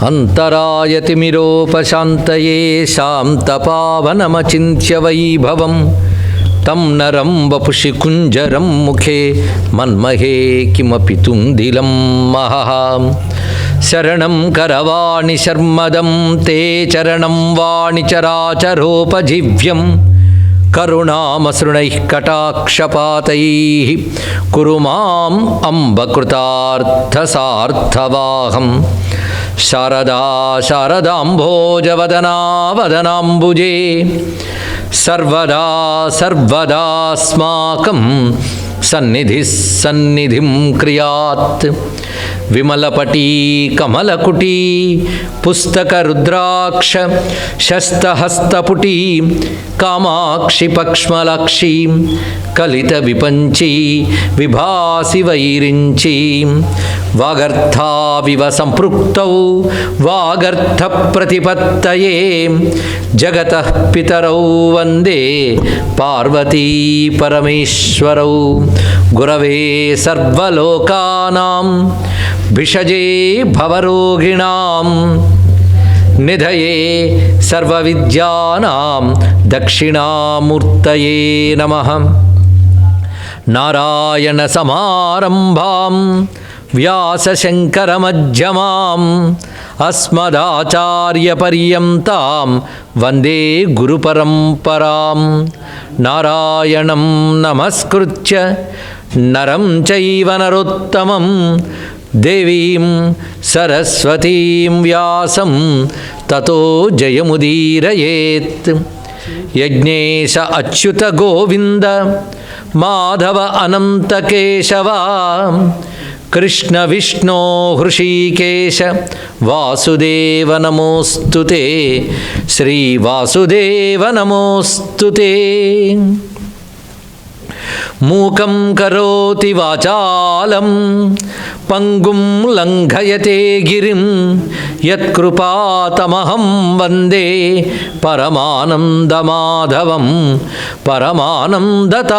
అంతరాయతిమిరోపశాంతయే శాంతపావనమచింత్య వైభవం తం నరం వపుషి కుంజరం ముఖే మన్మహే కిమపి తుందిలం మహః. శరణం కరవాణి శర్మదం తే చరణం వాణి చరాచరోపజీవ్యం కరుణామసృణైః కటాక్షపాతైః కురు మాం అంబకృతార్థసార్థవాహం. శారదా శారదాంభోజవదనా వదనాంబుజే సర్వదా సర్వదాస్మాకం సన్నిధిః సన్నిధిం క్రియాత్. విమలపటీ కమలకుటీ పుస్తకరుద్రాక్ష శస్తహస్తపుటీ కామాక్షి పక్ష్మలాక్షి కలిత విపంచీ విభాసి వైరించి వాగర్థావివ సంపృక్తౌ వాగర్థ ప్రతిపత్తయే జగతః పితరౌ వందే పార్వతీ పరమేశ్వరౌ. గురవే సర్వలోకానాం భిషజే భవరోగిణాం నిధయే సర్వవిద్యానాం దక్షిణామూర్తయే నమః. నారాయణ సమారంభాం వ్యాసశంకరమధ్యమాం అస్మదాచార్యపర్యంతాం వందే గురుపరంపరాం. నారాయణం నమస్కృత్య నరం చైవ నరోత్తమం దేవీం సరస్వతీం వ్యాసం తతో జయముదీరయేత్. యజ్ఞేశ అచ్యుత గోవింద మాధవ అనంత కేశవ కృష్ణ విష్ణో హృషీకేశ వాసుదేవ నమోస్తుతే. శ్రీ వాసుదేవ నమోస్తుతే. మూకం కరోతి వాచాలం పంగుం లంఘయతే గిరిం యత్కృపాతమహం వందే పరమానందమాధవం పరమానందతాండవం.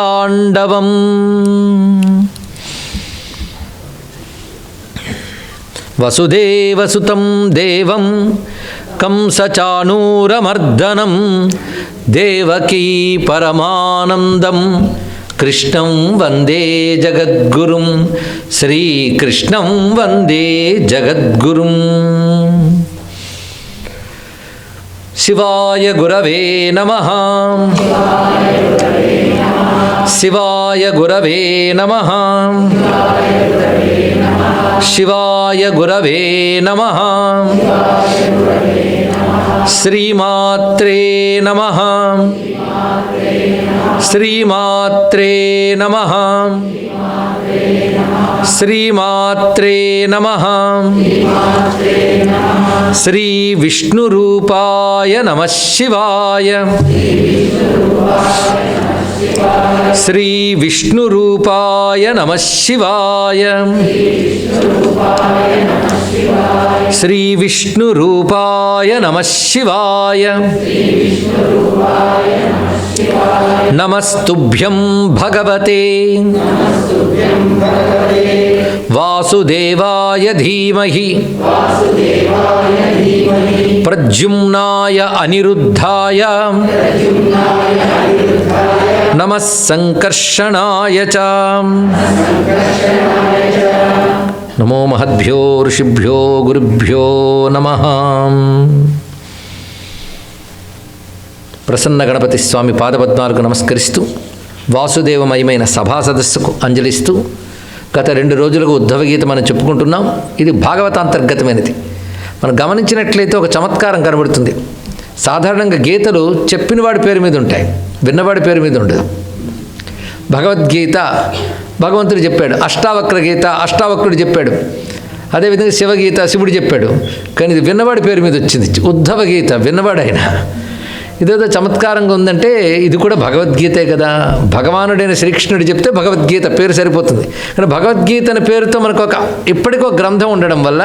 వసుదేవసుతం దేవం కంసచాణూరమర్దనం దేవకీ పరమానందం కృష్ణం వందే జగద్గురుం. శ్రీకృష్ణం వందే జగద్గురుం. శివాయ గురవే నమః. శివాయ గురవే నమః. శివాయ గురవే నమః. శ్రీమాత్రే నమః. శ్రీమాత్రే నమః. శ్రీమాత్రే నమః. శ్రీ విష్ణురూపాయ నమః శివాయ. శ్రీ విష్ణురూపాయ నమః శివాయ. శ్రీ విష్ణురూపాయ నమః శివాయ. నమస్తుభ్యం భగవతే వాసుదేవాయ ధీమహి ప్రద్యుమ్నాయ అనిరుద్ధాయ నమః సంకర్షణాయ చ. నమో మహద్భ్యో ఋషిభ్యో గురుభ్యో నమః. ప్రసన్న గణపతి స్వామి పాదపద్మాలకు నమస్కరిస్తూ వాసుదేవమయమైన సభా సదస్సుకు అంజలిస్తూ గత 2 రోజులుగా ఉద్ధవగీత మనం చెప్పుకుంటున్నాం. ఇది భాగవతాంతర్గతమైనది. మనం గమనించినట్లయితే ఒక చమత్కారం కనబడుతుంది. సాధారణంగా గీతలు చెప్పినవాడి పేరు మీద ఉంటాయి, విన్నవాడి పేరు మీద ఉండదు. భగవద్గీత భగవంతుడు చెప్పాడు, అష్టావక్ర గీత అష్టావక్రుడు చెప్పాడు, అదేవిధంగా శివగీత శివుడు చెప్పాడు. కానీ ఇది విన్నవాడి పేరు మీద వచ్చింది, ఉద్ధవ గీత, విన్నవాడు ఆయన. ఇదేదో చమత్కారంగా ఉందంటే ఇది కూడా భగవద్గీతే కదా. భగవానుడైన శ్రీకృష్ణుడు చెప్తే భగవద్గీత పేరు సరిపోతుంది. కానీ భగవద్గీత అనే పేరుతో మనకు ఇప్పటికో గ్రంథం ఉండడం వల్ల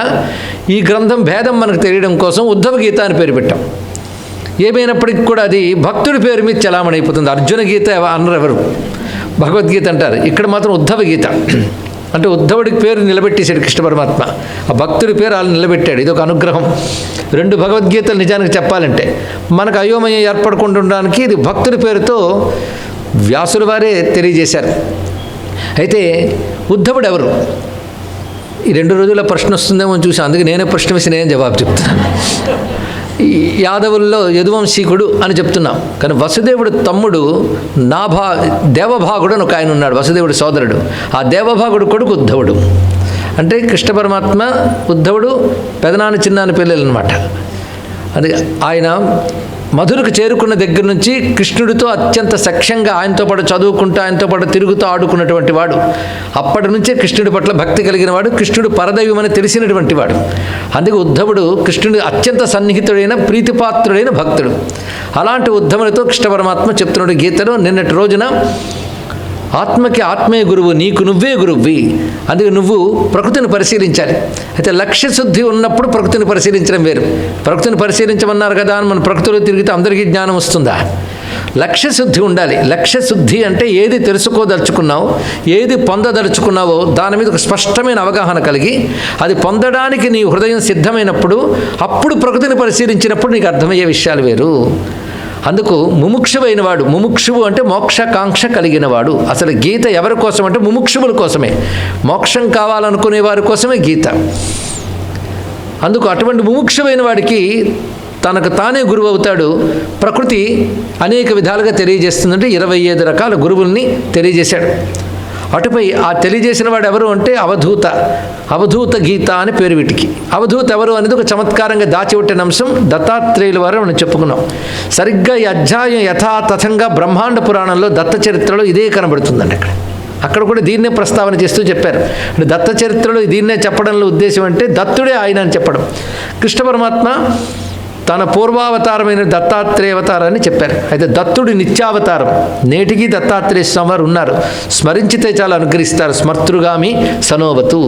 ఈ గ్రంథం భేదం మనకు తెలియడం కోసం ఉద్ధవ గీత అని పేరు పెట్టాం. ఏమైనప్పటికీ కూడా అది భక్తుడి పేరు మీద చలామణి అయిపోతుంది. అర్జున గీత అనరు ఎవరు, భగవద్గీత అంటారు. ఇక్కడ మాత్రం ఉద్ధవ గీత. అంటే ఉద్ధవుడికి పేరు నిలబెట్టేశాడు కృష్ణ పరమాత్మ. ఆ భక్తుడి పేరు వాళ్ళు నిలబెట్టాడు. ఇది ఒక అనుగ్రహం. 2 భగవద్గీతలు నిజానికి చెప్పాలంటే మనకు అయోమయం ఏర్పడకుండా ఉండడానికి ఇది భక్తుడి పేరుతో వ్యాసుల వారే తెలియజేశారు. అయితే ఉద్ధవుడు ఎవరు? ఈ 2 రోజుల ప్రశ్న వస్తుందేమో చూసి అందుకే నేనే ప్రశ్న వేసి నేనే జవాబు చెప్తున్నాను. యాదవుల్లో యదువంశీకుడు అని చెప్తున్నాం, కానీ వసుదేవుడు తమ్ముడు దేవభాగుడు అని ఒక ఆయన ఉన్నాడు, వసుదేవుడు సోదరుడు. ఆ దేవభాగుడు కొడుకు ఉద్ధవుడు. అంటే కృష్ణ పరమాత్మ ఉద్ధవుడు పెదనాన్న చిన్నాన్న పిల్లలు అనమాట. అది ఆయన మధురకు చేరుకున్న దగ్గర నుంచి కృష్ణుడితో అత్యంత సఖ్యంగా ఆయనతో పాటు చదువుకుంటూ ఆయనతో పాటు తిరుగుతూ ఆడుకున్నటువంటి వాడు. అప్పటి నుంచే కృష్ణుడి పట్ల భక్తి కలిగిన వాడు, కృష్ణుడు పరదైవమని తెలిసినటువంటి వాడు. అందుకే ఉద్ధవుడు కృష్ణుడి అత్యంత సన్నిహితుడైన ప్రీతిపాత్రుడైన భక్తుడు. అలాంటి ఉద్ధవునితో కృష్ణ పరమాత్మ చెప్తున్నాడు గీతలో, నిన్నటి రోజున ఆత్మకి ఆత్మే గురువు, నీకు నువ్వే గురువ్వి. అందుకే నువ్వు ప్రకృతిని పరిశీలించాలి. అయితే లక్ష్యశుద్ధి ఉన్నప్పుడు ప్రకృతిని పరిశీలించడం వేరు. ప్రకృతిని పరిశీలించమన్నారు కదా అని మన ప్రకృతిలో తిరిగితే అందరికీ జ్ఞానం వస్తుందా? లక్ష్యశుద్ధి ఉండాలి. లక్ష్యశుద్ధి అంటే ఏది తెలుసుకోదలుచుకున్నావో, ఏది పొందదలుచుకున్నావో దాని మీద ఒక స్పష్టమైన అవగాహన కలిగి అది పొందడానికి నీ హృదయం సిద్ధమైనప్పుడు అప్పుడు ప్రకృతిని పరిశీలించినప్పుడు నీకు అర్థమయ్యే విషయాలు వేరు. అందుకు ముముక్షువైన వాడు, ముముక్షువు అంటే మోక్షకాంక్ష కలిగిన వాడు. అసలు గీత ఎవరి కోసం అంటే ముముక్షువుల కోసమే, మోక్షం కావాలనుకునే వారి కోసమే గీత. అందుకు అటువంటి ముముక్షువైన వాడికి తనకు తానే గురువు అవుతాడు. ప్రకృతి అనేక విధాలుగా తెలియజేస్తుందంటే 25 రకాల గురువుల్ని తెలియజేశాడు. అటుపై ఆ తెలియజేసిన వాడు ఎవరు అంటే అవధూత గీత అని పేరు వీటికి. అవధూత ఎవరు అనేది ఒక చమత్కారంగా దాచిపెట్టిన అంశం దత్తాత్రేయుల వారు మనం చెప్పుకున్నాం. సరిగ్గా ఈ అధ్యాయం యథాతథంగా బ్రహ్మాండ పురాణంలో దత్త చరిత్రలో ఇదే కనబడుతుందండి. అక్కడ కూడా దీన్నే ప్రస్తావన చేస్తూ చెప్పారు. అంటే దత్త చరిత్రలో దీన్నే చెప్పడంలో ఉద్దేశం అంటే దత్తుడే ఆయన అని చెప్పడం. కృష్ణ పరమాత్మ తన పూర్వావతారమైన దత్తాత్రేయ అవతారాన్ని చెప్పారు. అయితే దత్తుడి నిత్యావతారం. నేటికి దత్తాత్రేయ స్వామి వారు ఉన్నారు. స్మరించితే చాలా అనుగ్రహిస్తారు. స్మర్తృగామి సనోవతు.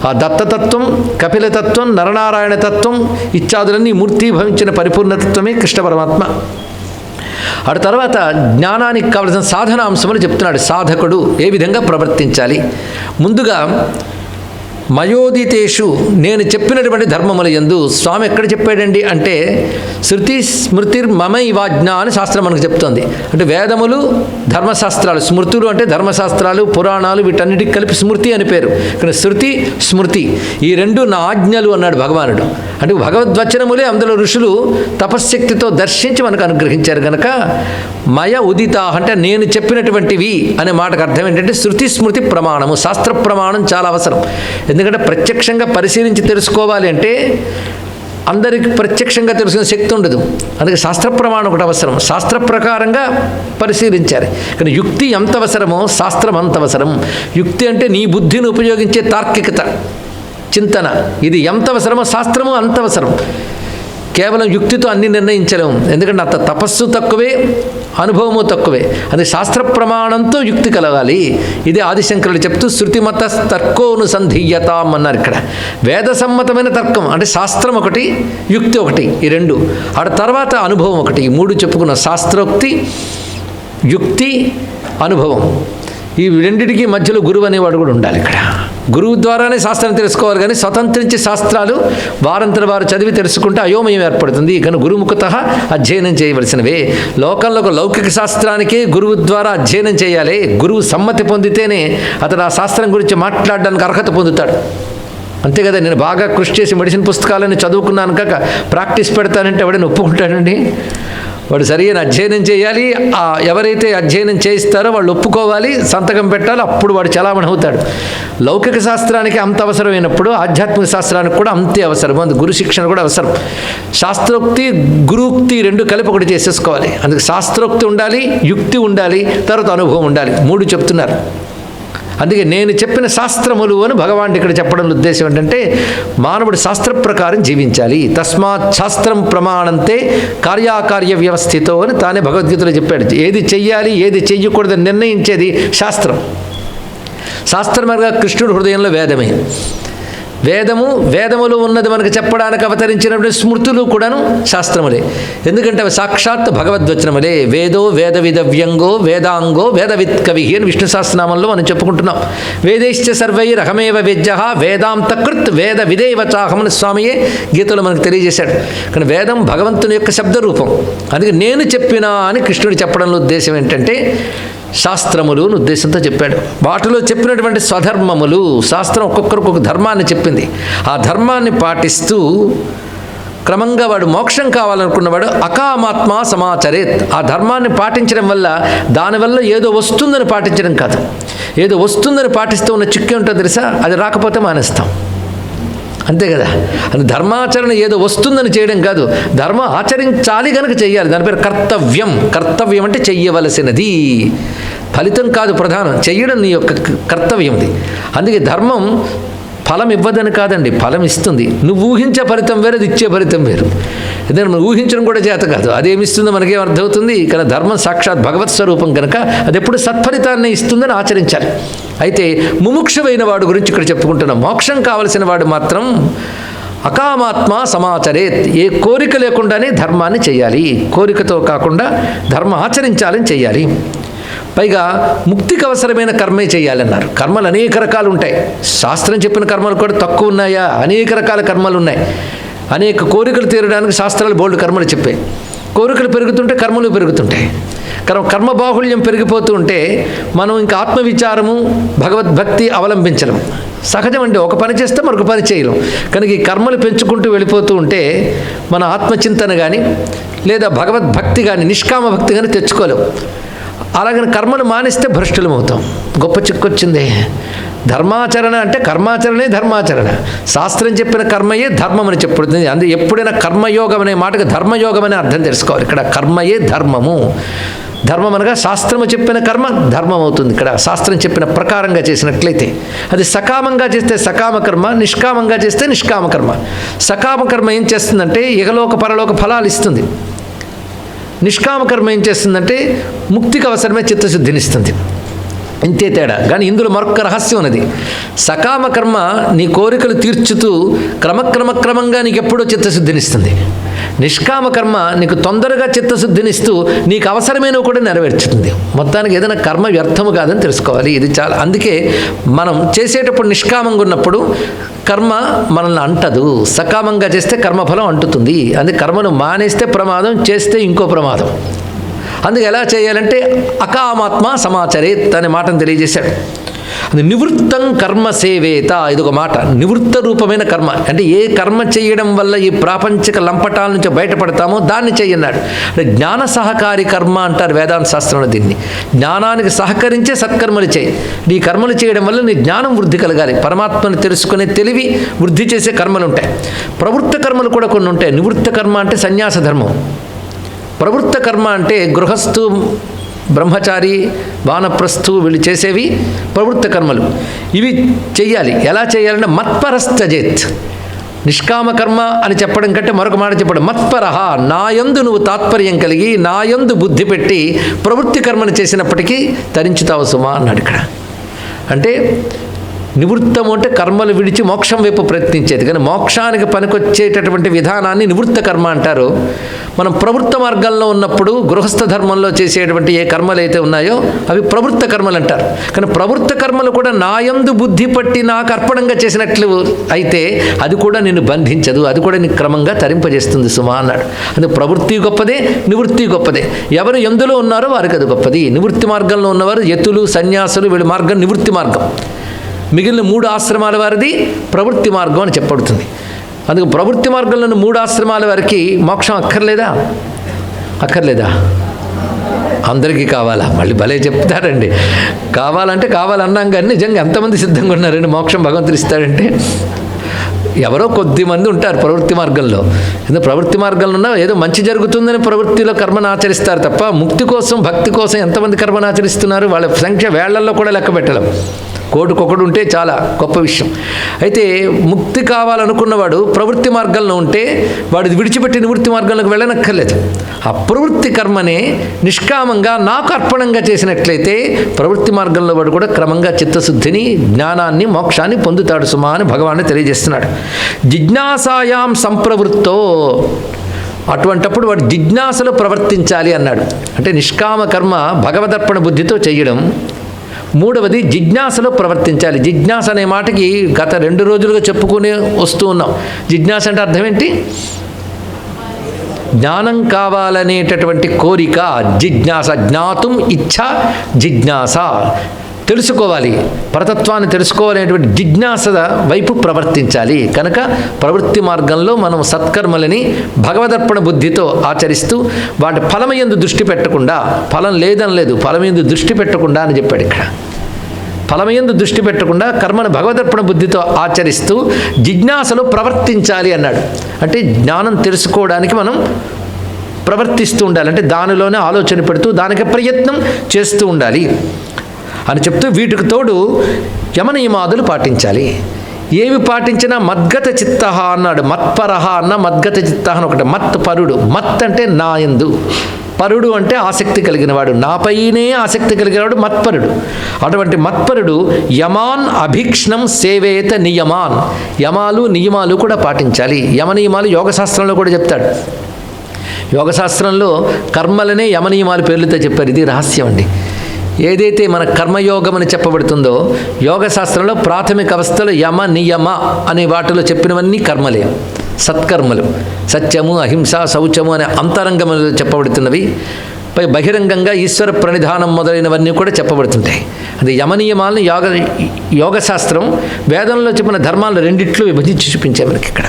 ఆ దత్తతత్వం, కపిలతత్వం, నరనారాయణ తత్వం ఇత్యాదులన్నీ మూర్తీభవించిన పరిపూర్ణతత్వమే కృష్ణ పరమాత్మ. ఆ తర్వాత జ్ఞానానికి కావలసిన సాధనాంశములు చెప్తున్నాడు. సాధకుడు ఏ విధంగా ప్రవర్తించాలి. ముందుగా మయోదితేషు, నేను చెప్పినటువంటి ధర్మముల యందు. స్వామి ఎక్కడ చెప్పాడండి అంటే శృతి స్మృతిర్ మమైవాజ్ఞ అని శాస్త్రం మనకు చెప్తోంది. అంటే వేదములు ధర్మశాస్త్రాలు, స్మృతులు అంటే ధర్మశాస్త్రాలు పురాణాలు వీటన్నిటికి కలిపి స్మృతి అని పేరు. ఇక్కడ శృతి స్మృతి ఈ 2 నా ఆజ్ఞలు అన్నాడు భగవానుడు. అంటే భగవద్వచనములే అందులో ఋషులు తపశ్శక్తితో దర్శించి మనకు అనుగ్రహించారు కనుక మయ ఉదిత అంటే నేను చెప్పినటువంటివి అనే మాటకు అర్థం ఏంటంటే శృతి స్మృతి ప్రమాణము, శాస్త్ర ప్రమాణం చాలా అవసరం. ఎందుకంటే ప్రత్యక్షంగా పరిశీలించి తెలుసుకోవాలి అంటే అందరికి ప్రత్యక్షంగా తెలుసుకునే శక్తి ఉండదు. అందుకే శాస్త్ర ప్రమాణం ఒకటి అవసరం. శాస్త్ర ప్రకారంగా పరిశీలించాలి. కానీ యుక్తి ఎంత అవసరమో శాస్త్రం అంత అవసరం. యుక్తి అంటే నీ బుద్ధిని ఉపయోగించే తార్కికత, చింతన, ఇది ఎంత అవసరమో శాస్త్రము అంత అవసరం. కేవలం యుక్తితో అన్ని నిర్ణయించలేము. ఎందుకంటే అంత తపస్సు తక్కువే, అనుభవము తక్కువే. అది శాస్త్ర ప్రమాణంతో యుక్తి కలగాలి. ఇదే ఆదిశంకరులు చెప్తూ శృతిమత తర్కోనుసంధీయతాం అన్నారు. ఇక్కడ వేద సమ్మతమైన తర్కం అంటే శాస్త్రం ఒకటి, యుక్తి ఒకటి, ఈ 2. ఆ తర్వాత అనుభవం ఒకటి. ఈ 3 చెప్పుకున్న శాస్త్రోక్తి, యుక్తి, అనుభవం. ఈ 2టికి మధ్యలో గురువు అనేవాడు కూడా ఉండాలి. ఇక్కడ గురువు ద్వారానే శాస్త్రం తెలుసుకోవాలి. కానీ స్వతంత్రించి శాస్త్రాలు వారంతర వారు చదివి తెలుసుకుంటే అయోమయం ఏర్పడుతుంది. కానీ గురుముఖత అధ్యయనం చేయవలసినవే. లోకంలో ఒక లౌకిక శాస్త్రానికే గురువు ద్వారా అధ్యయనం చేయాలి. గురువు సమ్మతి పొందితేనే అతడు ఆ శాస్త్రం గురించి మాట్లాడడానికి అర్హత పొందుతాడు. అంతే కదా. నేను బాగా కృషి చేసి మెడిసిన్ పుస్తకాలని చదువుకున్నాను కాక ప్రాక్టీస్ పెడతానంటే ఎవడైనా ఒప్పుకుంటాడండి? వాడు సరైన అధ్యయనం చేయాలి. ఎవరైతే అధ్యయనం చేయిస్తారో వాళ్ళు ఒప్పుకోవాలి, సంతకం పెట్టాలి, అప్పుడు వాడు చలామణి అవుతాడు. లౌకిక శాస్త్రానికి అంత అవసరమైనప్పుడు ఆధ్యాత్మిక శాస్త్రానికి కూడా అంతే అవసరం. అందుకు గురు శిక్షణ కూడా అవసరం. శాస్త్రోక్తి గురుక్తి 2 కలిపి ఒకటి చేసేసుకోవాలి. అందుకు శాస్త్రోక్తి ఉండాలి, యుక్తి ఉండాలి, తర్వాత అనుభవం ఉండాలి. 3 చెప్తున్నారు. అందుకే నేను చెప్పిన శాస్త్రములు అని భగవానుడు ఇక్కడ చెప్పడం ఉద్దేశం ఏంటంటే మానవుడు శాస్త్ర ప్రకారం జీవించాలి. తస్మాత్ శాస్త్రం ప్రమాణంతే కార్యాకార్య వ్యవస్థితో అని తానే భగవద్గీతలో చెప్పాడు. ఏది చెయ్యాలి ఏది చెయ్యకూడదని నిర్ణయించేది శాస్త్రం. శాస్త్రమనగా కృష్ణుడు హృదయంలో వేదమే. వేదములు ఉన్నది మనకు చెప్పడానికి అవతరించినటువంటి స్మృతులు కూడాను శాస్త్రములే. ఎందుకంటే అవి సాక్షాత్ భగవద్వచనములే. వేదో వేద విదవ్యంగో వేదాంగో వేదవిత్ కవి అని విష్ణు సహస్రనామంలో మనం చెప్పుకుంటున్నాం. వేదైశ్చ సర్వైరహమేవ వేద్య వేదాంతకృత్ వేద విదేవచాహమని స్వామియే గీతలో మనకు తెలియజేశాడు. కానీ వేదం భగవంతుని యొక్క శబ్దరూపం. అందుకే నేను చెప్పినా అని కృష్ణుడు చెప్పడంలో ఉద్దేశం ఏంటంటే శాస్త్రములు అని ఉద్దేశంతో చెప్పాడు. వాటిలో చెప్పినటువంటి స్వధర్మములు, శాస్త్రం ఒక్కొక్కరికి ఒక ధర్మాన్ని చెప్పింది. ఆ ధర్మాన్ని పాటిస్తూ క్రమంగా వాడు మోక్షం కావాలనుకున్నవాడు అకామాత్మ సమాచరేత్. ఆ ధర్మాన్ని పాటించడం వల్ల దానివల్ల ఏదో వస్తుందని పాటించడం కాదు. ఏదో వస్తుందని పాటిస్తూ ఉన్న చిక్కు ఉంటుందో తెలుసా, అది రాకపోతే మానేస్తాం, అంతే కదా. అది ధర్మాచరణ ఏదో వస్తుందని చేయడం కాదు, ధర్మం ఆచరించాలి కనుక చెయ్యాలి. దాని పేరు కర్తవ్యం. కర్తవ్యం అంటే చెయ్యవలసినది, ఫలితం కాదు ప్రధానం, చెయ్యడం నీ యొక్క కర్తవ్యంది. అందుకే ధర్మం ఫలం ఇవ్వదని కాదండి, ఫలం ఇస్తుంది. నువ్వు ఊహించే ఫలితం వేరు, అది ఇచ్చే ఫలితం వేరు. ఎందుకంటే మనం ఊహించడం కూడా చేత కాదు, అదేమిస్తుందో మనకేం అర్థమవుతుంది. కానీ ధర్మం సాక్షాత్ భగవత్ స్వరూపం కనుక అది ఎప్పుడు సత్ఫలితాన్ని ఇస్తుందని ఆచరించాలి. అయితే ముముక్షువైన వాడు గురించి ఇక్కడ చెప్పుకుంటున్నాం. మోక్షం కావలసిన వాడు మాత్రం అకామాత్మ సమాచరేత్. ఏ కోరిక లేకుండానే ధర్మాన్ని చేయాలి, కోరికతో కాకుండా ధర్మం ఆచరించాలని చేయాలి. పైగా ముక్తికి అవసరమైన కర్మే చేయాలన్నారు. కర్మలు అనేక రకాలు ఉంటాయి. శాస్త్రం చెప్పిన కర్మలు కూడా తక్కువ ఉన్నాయా? అనేక రకాల కర్మలు ఉన్నాయి. అనేక కోరికలు తీరడానికి శాస్త్రాలు బోల్డ్ కర్మలు చెప్పాయి. కోరికలు పెరుగుతుంటే కర్మలు పెరుగుతుంటాయి. కర్మబాహుళ్యం పెరిగిపోతూ ఉంటే మనం ఇంకా ఆత్మవిచారము భగవద్భక్తి అవలంబించడం సహజం అండి. ఒక పని చేస్తే మరొక పని చేయలేం. కనుక ఈ కర్మలు పెంచుకుంటూ వెళ్ళిపోతూ ఉంటే మన ఆత్మచింతన కానీ లేదా భగవద్భక్తి కానీ నిష్కామ భక్తి కానీ తెచ్చుకోలేం. అలాగని కర్మలు మానేస్తే భ్రష్టులం అవుతాం. గొప్ప చిక్కొచ్చింది. ధర్మాచరణ అంటే కర్మాచరణే ధర్మాచరణ. శాస్త్రం చెప్పిన కర్మయే ధర్మం అని చెప్పుతుంది. అందుకే ఎప్పుడైనా కర్మయోగం అనే మాటకు ధర్మయోగం అనే అర్థం తెలుసుకోవాలి. ఇక్కడ కర్మయే ధర్మము. ధర్మం అనగా శాస్త్రము చెప్పిన కర్మ ధర్మం అవుతుంది. ఇక్కడ శాస్త్రం చెప్పిన ప్రకారంగా చేసినట్లయితే అది సకామంగా చేస్తే సకామ కర్మ, నిష్కామంగా చేస్తే నిష్కామ కర్మ. సకామ కర్మ ఏం చేస్తుందంటే ఇహలోక పరలోక ఫలాలు ఇస్తుంది. నిష్కామ కర్మ ఏం చేస్తుందంటే ముక్తికి అవసరమే చిత్తశుద్ధినిస్తుంది. ఇంతే తేడా. కానీ ఇందులో మరొక రహస్యం ఉన్నది. సకామ కర్మ నీ కోరికలు తీర్చుతూ క్రమంగా నీకు ఎప్పుడో చిత్తశుద్ధినిస్తుంది. నిష్కామ కర్మ నీకు తొందరగా చిత్తశుద్ధినిస్తూ నీకు అవసరమైనవి కూడా నెరవేర్చుతుంది. మొత్తానికి ఏదైనా కర్మ వ్యర్థము కాదని తెలుసుకోవాలి. ఇది చాలా. అందుకే మనం చేసేటప్పుడు నిష్కామంగా ఉన్నప్పుడు కర్మ మనల్ని అంటదు. సకామంగా చేస్తే కర్మఫలం అంటుతుంది. అందుకే కర్మను మానేస్తే ప్రమాదం, చేస్తే ఇంకో ప్రమాదం. అందుకే ఎలా చేయాలంటే అకామాత్మ సమాచరేత్ అనే మాటను తెలియజేశాడు. అది నివృత్తం కర్మ సేవేత. ఇదొక మాట. నివృత్త రూపమైన కర్మ అంటే ఏ కర్మ చేయడం వల్ల ఈ ప్రాపంచిక లంపటాల నుంచి బయటపడతామో దాన్ని చేయన్నాడు. అంటే జ్ఞాన సహకారి కర్మ అంటారు వేదాంత శాస్త్రంలో దీన్ని. జ్ఞానానికి సహకరించే సత్కర్మలు చేయి. ఈ కర్మలు చేయడం వల్ల నీ జ్ఞానం వృద్ధి కలగాలి. పరమాత్మను తెలుసుకునే తెలివి వృద్ధి చేసే కర్మలు ఉంటాయి. ప్రవృత్త కర్మలు కూడా కొన్ని ఉంటాయి. నివృత్త కర్మ అంటే సన్యాస ధర్మం. ప్రవృత్త కర్మ అంటే గృహస్థు, బ్రహ్మచారి, వానప్రస్థు వీళ్ళు చేసేవి ప్రవృత్త కర్మలు. ఇవి చెయ్యాలి. ఎలా చేయాలంటే మత్పరస్తజేత్. నిష్కామ కర్మ అని చెప్పడం కంటే మరొక మాట చెప్పడం మత్పరహ. నాయందు నువ్వు తాత్పర్యం కలిగి నాయందు బుద్ధి పెట్టి ప్రవృత్తి కర్మను చేసినప్పటికీ తరించుతావు సుమా అన్నాడు ఇక్కడ. అంటే నివృత్తము అంటే కర్మలు విడిచి మోక్షం వైపు ప్రయత్నించేది. కానీ మోక్షానికి పనికొచ్చేటటువంటి విధానాన్ని నివృత్త కర్మ అంటారు. మనం ప్రవృత్త మార్గంలో ఉన్నప్పుడు గృహస్థ ధర్మంలో చేసేటువంటి ఏ కర్మలు అయితే ఉన్నాయో అవి ప్రవృత్త కర్మలు అంటారు. కానీ ప్రవృత్త కర్మలు కూడా నాయందు బుద్ధి పట్టి నాకు అర్పణంగా చేసినట్లు అయితే అది కూడా నిన్ను బంధించదు, అది కూడా నీకు క్రమంగా తరింపజేస్తుంది సుమా అన్నాడు. అందుకే ప్రవృత్తి గొప్పదే, నివృత్తి గొప్పదే. ఎవరు ఎందులో ఉన్నారో వారికి అది గొప్పది. నివృత్తి మార్గంలో ఉన్నవారు యతులు, సన్యాసులు, వీళ్ళ మార్గం నివృత్తి మార్గం. మిగిలిన 3 ఆశ్రమాల వారిది ప్రవృత్తి మార్గం అని చెప్పబడుతుంది. అందుకు ప్రవృత్తి మార్గంలోని 3 ఆశ్రమాల వారికి మోక్షం అక్కర్లేదా? అక్కర్లేదా? అందరికీ కావాలా? మళ్ళీ భలే చెప్తారండి. కావాలంటే కావాలన్నాం కానీ నిజంగా ఎంతమంది సిద్ధంగా ఉన్నారండి మోక్షం భగవంతుడు ఇస్తాడంటే? ఎవరో కొద్దిమంది ఉంటారు ప్రవృత్తి మార్గంలో. ఎందుకంటే ప్రవృత్తి మార్గంలో ఉన్న ఏదో మంచి జరుగుతుందని ప్రవృత్తిలో కర్మను ఆచరిస్తారు తప్ప ముక్తి కోసం, భక్తి కోసం ఎంతమంది కర్మను ఆచరిస్తున్నారు వాళ్ళ సంఖ్య వేళ్లల్లో కూడా లెక్క పెట్టలేం. కోటికొకడు ఉంటే చాలా గొప్ప విషయం. అయితే ముక్తి కావాలనుకున్నవాడు ప్రవృత్తి మార్గంలో ఉంటే వాడు విడిచిపెట్టి నివృత్తి మార్గంలోకి వెళ్ళనక్కర్లేదు. ఆ ప్రవృత్తి కర్మనే నిష్కామంగా నాకు అర్పణంగా చేసినట్లయితే ప్రవృత్తి మార్గంలో వాడు కూడా క్రమంగా చిత్తశుద్ధిని, జ్ఞానాన్ని, మోక్షాన్ని పొందుతాడు సుమా అని భగవాను తెలియజేస్తున్నాడు. జిజ్ఞాసాయాం సంప్రవృత్తో, అటువంటప్పుడు వాడు జిజ్ఞాసలో ప్రవర్తించాలి అన్నాడు. అంటే నిష్కామ కర్మ భగవదర్పణ బుద్ధితో చేయడం. మూడవది జిజ్ఞాసలో ప్రవర్తించాలి. జిజ్ఞాస అనే మాటకి గత 2 రోజులుగా చెప్పుకునే వస్తూ ఉన్నాం. జిజ్ఞాస అంటే అర్థం ఏంటి? జ్ఞానం కావాలనేటటువంటి కోరిక జిజ్ఞాస. జ్ఞాతుం ఇచ్ఛ జిజ్ఞాస, తెలుసుకోవాలి, పరతత్వాన్ని తెలుసుకోవాలనేటువంటి జిజ్ఞాస వైపు ప్రవర్తించాలి. కనుక ప్రవృత్తి మార్గంలో మనం సత్కర్మలని భగవదర్పణ బుద్ధితో ఆచరిస్తూ వాటి ఫలమయందు దృష్టి పెట్టకుండా, ఫలం లేదని లేదు, ఫలమయందు దృష్టి పెట్టకుండా అని చెప్పాడు ఇక్కడ. ఫలమయందు దృష్టి పెట్టకుండా కర్మను భగవదర్పణ బుద్ధితో ఆచరిస్తూ జిజ్ఞాసలో ప్రవర్తించాలి అన్నాడు. అంటే జ్ఞానం తెలుసుకోవడానికి మనం ప్రవర్తిస్తూ ఉండాలి. అంటే దానిలోనే ఆలోచన పెడుతూ దానికి ప్రయత్నం చేస్తూ ఉండాలి అని చెప్తూ వీటికి తోడు యమనియమాదులు పాటించాలి. ఏవి పాటించినా మద్గత చిత్త అన్నాడు. మత్పరహ అన్న మద్గత చిత్త అని ఒకటి. మత్ పరుడు. మత్ అంటే నా యందు, పరుడు అంటే ఆసక్తి కలిగినవాడు, నాపైనే ఆసక్తి కలిగినవాడు మత్పరుడు. అటువంటి మత్పరుడు యమాన్ అభీక్ష్ణం సేవేత నియమాన్, యమాలు నియమాలు కూడా పాటించాలి. యమ నియమాలు యోగశాస్త్రంలో కూడా చెప్తాడు. యోగశాస్త్రంలో కర్మలనే యమనియమాలు పేర్లతో చెప్పారు. ఇది రహస్యం అండి. ఏదైతే మన కర్మయోగం అని చెప్పబడుతుందో యోగశాస్త్రంలో ప్రాథమిక అవస్థలో యమ నియమ అనే వాటిలో చెప్పినవన్నీ కర్మలే, సత్కర్మలు. సత్యము, అహింస, శౌచము అనే అంతరంగములు చెప్పబడుతున్నవి. పై బహిరంగంగా ఈశ్వర ప్రణిధానం మొదలైనవన్నీ కూడా చెప్పబడుతుంటాయి. అది యమనియమాలను యోగశాస్త్రం వేదంలో చెప్పిన ధర్మాలను రెండిట్లు విభజించి చూపించే మనకి ఇక్కడ.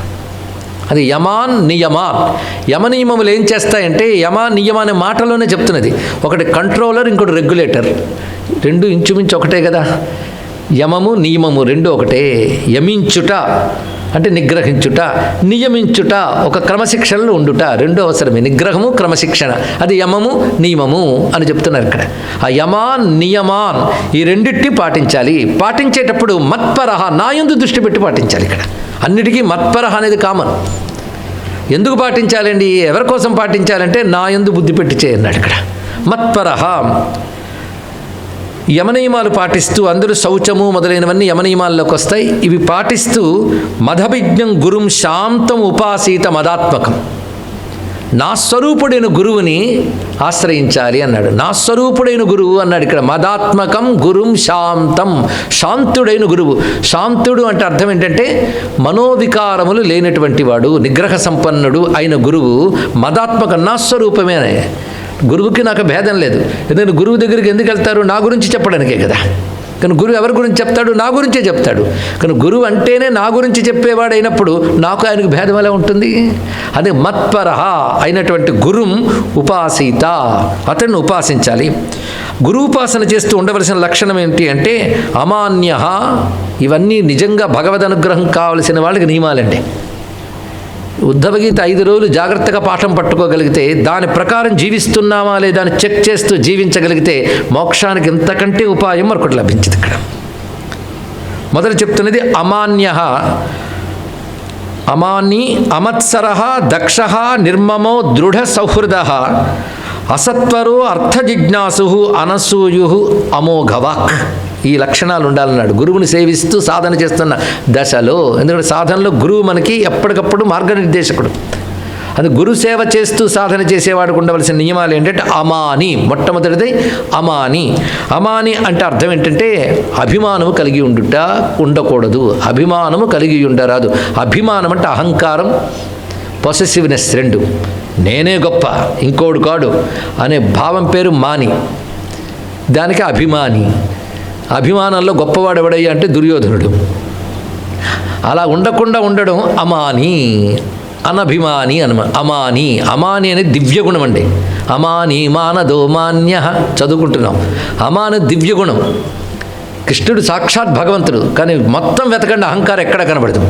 అది యమాన్ నియమాన్. యమనియమములు ఏం చేస్తాయంటే, యమ నియమ అనే మాటలోనే చెప్తున్నది. ఒకటి కంట్రోలర్, ఇంకోటి రెగ్యులేటర్. రెండు ఇంచుమించు ఒకటే కదా. యమము నియమము రెండు ఒకటే. యమించుట అంటే నిగ్రహించుట, నియమించుట ఒక క్రమశిక్షణలో ఉండుట రెండు అవసరమే. నిగ్రహము, క్రమశిక్షణ, అది యమము నియమము అని చెప్తున్నారు ఇక్కడ. ఆ యమాన్ నియమాన్ ఈ రెండింటిని పాటించాలి. పాటించేటప్పుడు మత్పరహ, నా యందు దృష్టి పెట్టి పాటించాలి. ఇక్కడ అన్నిటికీ మత్పరహ అనేది కామన్. ఎందుకు పాటించాలండి, ఎవరి కోసం పాటించాలంటే నా యందు బుద్ధి పెట్టి చేయన్నాడు ఇక్కడ. మత్పరహ యమనియమాలు పాటిస్తూ, అందరూ శౌచము మొదలైనవన్నీ యమనియమాల్లోకి వస్తాయి. ఇవి పాటిస్తూ మదభిజ్ఞం గురుం శాంతం ఉపాసీత మదాత్మకం, నా స్వరూపుడైన గురువుని ఆశ్రయించాలి అన్నాడు. నా స్వరూపుడైన గురువు అన్నాడు ఇక్కడ. మదాత్మకం గురుం శాంతం, శాంతుడైన గురువు. శాంతుడు అంటే అర్థం ఏంటంటే మనోవికారములు లేనటువంటి వాడు, నిగ్రహ సంపన్నుడు అయిన గురువు. మదాత్మకం నా స్వరూపమే. గురువుకి నాకు భేదం లేదు. ఎందుకంటే గురువు దగ్గరికి ఎందుకు వెళ్తారు? నా గురించి చెప్పడానికే కదా. కానీ గురువు ఎవరి గురించి చెప్తాడు? నా గురించే చెప్తాడు. కానీ గురువు అంటేనే నా గురించి చెప్పేవాడు అయినప్పుడు నాకు ఆయనకు భేదం ఎలా ఉంటుంది? అదే మత్పరహ అయినటువంటి గురుం ఉపాసీత, అతన్ని ఉపాసించాలి. గురు ఉపాసన చేస్తూ ఉండవలసిన లక్షణం ఏంటి అంటే అమాన్య. ఇవన్నీ నిజంగా భగవద్ అనుగ్రహం కావలసిన వాళ్ళకి నియమాలండి. ఉద్ధవగీత 5 రోజులు జాగ్రత్తగా పాఠం పట్టుకోగలిగితే, దాని ప్రకారం జీవిస్తున్నామా లేదా అని చెక్ చేస్తూ జీవించగలిగితే మోక్షానికి ఇంతకంటే ఉపాయం మరొకటి లభించింది ఇక్కడ. మొదట చెప్తున్నది అమాన్య. అమాని అమత్సర దక్ష నిర్మమో దృఢ సౌహృద అసత్వరో అర్థజిజ్ఞాసు అనసూయు అమోఘవాక్. ఈ లక్షణాలు ఉండాలన్నాడు గురువుని సేవిస్తూ సాధన చేస్తున్న దశలో. ఎందుకంటే సాధనలో గురువు మనకి ఎప్పటికప్పుడు మార్గనిర్దేశకుడు. అది గురు సేవ చేస్తూ సాధన చేసేవాడికి ఉండవలసిన నియమాలు ఏంటంటే అమాని. మొట్టమొదటిది అమాని. అమాని అంటే అర్థం ఏంటంటే అభిమానము కలిగి ఉండకూడదు, అభిమానము కలిగి ఉండరాదు. అభిమానం అంటే అహంకారం, పొసెసివ్నెస్ రెండు. నేనే గొప్ప, ఇంకోడు కాడు అనే భావం పేరు మాని. దానికి అభిమాని. అభిమానంలో గొప్పవాడు ఎవడయ్యా అంటే దుర్యోధనుడు. అలా ఉండకుండా ఉండడం అమాని. అనభిమాని అమాని. అమాని అనేది దివ్యగుణం అండి. అమాని మానదో మాన్య చదువుకుంటున్నాం. అమాని దివ్యగుణం. కృష్ణుడు సాక్షాత్ భగవంతుడు, కానీ మొత్తం వెతకండి అహంకారం ఎక్కడ కనబడదు.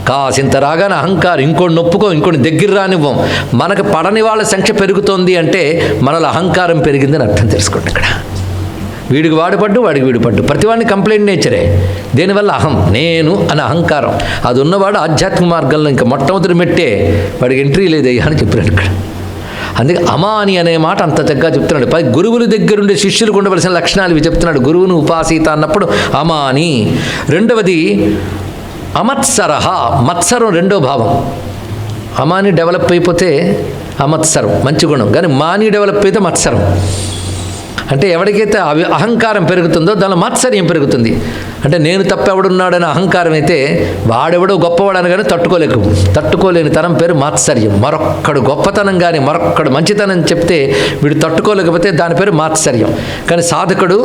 కాసింత రాగానే అహంకారం, ఇంకోటి నొప్పుకో, ఇంకోటి దగ్గర రానివ్వం. మనకు పడని వాళ్ళ సంఖ్య పెరుగుతోంది అంటే మనలో అహంకారం పెరిగిందని అర్థం తెలుసుకోండి ఇక్కడ. వీడికి వాడు పడ్డు, వాడికి వీడు పడ్డు. ప్రతివాడిని కంప్లైంట్ నేచరే. దేనివల్ల? అహం, నేను అనే అహంకారం. అది ఉన్నవాడు ఆధ్యాత్మిక మార్గంలో ఇంకా మొట్టమొదటి మెట్టే, వాడికి ఎంట్రీ లేదయ్యా అని చెప్పాడు ఇక్కడ. అందుకే అమాని అనే మాట అంత చక్కగా చెప్తున్నాడు. పై గురువుల దగ్గరుండే శిష్యులకు ఉండవలసిన లక్షణాలు ఇవి చెప్తున్నాడు. గురువును ఉపాసీత అన్నప్పుడు అమాని. రెండవది అమత్సరహ. మత్సరం రెండో భావం. అమాని డెవలప్ అయిపోతే అమత్సరం మంచి గుణం, కానీ మాని డెవలప్ అయితే మత్సరం. అంటే ఎవరికైతే అహంకారం పెరుగుతుందో దానిలో మాత్సర్యం పెరుగుతుంది. అంటే నేను తప్పెవడున్నాడనే అహంకారం అయితే వాడెవడో గొప్పవాడని కానీ తట్టుకోలేని తనం పేరు మాత్సర్యం. మరొక్కడు గొప్పతనం కానీ మరొక్కడు మంచితనం చెప్తే వీడు తట్టుకోలేకపోతే దాని పేరు మాత్సర్యం. కానీ సాధకుడు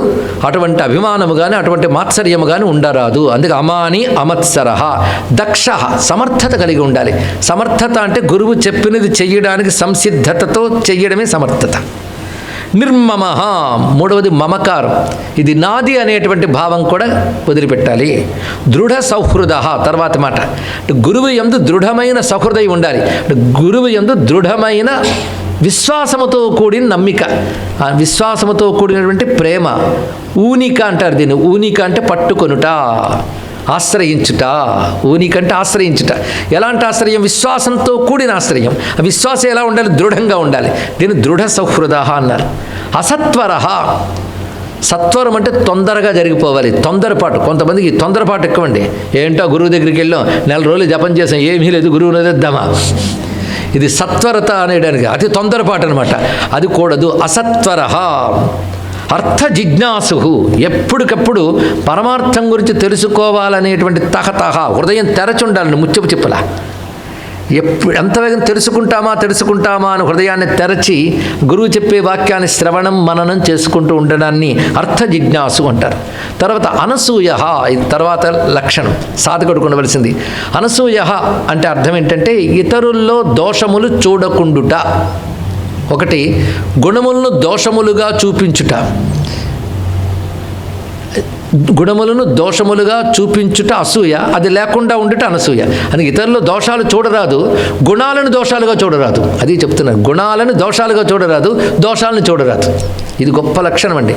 అటువంటి అభిమానము కానీ అటువంటి మాత్సర్యము కానీ ఉండరాదు. అందుకే అమాని అమత్సరః. దక్ష, సమర్థత కలిగి ఉండాలి. సమర్థత అంటే గురువు చెప్పినది చెయ్యడానికి సంసిద్ధతతో చెయ్యడమే సమర్థత. నిర్మమ. మూడవది మమకారం. ఇది నాది అనేటువంటి భావం కూడా వదిలిపెట్టాలి. దృఢ సౌహృద. తర్వాత మాట, గురువు యందు దృఢమైన సహృదయం ఉండాలి. గురువు యందు దృఢమైన విశ్వాసముతో కూడిన నమ్మిక, ఆ విశ్వాసముతో కూడినటువంటి ప్రేమ. ఊనిక అంటారు దీన్ని. ఊనిక అంటే పట్టుకొనుట, ఆశ్రయించుట. ఊనికంటే ఆశ్రయించుట. ఎలాంటి ఆశ్రయం? విశ్వాసంతో కూడిన ఆశ్రయం. ఆ విశ్వాసం ఎలా ఉండాలి? దృఢంగా ఉండాలి. దీన్ని దృఢ సౌహృద అన్నారు. అసత్వర. సత్వరం అంటే తొందరగా జరిగిపోవాలి. తొందరపాటు. కొంతమందికి తొందరపాటు ఎక్కువండి. ఏంటో గురువు దగ్గరికి వెళ్ళాం, 4 రోజులు జపం చేసాం, ఏమీ లేదు, గురువుని వదిలేద్దామా. ఇది సత్వరత అనేడానికి అతి తొందరపాటు అనమాట. అది కూడదు. అసత్వర. అర్థ జిజ్ఞాసు. ఎప్పటికప్పుడు పరమార్థం గురించి తెలుసుకోవాలనేటువంటి తహతహ. హృదయం తెరచి ఉండాలని ముచ్చపు చెప్పలా. ఎంత వేగం తెలుసుకుంటామా అని హృదయాన్ని తెరచి గురువు చెప్పే వాక్యాన్ని శ్రవణం మననం చేసుకుంటూ ఉండడాన్ని అర్థ జిజ్ఞాసు అంటారు. తర్వాత అనసూయ. తర్వాత లక్షణం సాధకుడికి ఉండవలసింది. అనసూయ అంటే అర్థం ఏంటంటే ఇతరుల్లో దోషములు చూడకుండుట. ఒకటి, గుణములను దోషములుగా చూపించుట. గుణములను దోషములుగా చూపించుట అసూయ. అది లేకుండా ఉండుట అనసూయ. అందుకే ఇతరులు దోషాలు చూడరాదు, గుణాలను దోషాలుగా చూడరాదు. అది చెప్తున్నారు. గుణాలను దోషాలుగా చూడరాదు, దోషాలను చూడరాదు. ఇది గొప్ప లక్షణం అండి.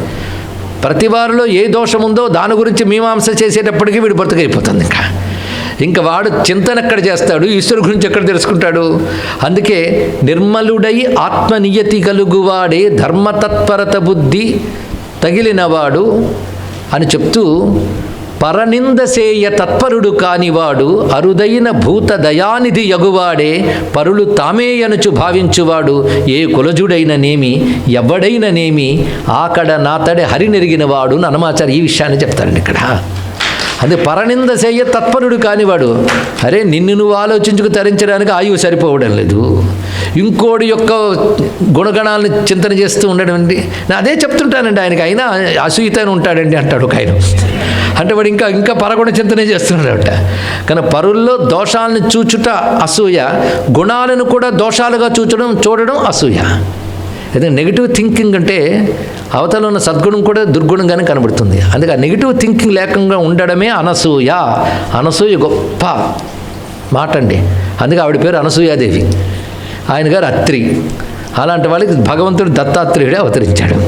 ప్రతి వారిలో ఏ దోషం ఉందో దాని గురించి మీమాంస చేసేటప్పటికీ వీడు బ్రతుకైపోతుంది. ఇంకా వాడు చింతన ఎక్కడ చేస్తాడు? ఈశ్వరు గురించి ఎక్కడ తెలుసుకుంటాడు? అందుకే నిర్మలుడై ఆత్మనియతి కలుగువాడే ధర్మతత్పరత బుద్ధి తగిలినవాడు అని చెప్తూ, పరనిందసేయ తత్పరుడు కానివాడు అరుదైన భూత దయానిధి యగువాడే పరులు తామేయనుచు భావించువాడు ఏ కులజుడైననేమి ఎవడైననేమి ఆకడ నాతడే హరినెరిగినవాడు అని హనుమాచార్య ఈ విషయాన్ని చెప్తారండి ఇక్కడ. అదే పరనింద చేయ తత్పరుడు కానివాడు. అరే, నిన్ను నువ్వు ఆలోచించుకు తరించడానికి ఆయువు సరిపోవడం లేదు, ఇంకోటి యొక్క గుణగణాలను చింతన చేస్తూ ఉండడం అండి. నేను అదే చెప్తుంటానండి ఆయనకి. అయినా అసూయతను ఉంటాడండి అంటాడు ఒక ఆయన. అంటే వాడు ఇంకా పరగుణ చింతనే చేస్తున్నాడట. కానీ పరుల్లో దోషాలను చూచుట అసూయ, గుణాలను కూడా దోషాలుగా చూడడం అసూయ. అయితే నెగిటివ్ థింకింగ్ అంటే అవతల ఉన్న సద్గుణం కూడా దుర్గుణంగానే కనబడుతుంది. అందుకే ఆ నెగిటివ్ థింకింగ్ లేకుండా ఉండడమే అనసూయ. అనసూయ గొప్ప మాట అండి. అందుకే ఆవిడ పేరు అనసూయాదేవి, ఆయన గారు అత్రి. అలాంటి వాళ్ళకి భగవంతుడు దత్తాత్రేయుడే అవతరించాడు.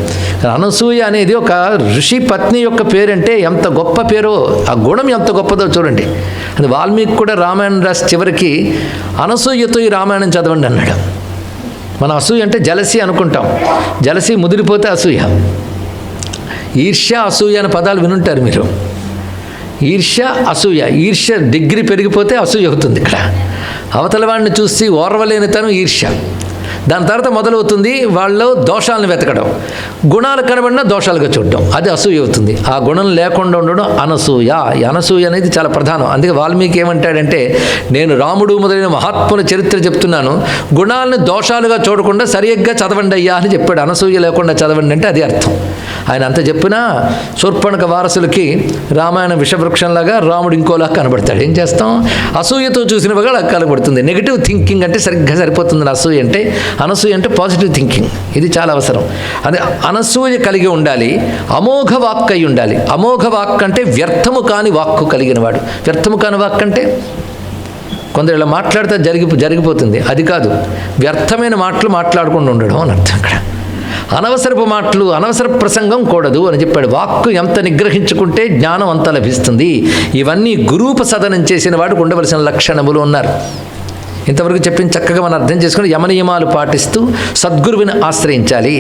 అనసూయ అనేది ఒక ఋషి పత్ని యొక్క పేరంటే ఎంత గొప్ప పేరో, ఆ గుణం ఎంత గొప్పదో చూడండి. అది వాల్మీకి కూడా రామాయణం రాసి చివరికి అనసూయతో ఈ రామాయణం చదవండి అన్నాడు. మన అసూయ అంటే జలసి అనుకుంటాం. జలసి ముదిరిపోతే అసూయ. ఈర్ష్య, అసూయ అనే పదాలు వినుంటారు మీరు. ఈర్ష్య, అసూయ. ఈర్ష్య డిగ్రీ పెరిగిపోతే అసూయ అవుతుంది. ఇక్కడ అవతల వాడిని చూసి ఓర్వలేనితనం ఈర్ష్య. దాని తర్వాత మొదలవుతుంది వాళ్ళలో దోషాలను వెతకడం. గుణాలు కనబడినా దోషాలుగా చూడడం, అది అసూయ అవుతుంది. ఆ గుణం లేకుండా ఉండడం అనసూయ. ఈ అనసూయ అనేది చాలా ప్రధానం. అందుకే వాల్మీకి ఏమంటాడంటే, నేను రాముడు మొదలైన మహాత్ముల చరిత్ర చెప్తున్నాను, గుణాలను దోషాలుగా చూడకుండా సరిగ్గా చదవండి అయ్యా అని చెప్పాడు. అనసూయ లేకుండా చదవండి అంటే అది అర్థం. ఆయన అంత చెప్పినా శూర్పణఖ వారసులకి రామాయణ విషవృక్షంలాగా రాముడు ఇంకోలా కనబడతాడు. ఏం చేస్తాం? అసూయతో చూసినవిగా అలా కనబడుతుంది. నెగిటివ్ థింకింగ్ అంటే సరిగ్గా సరిపోతుంది అసూయ అంటే. అనసూయ అంటే పాజిటివ్ థింకింగ్. ఇది చాలా అవసరం. అదే అనసూయ కలిగి ఉండాలి. అమోఘ వాక్ అయి ఉండాలి. అమోఘ వాక్ అంటే వ్యర్థము కాని వాక్కు కలిగిన వాడు. వ్యర్థము కాని వాక్ అంటే కొందరు ఇలా మాట్లాడితే జరిగిపోతుంది. అది కాదు, వ్యర్థమైన మాటలు మాట్లాడకుండా ఉండడం అని అర్థం ఇక్కడ. అనవసరపు మాటలు, అనవసర ప్రసంగం కూడదు అని చెప్పాడు. వాక్కు ఎంత నిగ్రహించుకుంటే జ్ఞానం అంత లభిస్తుంది. ఇవన్నీ గురూపసదనం చేసిన వాడికి ఉండవలసిన లక్షణములు ఉన్నారు. ఇంతవరకు చెప్పింది చక్కగా మనం అర్థం చేసుకుని యమనియమాలు పాటిస్తూ సద్గురువుని ఆశ్రయించాలి.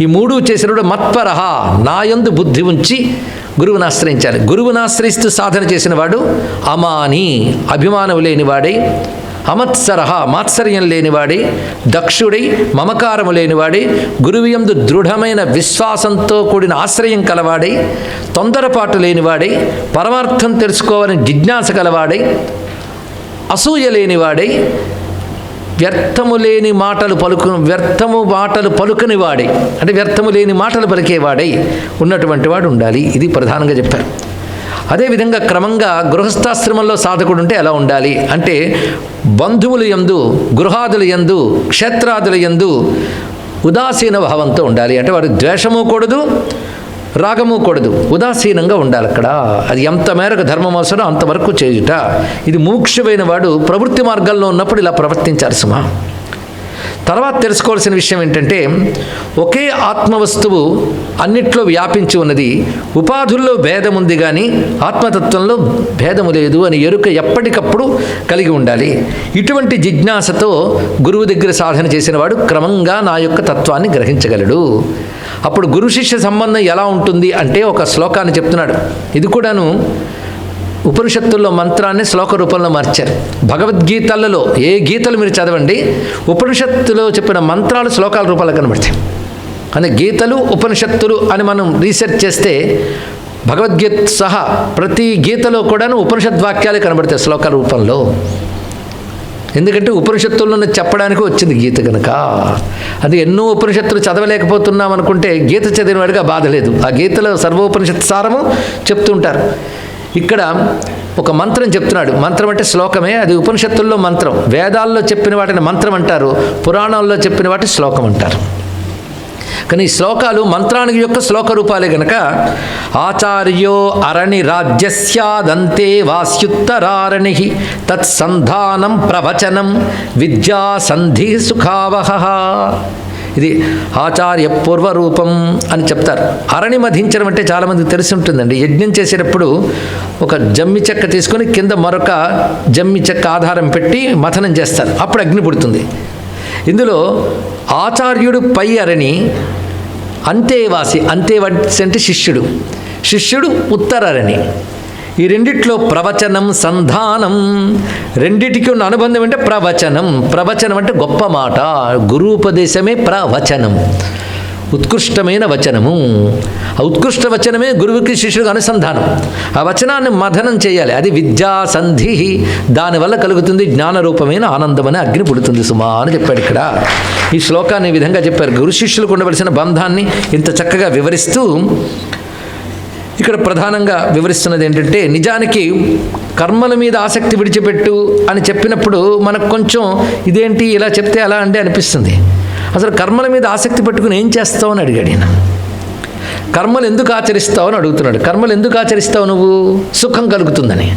ఈ మూడు చేసినప్పుడు మత్పరహ, నాయందు బుద్ధి ఉంచి గురువుని ఆశ్రయించాలి. గురువుని ఆశ్రయిస్తూ సాధన చేసిన వాడు అమాని, అభిమానం లేనివాడై, అమత్సరహ, మాత్సర్యం లేనివాడై, దక్షుడై, మమకారము లేనివాడై, గురువుయందు దృఢమైన విశ్వాసంతో కూడిన ఆశ్రయం కలవాడై, తొందరపాటు లేనివాడై, పరమార్థం తెలుసుకోవాలని జిజ్ఞాస కలవాడై, అసూయ లేనివాడై, వ్యర్థము లేని మాటలు పలుకని వాడై, అంటే వ్యర్థము లేని మాటలు పలికేవాడై ఉన్నటువంటి వాడు ఉండాలి. ఇది ప్రధానంగా చెప్పారు. అదేవిధంగా క్రమంగా గృహస్థాశ్రమంలో సాధకుడు ఉంటే ఎలా ఉండాలి అంటే, బంధువుల యందు, గృహాదుల యందు, క్షేత్రాదుల యందు ఉదాసీన భావంతో ఉండాలి. అంటే వాడు ద్వేషము కూడదు, రాగము కూడదు, ఉదాసీనంగా ఉండాలి. అక్కడ అది ఎంత మేరకు ధర్మం అవసరం అంతవరకు చేయుట. ఇది ముముక్షువైన వాడు ప్రవృత్తి మార్గంలో ఉన్నప్పుడు ఇలా ప్రవర్తించాలి సుమా. తర్వాత తెలుసుకోవాల్సిన విషయం ఏంటంటే, ఒకే ఆత్మవస్తువు అన్నిట్లో వ్యాపించి ఉన్నది. ఉపాధుల్లో భేదం ఉంది కానీ ఆత్మతత్వంలో భేదము లేదు అని ఎరుక ఎప్పటికప్పుడు కలిగి ఉండాలి. ఇటువంటి జిజ్ఞాసతో గురువు దగ్గర సాధన చేసిన వాడు క్రమంగా నా యొక్క తత్వాన్ని గ్రహించగలడు. అప్పుడు గురు శిష్య సంబంధం ఎలా ఉంటుంది అంటే, ఒక శ్లోకాన్ని చెప్తున్నాడు. ఇది కూడాను ఉపనిషత్తుల్లో మంత్రాన్ని శ్లోక రూపంలో మార్చారు. భగవద్గీతలలో ఏ గీతలు మీరు చదవండి, ఉపనిషత్తులో చెప్పిన మంత్రాలు శ్లోకాల రూపాల్లో కనబడతాయి. అంటే గీతలు ఉపనిషత్తులు అని మనం రీసెర్చ్ చేస్తే భగవద్గీత సహా ప్రతి గీతలో కూడాను ఉపనిషద్వాక్యాలే కనబడతాయి శ్లోకాల రూపంలో. ఎందుకంటే ఉపనిషత్తులను చెప్పడానికి వచ్చింది గీత కనుక. అది ఎన్నో ఉపనిషత్తులు చదవలేకపోతున్నాం అనుకుంటే గీత చదివిన వాడిగా బాధ లేదు. ఆ గీతలో సర్వోపనిషత్ సారము చెప్తుంటారు. ఇక్కడ ఒక మంత్రం చెప్తున్నాడు. మంత్రం అంటే శ్లోకమే, అది ఉపనిషత్తుల్లో మంత్రం. వేదాల్లో చెప్పిన వాటిని మంత్రం అంటారు, పురాణాల్లో చెప్పిన వాటి శ్లోకం అంటారు. కానీ ఈ శ్లోకాలు మంత్రానికి యొక్క శ్లోక రూపాలే గనక, ఆచార్యో అరణి రాజ్యస్యాదంతే వాస్యుత్తరారణి తత్సంధానం ప్రవచనం విద్యా సంధి సుఖావహ. ఇది ఆచార్య పూర్వరూపం అని చెప్తారు. అరణి మధించడం అంటే చాలామందికి తెలిసి ఉంటుందండి. యజ్ఞం చేసేటప్పుడు ఒక జమ్మి చెక్క తీసుకొని కింద మరొక జమ్మి చెక్క ఆధారం పెట్టి మథనం చేస్తారు, అప్పుడు అగ్ని పుడుతుంది. ఇందులో ఆచార్యుడు పై అరణి, అంతేవాసి, అంతేవాసి అంటే శిష్యుడు, శిష్యుడు ఉత్తరరణి. ఈ రెండిట్లో ప్రవచనం, సంధానం, రెండిటికి ఉన్న అనుబంధం అంటే ప్రవచనం. ప్రవచనం అంటే గొప్ప మాట, గురూపదేశమే ప్రవచనం, ఉత్కృష్టమైన వచనము. ఆ ఉత్కృష్ట వచనమే గురువుకి శిష్యుడికి అనుసంధానం. ఆ వచనాన్ని మథనం చేయాలి, అది విద్యా సంధి. దానివల్ల కలుగుతుంది జ్ఞానరూపమైన ఆనందమనే అగ్ని పుడుతుంది సుమా అని చెప్పాడు. ఇక్కడ ఈ శ్లోకాన్ని ఈ విధంగా చెప్పారు. గురు శిష్యులకు ఉండవలసిన బంధాన్ని ఇంత చక్కగా వివరిస్తూ ఇక్కడ ప్రధానంగా వివరిస్తున్నది ఏంటంటే, నిజానికి కర్మల మీద ఆసక్తి విడిచిపెట్టు అని చెప్పినప్పుడు మనకు కొంచెం ఇదేంటి ఇలా చెప్తే అలా అంటే అనిపిస్తుంది. అసలు కర్మల మీద ఆసక్తి పెట్టుకుని ఏం చేస్తావు అని అడిగాడు ఈయన. కర్మలు ఎందుకు ఆచరిస్తావు అని అడుగుతున్నాడు. కర్మలు ఎందుకు ఆచరిస్తావు నువ్వు? సుఖం కలుగుతుందని.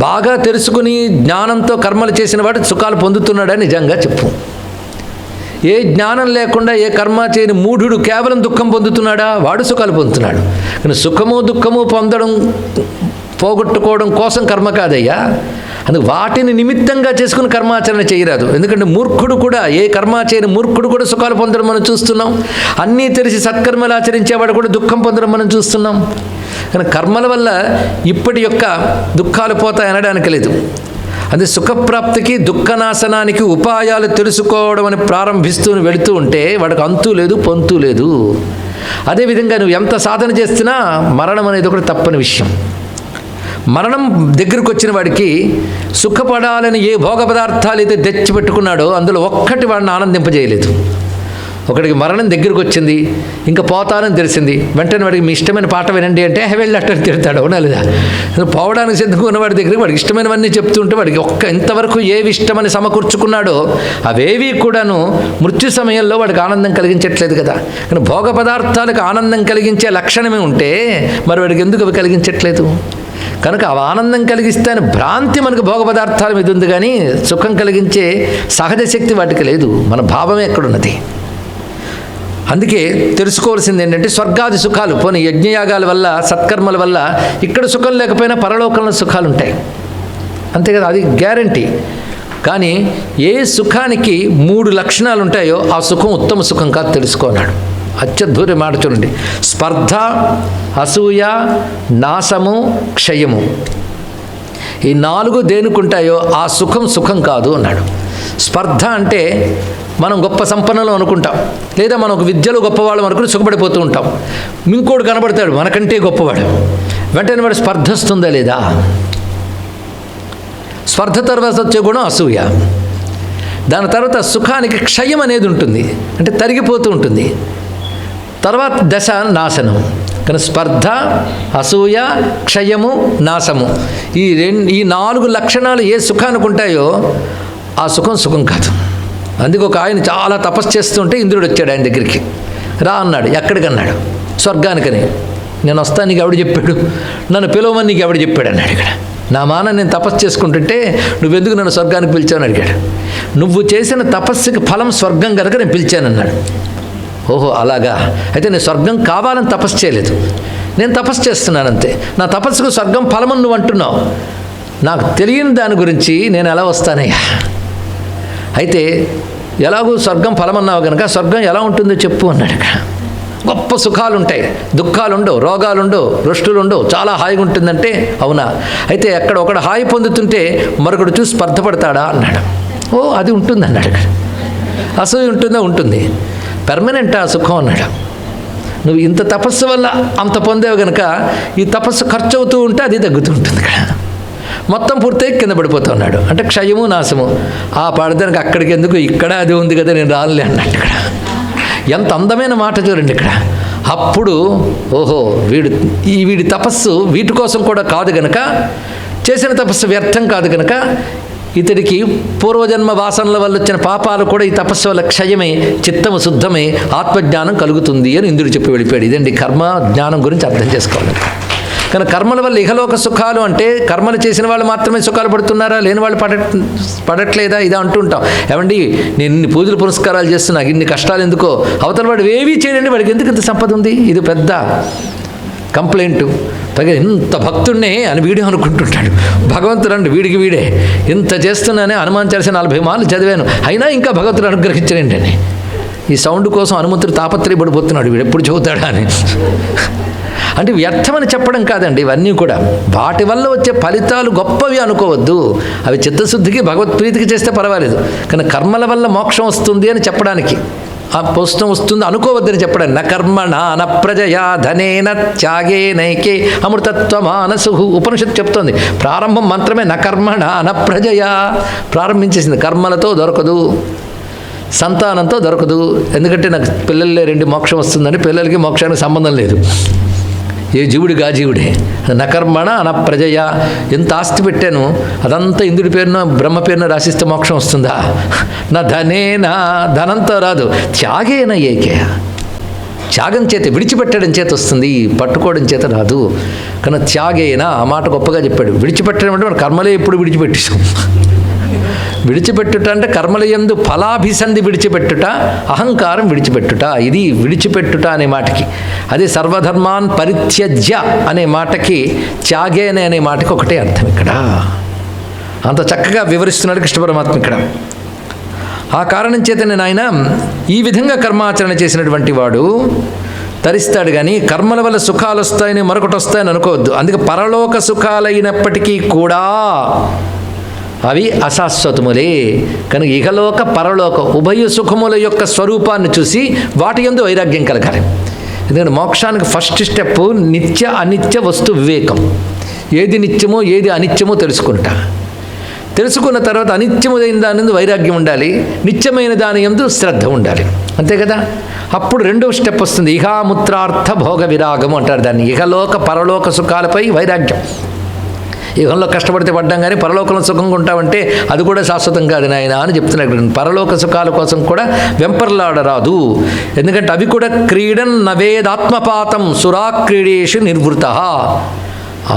బాగా తెలుసుకుని జ్ఞానంతో కర్మలు చేసిన వాడు సుఖాలు పొందుతున్నాడని నిజంగా చెప్పు. ఏ జ్ఞానం లేకుండా ఏ కర్మ చేయని మూఢుడు కేవలం దుఃఖం పొందుతున్నాడా? వాడు సుఖాలు పొందుతున్నాడు. కానీ సుఖము దుఃఖము పొందడం, పోగొట్టుకోవడం కోసం కర్మ కాదయ్యా. అందుకు వాటిని నిమిత్తంగా చేసుకుని కర్మాచరణ చేయరాదు. ఎందుకంటే మూర్ఖుడు కూడా, ఏ కర్మ చేయని మూర్ఖుడు కూడా సుఖాలు పొందడం మనం చూస్తున్నాం. అన్నీ తెలిసి సత్కర్మలు ఆచరించేవాడు కూడా దుఃఖం పొందడం మనం చూస్తున్నాం. కానీ కర్మల వల్ల ఇప్పటి యొక్క దుఃఖాలు పోతాయి అనడానికి లేదు. అది సుఖప్రాప్తికి దుఃఖనాశనానికి ఉపాయాలు తెలుసుకోవడం అని ప్రారంభిస్తూ వెళుతూ ఉంటే వాడికి అంతు లేదు, పొంతు లేదు. అదేవిధంగా నువ్వు ఎంత సాధన చేస్తున్నా మరణం అనేది ఒకటి తప్పని విషయం. మరణం దగ్గరికి వచ్చిన వాడికి సుఖపడాలని ఏ భోగ పదార్థాలు అయితే తెచ్చిపెట్టుకున్నాడో అందులో ఒక్కటి వాడిని ఆనందింపజేయలేదు. ఒకడికి మరణం దగ్గరికి వచ్చింది, ఇంకా పోతానని తెలిసింది, వెంటనే వాడికి మీ ఇష్టమైన పాట వినండి అంటే వెళ్ళట్టని తిడతాడు, అవునా లేదా? పోవడానికి సిద్ధంగా వాడి దగ్గరికి వాడికి ఇష్టమైనవన్నీ చెప్తుంటే వాడికి ఇంతవరకు ఏవి ఇష్టమని సమకూర్చుకున్నాడో అవేవి కూడాను మృత్యు సమయంలో వాడికి ఆనందం కలిగించట్లేదు కదా. కానీ భోగ పదార్థాలకు ఆనందం కలిగించే లక్షణమే ఉంటే మరి వాడికి ఎందుకు అవి కలిగించట్లేదు? కనుక అవి ఆనందం కలిగిస్తే అని భ్రాంతి మనకు భోగ పదార్థాల మీద ఉంది, కానీ సుఖం కలిగించే సహజ శక్తి వాటికి లేదు. మన భావమే ఎక్కడున్నది. అందుకే తెలుసుకోవాల్సింది ఏంటంటే స్వర్గాది సుఖాలు పోనీ యజ్ఞయాగాల వల్ల సత్కర్మల వల్ల ఇక్కడ సుఖం లేకపోయినా పరలోకంలో సుఖాలు ఉంటాయి, అంతే కదా, అది గ్యారంటీ. కానీ ఏ సుఖానికి 3 లక్షణాలు ఉంటాయో ఆ సుఖం ఉత్తమ సుఖం కాదు తెలుసుకున్నాడు. అత్యద్భుత మాట చూడండి. స్పర్ధ, అసూయ, నాశము, క్షయము, ఈ 4 దేనికుంటాయో ఆ సుఖం సుఖం కాదు అన్నాడు. స్పర్ధ అంటే మనం గొప్ప సంపన్నులు అనుకుంటాం, లేదా మనం ఒక విద్యలో గొప్పవాళ్ళం అనుకుని సుఖపడిపోతూ ఉంటాం. ఇంకోడు కనబడతాడు మనకంటే గొప్పవాడు, వెంటనే వాడు స్పర్ధ వస్తుందా లేదా? స్పర్ధ తర్వాత వచ్చే గుణం అసూయ. దాని తర్వాత సుఖానికి క్షయం అనేది ఉంటుంది, అంటే తరిగిపోతూ ఉంటుంది. తర్వాత దశ నాశనం. కానీ స్పర్ధ, అసూయ, క్షయము, నాశము, ఈ 4 లక్షణాలు ఏ సుఖానికి ఉంటాయో ఆ సుఖం సుఖం కాదు. అందుకే ఒక ఆయన చాలా తపస్సు చేస్తుంటే ఇంద్రుడు వచ్చాడు ఆయన దగ్గరికి. రా అన్నాడు. ఎక్కడికి అన్నాడు? స్వర్గానికని. నేను వస్తాను, నీకు ఎవడు చెప్పాడు? నన్ను పిలవమని నీకు ఎవడు చెప్పాడు అన్నాడు. ఇక్కడ నా మాన నేను తపస్సు చేసుకుంటుంటే నువ్వెందుకు నన్ను స్వర్గానికి పిలిచావని అడిగాడు. నువ్వు చేసిన తపస్సుకి ఫలం స్వర్గం కనుక నేను పిలిచానన్నాడు. ఓహో అలాగా, అయితే నేను స్వర్గం కావాలని తపస్సు చేయలేదు, నేను తపస్సు చేస్తున్నాను అంతే. నా తపస్సుకు స్వర్గం ఫలమని నువ్వు అంటున్నావు, నాకు తెలియని దాని గురించి నేను ఎలా వస్తానయ్యా? అయితే ఎలాగూ స్వర్గం ఫలమన్నావు కనుక స్వర్గం ఎలా ఉంటుందో చెప్పు అన్నాడు. ఇక్కడ గొప్ప సుఖాలు ఉంటాయి, దుఃఖాలు ఉండవు, రోగాలు ఉండవు, రుష్టులు ఉండవు, చాలా హాయిగా ఉంటుందంటే అవునా? అయితే అక్కడ ఒకడు హాయి పొందుతుంటే మరొకడు చూసి స్పర్ధపడతాడా అన్నాడు. ఓ అది ఉంటుంది అన్నాడు. ఇక్కడ అసూయ ఉంటుందా? ఉంటుంది. పెర్మనెంట్ ఆ సుఖం అన్నాడు. నువ్వు ఇంత తపస్సు వల్ల అంత పొందేవు కనుక ఈ తపస్సు ఖర్చు అవుతూ ఉంటే అది తగ్గుతూ ఉంటుంది. ఇక్కడ మొత్తం పూర్తయి కింద పడిపోతూ ఉన్నాడు. అంటే క్షయము, నాశము. ఆ పడదానికి అక్కడికి ఎందుకు, ఇక్కడ అది ఉంది కదా, నేను రానులే అన్నట్టు. ఇక్కడ ఎంత అందమైన మాట చూడండి. ఇక్కడ అప్పుడు ఓహో వీడి తపస్సు వీటి కోసం కూడా కాదు గనక, చేసిన తపస్సు వ్యర్థం కాదు గనక ఇతడికి పూర్వజన్మ వాసనల వల్ల వచ్చిన పాపాలు కూడా ఈ తపస్సు వల్ల క్షయమై చిత్తము శుద్ధమై ఆత్మజ్ఞానం కలుగుతుంది అని ఇంద్రుడు చెప్పి వెళ్ళిపోయాడు. ఇదండి కర్మ జ్ఞానం గురించి అర్థం చేసుకోవాలి. కానీ కర్మల వల్ల ఇహలోక సుఖాలు అంటే కర్మలు చేసిన వాళ్ళు మాత్రమే సుఖాలు పడుతున్నారా, లేని వాళ్ళు పడట్లేదా? ఇదా అంటుంటాం. ఏమండి నేను ఇన్ని పూజలు పురస్కారాలు చేస్తున్నా, ఇన్ని కష్టాలు ఎందుకో? అవతల వాడు ఏవీ చేయడండి, వాడికి ఎందుకు ఇంత సంపద ఉంది? ఇది పెద్ద కంప్లైంట్. పైగా ఇంత భక్తుడినే అని వీడే అనుకుంటుంటాడు. భగవంతుడు అండి వీడికి వీడే ఇంత చేస్తున్నానే, హనుమాన్ చాలీసా 40 మార్లు చదివాను అయినా ఇంకా భగవంతుడు అనుగ్రహించలేండి అని ఈ సౌండ్ కోసం హనుమంతుడు తాపత్రయపడిపోతున్నాడు, వీడు ఎప్పుడు చదువుతాడా అని. అంటే వ్యర్థమని చెప్పడం కాదండి, ఇవన్నీ కూడా వాటి వల్ల వచ్చే ఫలితాలు గొప్పవి అనుకోవద్దు. అవి చిత్తశుద్ధికి భగవత్ప్రీతికి చేస్తే పర్వాలేదు, కానీ కర్మల వల్ల మోక్షం వస్తుంది అని చెప్పడానికి, ఆ పోషణం వస్తుంది అనుకోవద్దని చెప్పడానికి. న కర్మణ న ప్రజయా ధనేన త్యాగే నైకే అమృతత్వమానసు ఉపనిషత్తు చెప్తోంది. ప్రారంభం మంత్రమే న కర్మణ న ప్రజయా, ప్రారంభించేసింది. కర్మలతో దొరకదు, సంతానంతో దొరకదు. ఎందుకంటే నాకు పిల్లలే 2 మోక్షం వస్తుందని, పిల్లలకి మోక్షానికి సంబంధం లేదు. ఏ జీవుడిగా జీవుడే. నకర్మణ అనప్రజయ. ఎంత ఆస్తి పెట్టాను అదంతా ఇంద్రుడి పేరున బ్రహ్మ పేరున రాసిస్తే మోక్షం వస్తుందా? నా ధనేనా, ధనంతో రాదు, త్యాగేన ఏకే, త్యాగం చేత విడిచిపెట్టడం చేత వస్తుంది, పట్టుకోవడం చేత రాదు. కానీ త్యాగేనా ఆ మాట గొప్పగా చెప్పాడు. విడిచిపెట్టడం అంటే మన కర్మలే ఎప్పుడు విడిచిపెట్టేసాం. విడిచిపెట్టుట అంటే కర్మల యందు ఫలాభిసంధి విడిచిపెట్టుట, అహంకారం విడిచిపెట్టుట. ఇది విడిచిపెట్టుట అనే మాటకి. అదే సర్వధర్మాన్ పరిత్యజ్య అనే మాటకి, త్యాగేనే అనే మాటకి ఒకటే అర్థం. ఇక్కడ అంత చక్కగా వివరిస్తున్నాడు కృష్ణ పరమాత్మ ఇక్కడ. ఆ కారణం చేత నేను ఆయన ఈ విధంగా కర్మాచరణ చేసినటువంటి వాడు తరిస్తాడు. కానీ కర్మల వల్ల సుఖాలు వస్తాయని మరొకటి వస్తాయని అనుకోవద్దు. అందుకే పరలోక సుఖాలైనప్పటికీ కూడా అవి అశాశ్వతములే. కనుక ఇహలోక పరలోక ఉభయ సుఖముల యొక్క స్వరూపాన్ని చూసి వాటి యందు వైరాగ్యం కలగాలి. ఎందుకంటే మోక్షానికి ఫస్ట్ స్టెప్ నిత్య అనిత్య వస్తు వివేకం. ఏది నిత్యమో ఏది అనిత్యమో తెలుసుకున్న తర్వాత అనిత్యమైన దాని యందు వైరాగ్యం ఉండాలి, నిత్యమైన దాని యందు శ్రద్ధ ఉండాలి. అంతే కదా? అప్పుడు 2వ స్టెప్ వస్తుంది. ఇహాముత్రార్థ భోగ విరాగము అంటారు దాన్ని. ఇహలోక పరలోక సుఖాలపై వైరాగ్యం. యుగంలో కష్టపడితే పడ్డాం కానీ పరలోకంలో సుఖంగా ఉంటామంటే అది కూడా శాశ్వతం కాదు నాయన అని చెప్తున్నాడు. పరలోక సుఖాల కోసం కూడా వెంపర్లాడరాదు. ఎందుకంటే అవి కూడా క్రీడన్ నవేదాత్మపాతం సురాక్రీడేషు నిర్వృత. ఆ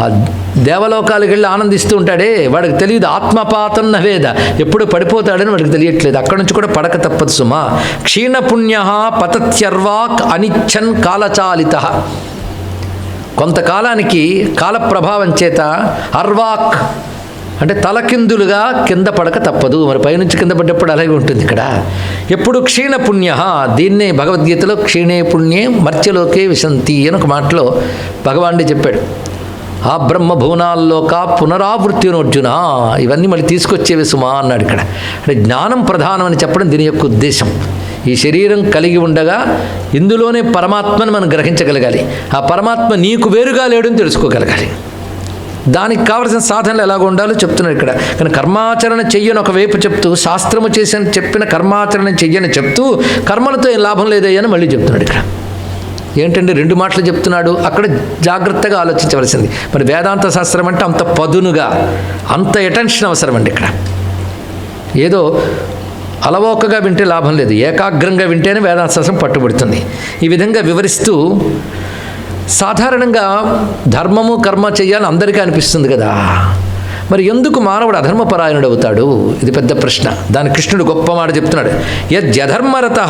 దేవలోకాలకు వెళ్ళి ఆనందిస్తూ ఉంటాడే, వాడికి తెలియదు ఆత్మపాతం నవేద, ఎప్పుడు పడిపోతాడని వాడికి తెలియట్లేదు. అక్కడి నుంచి కూడా పడక తప్పదు సుమా. క్షీణపుణ్య పతత్యర్వాక్ అనిచ్చన్ కాలచాలిత. కొంతకాలానికి కాల ప్రభావం చేత అర్వాక్ అంటే తలకిందులుగా కింద పడక తప్పదు. మరి పైనుంచి కింద పడ్డప్పుడు అలాగే ఉంటుంది ఇక్కడ. ఎప్పుడు క్షీణపుణ్య, దీన్నే భగవద్గీతలో క్షీణే పుణ్యే మర్త్యలోకే విశంతి అని ఒక మాటలో భగవానుడే చెప్పాడు. ఆ బ్రహ్మ భువనాల్లోక పునరావృత్తినోర్జున, ఇవన్నీ మళ్ళీ తీసుకొచ్చేవి సుమా అన్నాడు ఇక్కడ. అంటే జ్ఞానం ప్రధానం అని చెప్పడం దీని యొక్క ఉద్దేశం. ఈ శరీరం కలిగి ఉండగా ఇందులోనే పరమాత్మను మనం గ్రహించగలగాలి. ఆ పరమాత్మ నీకు వేరుగా లేడని తెలుసుకోగలగాలి. దానికి కావలసిన సాధనలు ఎలాగ ఉండాలో చెప్తున్నాడు ఇక్కడ. కానీ కర్మాచరణ చెయ్యని ఒకవైపు చెప్తూ, శాస్త్రము చేసిన చెప్పిన కర్మాచరణ చెయ్యని చెప్తూ కర్మలతో ఏం లాభం లేదయ్యని మళ్ళీ చెప్తున్నాడు ఇక్కడ. ఏంటంటే 2 మాటలు చెప్తున్నాడు. అక్కడ జాగ్రత్తగా ఆలోచించవలసింది. మరి వేదాంత శాస్త్రం అంటే అంత పదునుగా, అంత అటెన్షన్ అవసరం అండి ఇక్కడ. ఏదో అలవోకగా వింటే లాభం లేదు, ఏకాగ్రంగా వింటేనే వేదాంత శాస్త్రం పట్టుబడుతుంది. ఈ విధంగా వివరిస్తూ, సాధారణంగా ధర్మము కర్మ చెయ్యాలని అందరికీ అనిపిస్తుంది కదా, మరి ఎందుకు మానవుడు అధర్మపరాయణుడు అవుతాడు? ఇది పెద్ద ప్రశ్న. దాని కృష్ణుడు గొప్ప మాట చెప్తున్నాడు. యద్యధర్మరత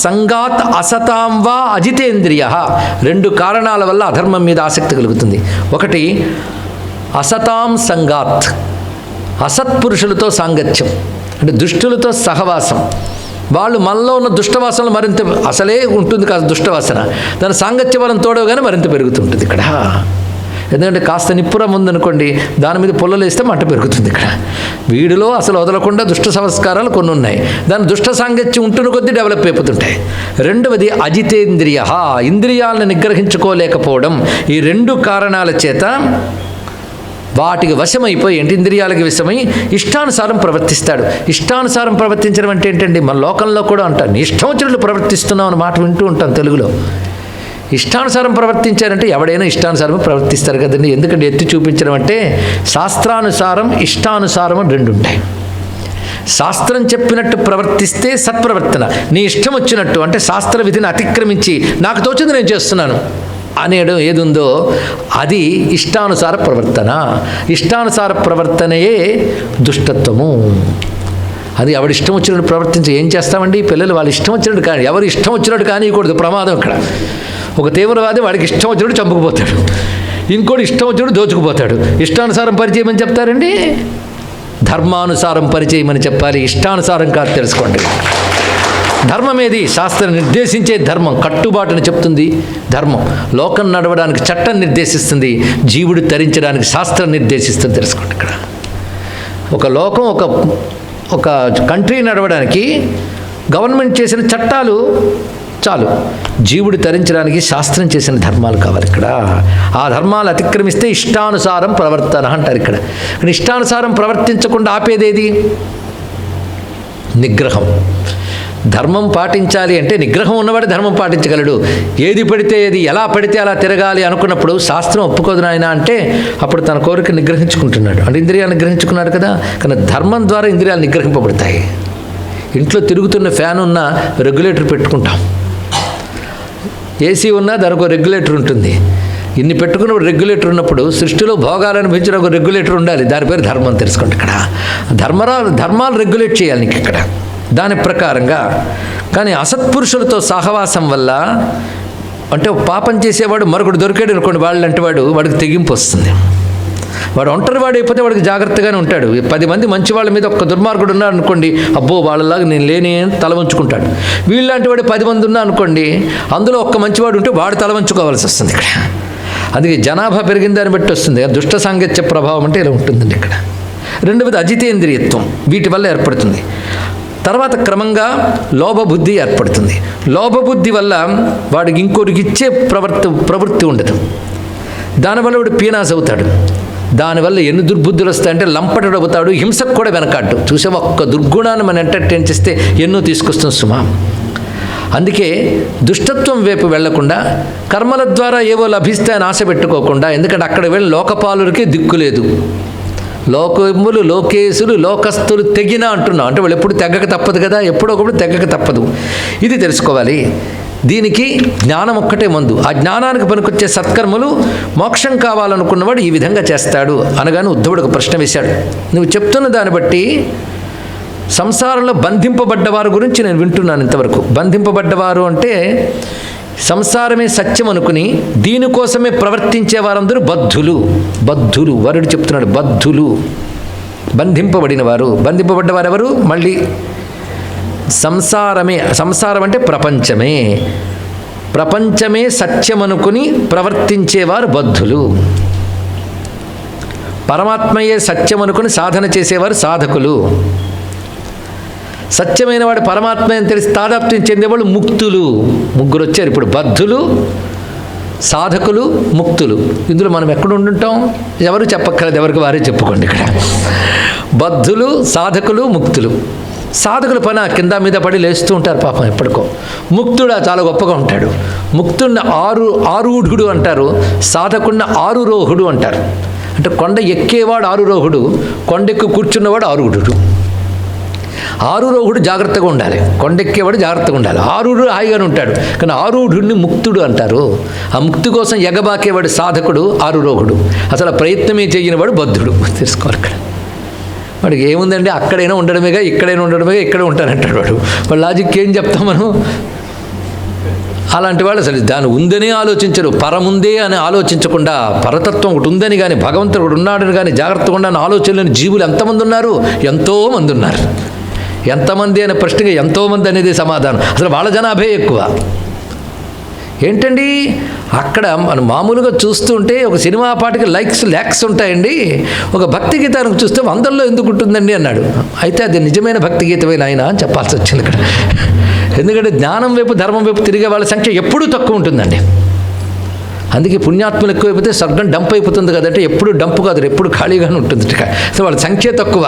సంగాత్ అసతాం వా అజితేంద్రియ. 2 కారణాల వల్ల అధర్మం మీద ఆసక్తి కలుగుతుంది. ఒకటి అసతాం సంగాత్, అసత్పురుషులతో సాంగత్యం అంటే దుష్టులతో సహవాసం. వాళ్ళు మనలో ఉన్న దుష్టవాసనలు మరింత, అసలే ఉంటుంది కాదు దుష్టవాసన, దాని సాంగత్య బలం తోడవగానే మరింత పెరుగుతుంటుంది ఇక్కడ. ఎందుకంటే కాస్త నిప్పురం ఉందనుకోండి, దాని మీద పుల్లలు వేస్తే మంట పెరుగుతుంది ఇక్కడ. వీడిలో అసలు వదలకుండా దుష్ట సంస్కారాలు కొన్ని ఉన్నాయి, దాని దుష్ట సాంగత్యం ఉంటున్న కొద్దీ డెవలప్ అయిపోతుంటాయి. రెండవది అజితేంద్రియ, ఇంద్రియాలను నిగ్రహించుకోలేకపోవడం. ఈ 2 కారణాల చేత వాటికి వశమైపోయి, ఏంటి ఇంద్రియాలకి వశమై ఇష్టానుసారం ప్రవర్తిస్తాడు. ఇష్టానుసారం ప్రవర్తించడం అంటే ఏంటండి? మన లోకంలో కూడా అంటారు, నీ ఇష్టం వచ్చినట్లు ప్రవర్తిస్తున్నావు అన్న మాట వింటూ ఉంటాం తెలుగులో. ఇష్టానుసారం ప్రవర్తించారంటే ఎవడైనా ఇష్టానుసారం ప్రవర్తిస్తారు కదండి. ఎందుకంటే ఎత్తి చూపించడం అంటే శాస్త్రానుసారం ఇష్టానుసారం 2 ఉంటాయి. శాస్త్రం చెప్పినట్టు ప్రవర్తిస్తే సత్ప్రవర్తన, నీ ఇష్టం వచ్చినట్టు అంటే శాస్త్ర విధిని అతిక్రమించి నాకు తోచింది నేను చేస్తున్నాను అనేయడం ఏదుందో అది ఇష్టానుసార ప్రవర్తన. ఇష్టానుసార ప్రవర్తనయే దుష్టత్వము. అది ఎవడి ఇష్టం వచ్చినట్టు ప్రవర్తించి ఏం చేస్తామండి? పిల్లలు వాళ్ళ ఇష్టం వచ్చినట్టు కానీ, ఎవరు ఇష్టం వచ్చినట్టు కానియకూడదు, ప్రమాదం ఇక్కడ. ఒక తీవ్రవాది వాడికి ఇష్టం వచ్చినట్టు చంపుకుపోతాడు, ఇంకోటి ఇష్టం వచ్చినట్టు దోచుకుపోతాడు. ఇష్టానుసారం పరిచయమని చెప్తారండి, ధర్మానుసారం పరిచయమని చెప్పాలి, ఇష్టానుసారం కాదు. తెలుసుకోండి, ధర్మం ఏది? శాస్త్రం నిర్దేశించే ధర్మం, కట్టుబాటుని చెప్తుంది ధర్మం. లోకం నడవడానికి చట్టం నిర్దేశిస్తుంది, జీవుడు తరించడానికి శాస్త్రం నిర్దేశిస్తుంది. తెలుసుకోండి ఇక్కడ. ఒక లోకం, ఒక కంట్రీ నడవడానికి గవర్నమెంట్ చేసిన చట్టాలు చాలు, జీవుడు తరించడానికి శాస్త్రం చేసిన ధర్మాలు కావాలి ఇక్కడ. ఆ ధర్మాలు అతిక్రమిస్తే ఇష్టానుసారం ప్రవర్తన అంటారు ఇక్కడ. కానీ ఇష్టానుసారం ప్రవర్తించకుండా ఆపేదేది? నిగ్రహం. ధర్మం పాటించాలి అంటే నిగ్రహం ఉన్నవాడు ధర్మం పాటించగలడు. ఏది పడితే ఏది, ఎలా పడితే అలా తిరగాలి అనుకున్నప్పుడు శాస్త్రం ఒప్పుకోదు నాయన అంటే అప్పుడు తన కోరిక నిగ్రహించుకుంటున్నాడు, అంటే ఇంద్రియాలు నిగ్రహించుకున్నాడు కదా. కానీ ధర్మం ద్వారా ఇంద్రియాలు నిగ్రహింపబడతాయి. ఇంట్లో తిరుగుతున్న ఫ్యాన్ ఉన్న రెగ్యులేటర్ పెట్టుకుంటాం, ఏసీ ఉన్నా దానికి ఒక రెగ్యులేటర్ ఉంటుంది. ఇన్ని పెట్టుకున్నప్పుడు రెగ్యులేటర్ ఉన్నప్పుడు సృష్టిలో భోగాలను పెంచిన ఒక రెగ్యులేటర్ ఉండాలి, దాని పేరు ధర్మం. తెలుసుకోండి ఇక్కడ. ధర్మాలు రెగ్యులేట్ చేయాలి నీకు ఇక్కడ దాని ప్రకారంగా. కానీ అసత్పురుషులతో సహవాసం వల్ల అంటే పాపం చేసేవాడు మరొకడు దొరికాడు అనుకోండి, వాళ్ళంటే వాడికి తెగింపు వస్తుంది. వాడు ఒంటరి వాడు అయిపోతే వాడికి జాగ్రత్తగానే ఉంటాడు. 10 మంది మంచి వాళ్ళ మీద ఒక్క దుర్మార్గుడు ఉన్నాడు అనుకోండి, అబ్బో వాళ్ళలాగా నేను లేని తల వంచుకుంటాడు. వీళ్ళంటి వాడు 10 మంది ఉన్నా అనుకోండి, అందులో ఒక్క మంచివాడు ఉంటే వాడు తల వంచుకోవాల్సి వస్తుంది ఇక్కడ. అందుకే జనాభా పెరిగిన దాన్ని బట్టి వస్తుంది దుష్ట సాంగత్య ప్రభావం అంటే ఇలా ఉంటుందండి ఇక్కడ. రెండవది అజితేంద్రియత్వం, వీటి వల్ల ఏర్పడుతుంది. తర్వాత క్రమంగా లోభబుద్ధి ఏర్పడుతుంది. లోభబుద్ధి వల్ల వాడికి ఇంకోరికి ఇచ్చే ప్రవృత్తి ఉండదు. దానివల్ల వాడు పీనాస్ అవుతాడు. దానివల్ల ఎన్ని దుర్బుద్ధులు వస్తాయంటే లంపటుడు అవుతాడు, హింసకు కూడా వెనకాడు. చూసే ఒక్క దుర్గుణాన్ని మనం ఎంటర్టైన్ చేస్తే ఎన్నో తీసుకొస్తుంది సుమా. అందుకే దుష్టత్వం వైపు వెళ్లకుండా కర్మల ద్వారా ఏవో లభిస్తాయని ఆశ పెట్టుకోకుండా, ఎందుకంటే అక్కడ వెళ్ళి లోకపాలులకి దిక్కు లేదు. లోకములు లోకేశులు లోకస్తులు తెగిన అంటున్నాం అంటే వాళ్ళు ఎప్పుడు తెగక తప్పదు కదా, ఎప్పుడో ఒకప్పుడు తెగక తప్పదు. ఇది తెలుసుకోవాలి. దీనికి జ్ఞానం ఒక్కటే మందు. ఆ జ్ఞానానికి పనికొచ్చే సత్కర్మలు మోక్షం కావాలనుకున్నవాడు ఈ విధంగా చేస్తాడు అనగానే ఉద్ధవుడు ఒక ప్రశ్న వేశాడు. నువ్వు చెప్తున్న దాన్ని బట్టి సంసారంలో బంధింపబడ్డవారు గురించి నేను వింటున్నాను ఇంతవరకు. బంధింపబడ్డవారు అంటే సంసారమే సత్యం అనుకుని దీనికోసమే ప్రవర్తించే వారందరూ బద్ధులు. బద్ధులు వరుడు చెప్తున్నాడు, బద్ధులు, బంధింపబడినవారు. బంధింపబడ్డవారు ఎవరు? మళ్ళీ సంసారమే, సంసారం అంటే ప్రపంచమే, ప్రపంచమే సత్యం అనుకుని ప్రవర్తించేవారు బద్ధులు. పరమాత్మయే సత్యం అనుకుని సాధన చేసేవారు సాధకులు. సత్యమైన వాడు పరమాత్మ అని తెలిసి తాదాప్యం చెందేవాళ్ళు ముక్తులు. ముగ్గురు వచ్చారు ఇప్పుడు, బద్ధులు, సాధకులు, ముక్తులు. ఇందులో మనం ఎక్కడ ఉండుంటాం? ఎవరు చెప్పక్కర్లేదు, ఎవరికి వారే చెప్పుకోండి. ఇక్కడ బద్ధులు, సాధకులు, ముక్తులు. సాధకుల పని కింద మీద పడి లేస్తూ ఉంటారు పాపం ఎప్పటికో. ముక్తుడు చాలా గొప్పగా ఉంటాడు. ముక్తుడిని ఆరూఢుడు అంటారు, సాధకుడిని ఆరురోహుడు అంటారు. అంటే కొండ ఎక్కేవాడు ఆరురోహుడు, కొండెక్కి కూర్చున్నవాడు ఆరుఢుడు. ఆరురోహుడు జాగ్రత్తగా ఉండాలి, కొండెక్కేవాడు జాగ్రత్తగా ఉండాలి. ఆరుడు హాయిగానే ఉంటాడు, కానీ ఆరుఢుడిని ముక్తుడు అంటారు. ఆ ముక్తి కోసం ఎగబాకేవాడు సాధకుడు ఆరురోహుడు. అసలు ప్రయత్నమే చేయనివాడు బద్ధుడు. తెలుసుకోవాలి. ఇక్కడ వాడికి ఏముందండి, అక్కడైనా ఉండడమేగా, ఇక్కడైనా ఉండడమేగా, ఇక్కడే ఉంటానంటాడు వాడు. వాళ్ళ లాజిక్ ఏం చెప్తాం మనం? అలాంటి వాళ్ళు అసలు దాని ఉందనే ఆలోచించరు. పరముందే అని ఆలోచించకుండా, పరతత్వం ఒకటి ఉందని కానీ, భగవంతుడు ఒకటి ఉన్నాడని కానీ జాగ్రత్తగా ఉండని ఆలోచనలేని జీవులు ఎంతమంది ఉన్నారు? ఎంతోమంది ఉన్నారు. ఎంతమంది అనే ప్రశ్నగా ఎంతోమంది అనేది సమాధానం. అసలు వాళ్ళ జనాభే ఎక్కువ. ఏంటండి అక్కడ మనం మామూలుగా చూస్తుంటే ఒక సినిమా పాటకి ల్యాక్స్ ఉంటాయండి, ఒక భక్తి గీతానికి చూస్తే 100లో ఎందుకు ఉంటుందండి అన్నాడు. అయితే అది నిజమైన భక్తి గీతమే నాయన అని చెప్పాల్సి వచ్చింది ఇక్కడ. ఎందుకంటే జ్ఞానం వైపు, ధర్మం వైపు తిరిగే వాళ్ళ సంఖ్య ఎప్పుడూ తక్కువ ఉంటుందండి. అందుకే పుణ్యాత్ములు ఎక్కువైపోతే స్వర్గం డంప్ అయిపోతుంది కదంటే, ఎప్పుడు డంపు కాదు, ఎప్పుడు ఖాళీగానే ఉంటుంది. సో వాళ్ళ సంఖ్య తక్కువ.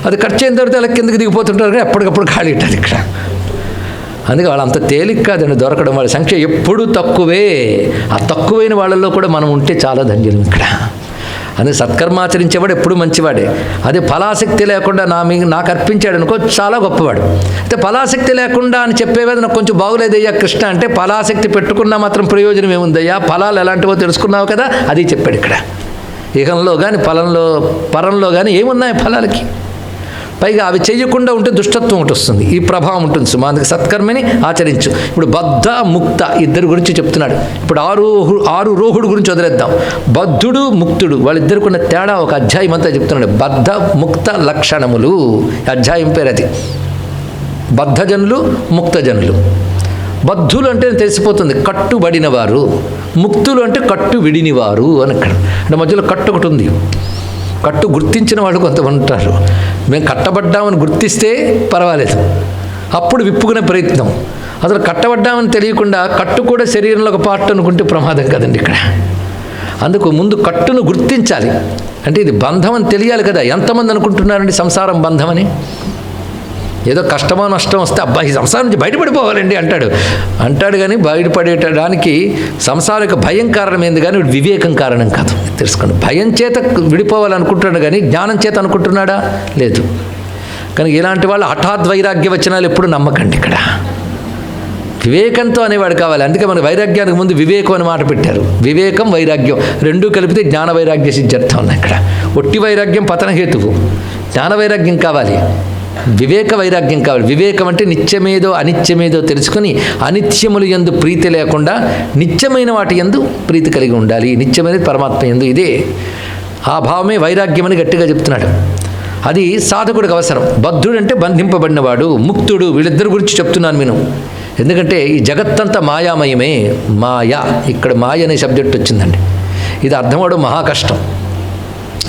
అది ఖర్చు అయిన తర్వాత అలా కిందకి దిగిపోతుంటారు, కానీ ఎప్పటికప్పుడు ఖాళీ ఉంటుంది ఇక్కడ. అందుకే వాళ్ళు అంత తేలిక కాదండి దొరకడం. వాళ్ళ సంఖ్య ఎప్పుడూ తక్కువే. ఆ తక్కువైన వాళ్ళల్లో కూడా మనం ఉంటే చాలా ధన్యులం ఇక్కడ. అందుకే సత్కర్మాచరించేవాడు ఎప్పుడు మంచివాడే. అదే ఫలాసక్తి లేకుండా నాకు అర్పించాడు అనుకో, చాలా గొప్పవాడు. అయితే ఫలాసక్తి లేకుండా అని చెప్పేవాడు నాకు కొంచెం బాగులేదయ్యా కృష్ణ అంటే, ఫలాసక్తి పెట్టుకున్నా మాత్రం ప్రయోజనం ఏముందయ్యా, ఫలాలు ఎలాంటివో తెలుసుకున్నావు కదా, అది చెప్పాడు ఇక్కడ. ఇహంలో కానీ పరంలో కానీ ఏమున్నాయి ఫలాలకి? పైగా అవి చేయకుండా ఉంటే దుష్టత్వం ఒకటి వస్తుంది, ఈ ప్రభావం ఉంటుంది. అందుకే సత్కర్మని ఆచరించు. ఇప్పుడు బద్ధ, ముక్త ఇద్దరు గురించి చెప్తున్నాడు. ఇప్పుడు ఆరు రోహుడు గురించి వదిలేద్దాం. బద్ధుడు, ముక్తుడు వాళ్ళిద్దరికి ఉన్న తేడా ఒక అధ్యాయం అంతా చెప్తున్నాడు. బద్ధ ముక్త లక్షణములు అధ్యాయం పేరు అది. బద్ధజనులు, ముక్తజనులు. బద్ధులు అంటే తెలిసిపోతుంది, కట్టుబడినవారు. ముక్తులు అంటే కట్టు విడినివారు అని అక్కడ. అంటే మధ్యలో కట్టు ఒకటి ఉంది. కట్టు గుర్తించిన వాళ్ళు కొంతమంది ఉంటారు. మేము కట్టబడ్డామని గుర్తిస్తే పర్వాలేదు, అప్పుడు విప్పుకునే ప్రయత్నం. అసలు కట్టబడ్డామని తెలియకుండా కట్టు కూడా శరీరంలో ఒక పార్ట్ అనుకుంటే ప్రమాదం కదండి ఇక్కడ. అందుకు ముందు కట్టును గుర్తించాలి. అంటే ఇది బంధం అని తెలియాలి కదా. ఎంతమంది అనుకుంటున్నారండి సంసారం బంధం అని? ఏదో కష్టమో నష్టం వస్తే అబ్బాయి సంసారం నుంచి బయటపడిపోవాలండి అంటాడు కానీ బయటపడేయడానికి సంసారం యొక్క భయం కారణమైంది కానీ వివేకం కారణం కాదు. తెలుసుకోండి. భయం చేత విడిపోవాలనుకుంటున్నాడు కానీ జ్ఞానం చేత అనుకుంటున్నాడా? లేదు. కానీ ఇలాంటి వాళ్ళు హఠాత్ వైరాగ్య వచనాలు ఎప్పుడు నమ్మకండి ఇక్కడ. వివేకంతో అనేవాడు కావాలి. అందుకే మన వైరాగ్యానికి ముందు వివేకం అని మాట పెట్టారు. వివేకం, వైరాగ్యం రెండూ కలిపితే జ్ఞాన వైరాగ్య సిద్ధార్థం ఉన్నాయి ఇక్కడ. ఒట్టి వైరాగ్యం పతనహేతువు, జ్ఞాన వైరాగ్యం కావాలి, వివేక వైరాగ్యం కావాలి. వివేకం అంటే నిత్యమేదో అనిత్యమేదో తెలుసుకుని అనిత్యములు యందు ప్రీతి లేకుండా నిత్యమైన వాటి యందు ప్రీతి కలిగి ఉండాలి. నిత్యమైనది పరమాత్మ యందు. ఇదే ఆ భావమే వైరాగ్యం అని గట్టిగా చెప్తున్నాడు. అది సాధకుడికి అవసరం. బద్ధుడు అంటే బంధింపబడినవాడు, ముక్తుడు వీళ్ళిద్దరి గురించి చెప్తున్నాను నేను. ఎందుకంటే ఈ జగత్తంతా మాయామయమే. మాయ, ఇక్కడ మాయ అనే సబ్జెక్ట్ వచ్చిందండి. ఇది అర్థమవడం మహా కష్టం.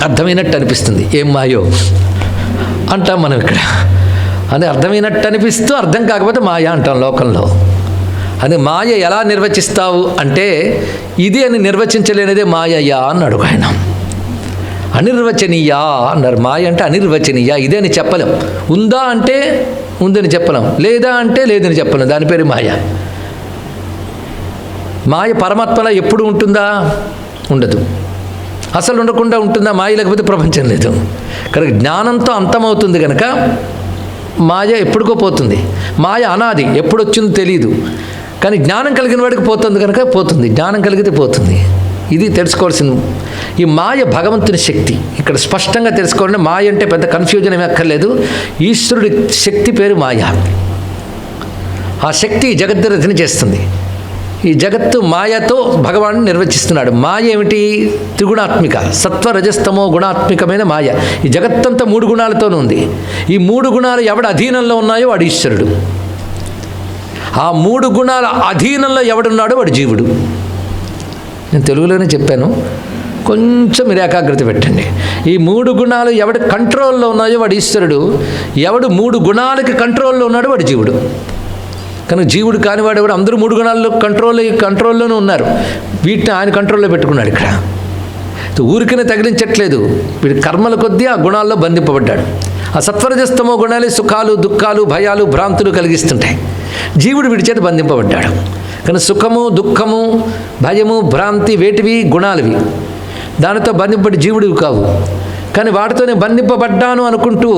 అర్థమైనట్టు అనిపిస్తుంది, ఏం మాయో అంటాం మనం ఇక్కడ. అదే అర్థమైనట్టు అనిపిస్తూ అర్థం కాకపోతే మాయ అంటాం లోకంలో. అది మాయ ఎలా నిర్వచిస్తావు అంటే, ఇది అని నిర్వచించలేనిదే మాయయ్యా అన్నాడు ఆయన. అనిర్వచనీయ అన్నారు. మాయ అంటే అనిర్వచనీయ, ఇదే అని చెప్పలేం. ఉందా అంటే ఉందని చెప్పలేం, లేదా అంటే లేదని చెప్పలేం. దాని పేరు మాయ. మాయ పరమాత్మలా ఎప్పుడు ఉంటుందా? ఉండదు. అసలు ఉండకుండా ఉంటుందా? మాయ లేకపోతే ప్రపంచం లేదు. కనుక జ్ఞానంతో అంతమవుతుంది కనుక మాయ ఎప్పుడుకో పోతుంది. మాయ అనాది, ఎప్పుడు వచ్చిందో తెలియదు. కానీ జ్ఞానం కలిగిన వాడికి పోతుంది కనుక పోతుంది, జ్ఞానం కలిగితే పోతుంది. ఇది తెలుసుకోవాల్సింది. ఈ మాయ భగవంతుని శక్తి ఇక్కడ స్పష్టంగా తెలుసుకోవాలంటే, మాయ అంటే పెద్ద కన్ఫ్యూజన్ ఏమీ అక్కర్లేదు. ఈశ్వరుడి శక్తి పేరు మాయ. ఆ శక్తి జగద్రచన చేస్తుంది. ఈ జగత్తు మాయతో భగవాను నిర్వచిస్తున్నాడు. మాయ ఏమిటి? త్రిగుణాత్మిక, సత్వ రజస్తమో గుణాత్మికమైన మాయ. ఈ జగత్తంతా 3 గుణాలతోనూ ఉంది. ఈ 3 గుణాలు ఎవడు అధీనంలో ఉన్నాయో వాడు ఈశ్వరుడు. ఆ 3 గుణాల అధీనంలో ఎవడున్నాడో వాడు జీవుడు. నేను తెలుగులోనే చెప్పాను, కొంచెం మీరు ఏకాగ్రత పెట్టండి. ఈ 3 గుణాలు ఎవడు కంట్రోల్లో ఉన్నాయో వాడు ఈశ్వరుడు. ఎవడు 3 గుణాలకి కంట్రోల్లో ఉన్నాడో వాడు జీవుడు. కనుక జీవుడు కానివాడు ఎవడు? అందరూ 3 గుణాల్లో కంట్రోల్లోనే ఉన్నారు. వీటిని ఆయన కంట్రోల్లో పెట్టుకున్నాడు. ఇక్కడ ఊరికనే తగిలించట్లేదు. వీడి కర్మల కొద్దీ ఆ గుణాల్లో బంధింపబడ్డాడు. ఆ సత్వరజస్తమో గుణాలే సుఖాలు, దుఃఖాలు, భయాలు, భ్రాంతులు కలిగిస్తుంటాయి. జీవుడు వీడి చేత బంధింపబడ్డాడు. కానీ సుఖము, దుఃఖము, భయము, భ్రాంతి వేటివి? గుణాలవి. దానితో బంధింపబడి జీవుడివి కావు. కానీ వాటితోనే బంధింపబడ్డాను అనుకుంటూ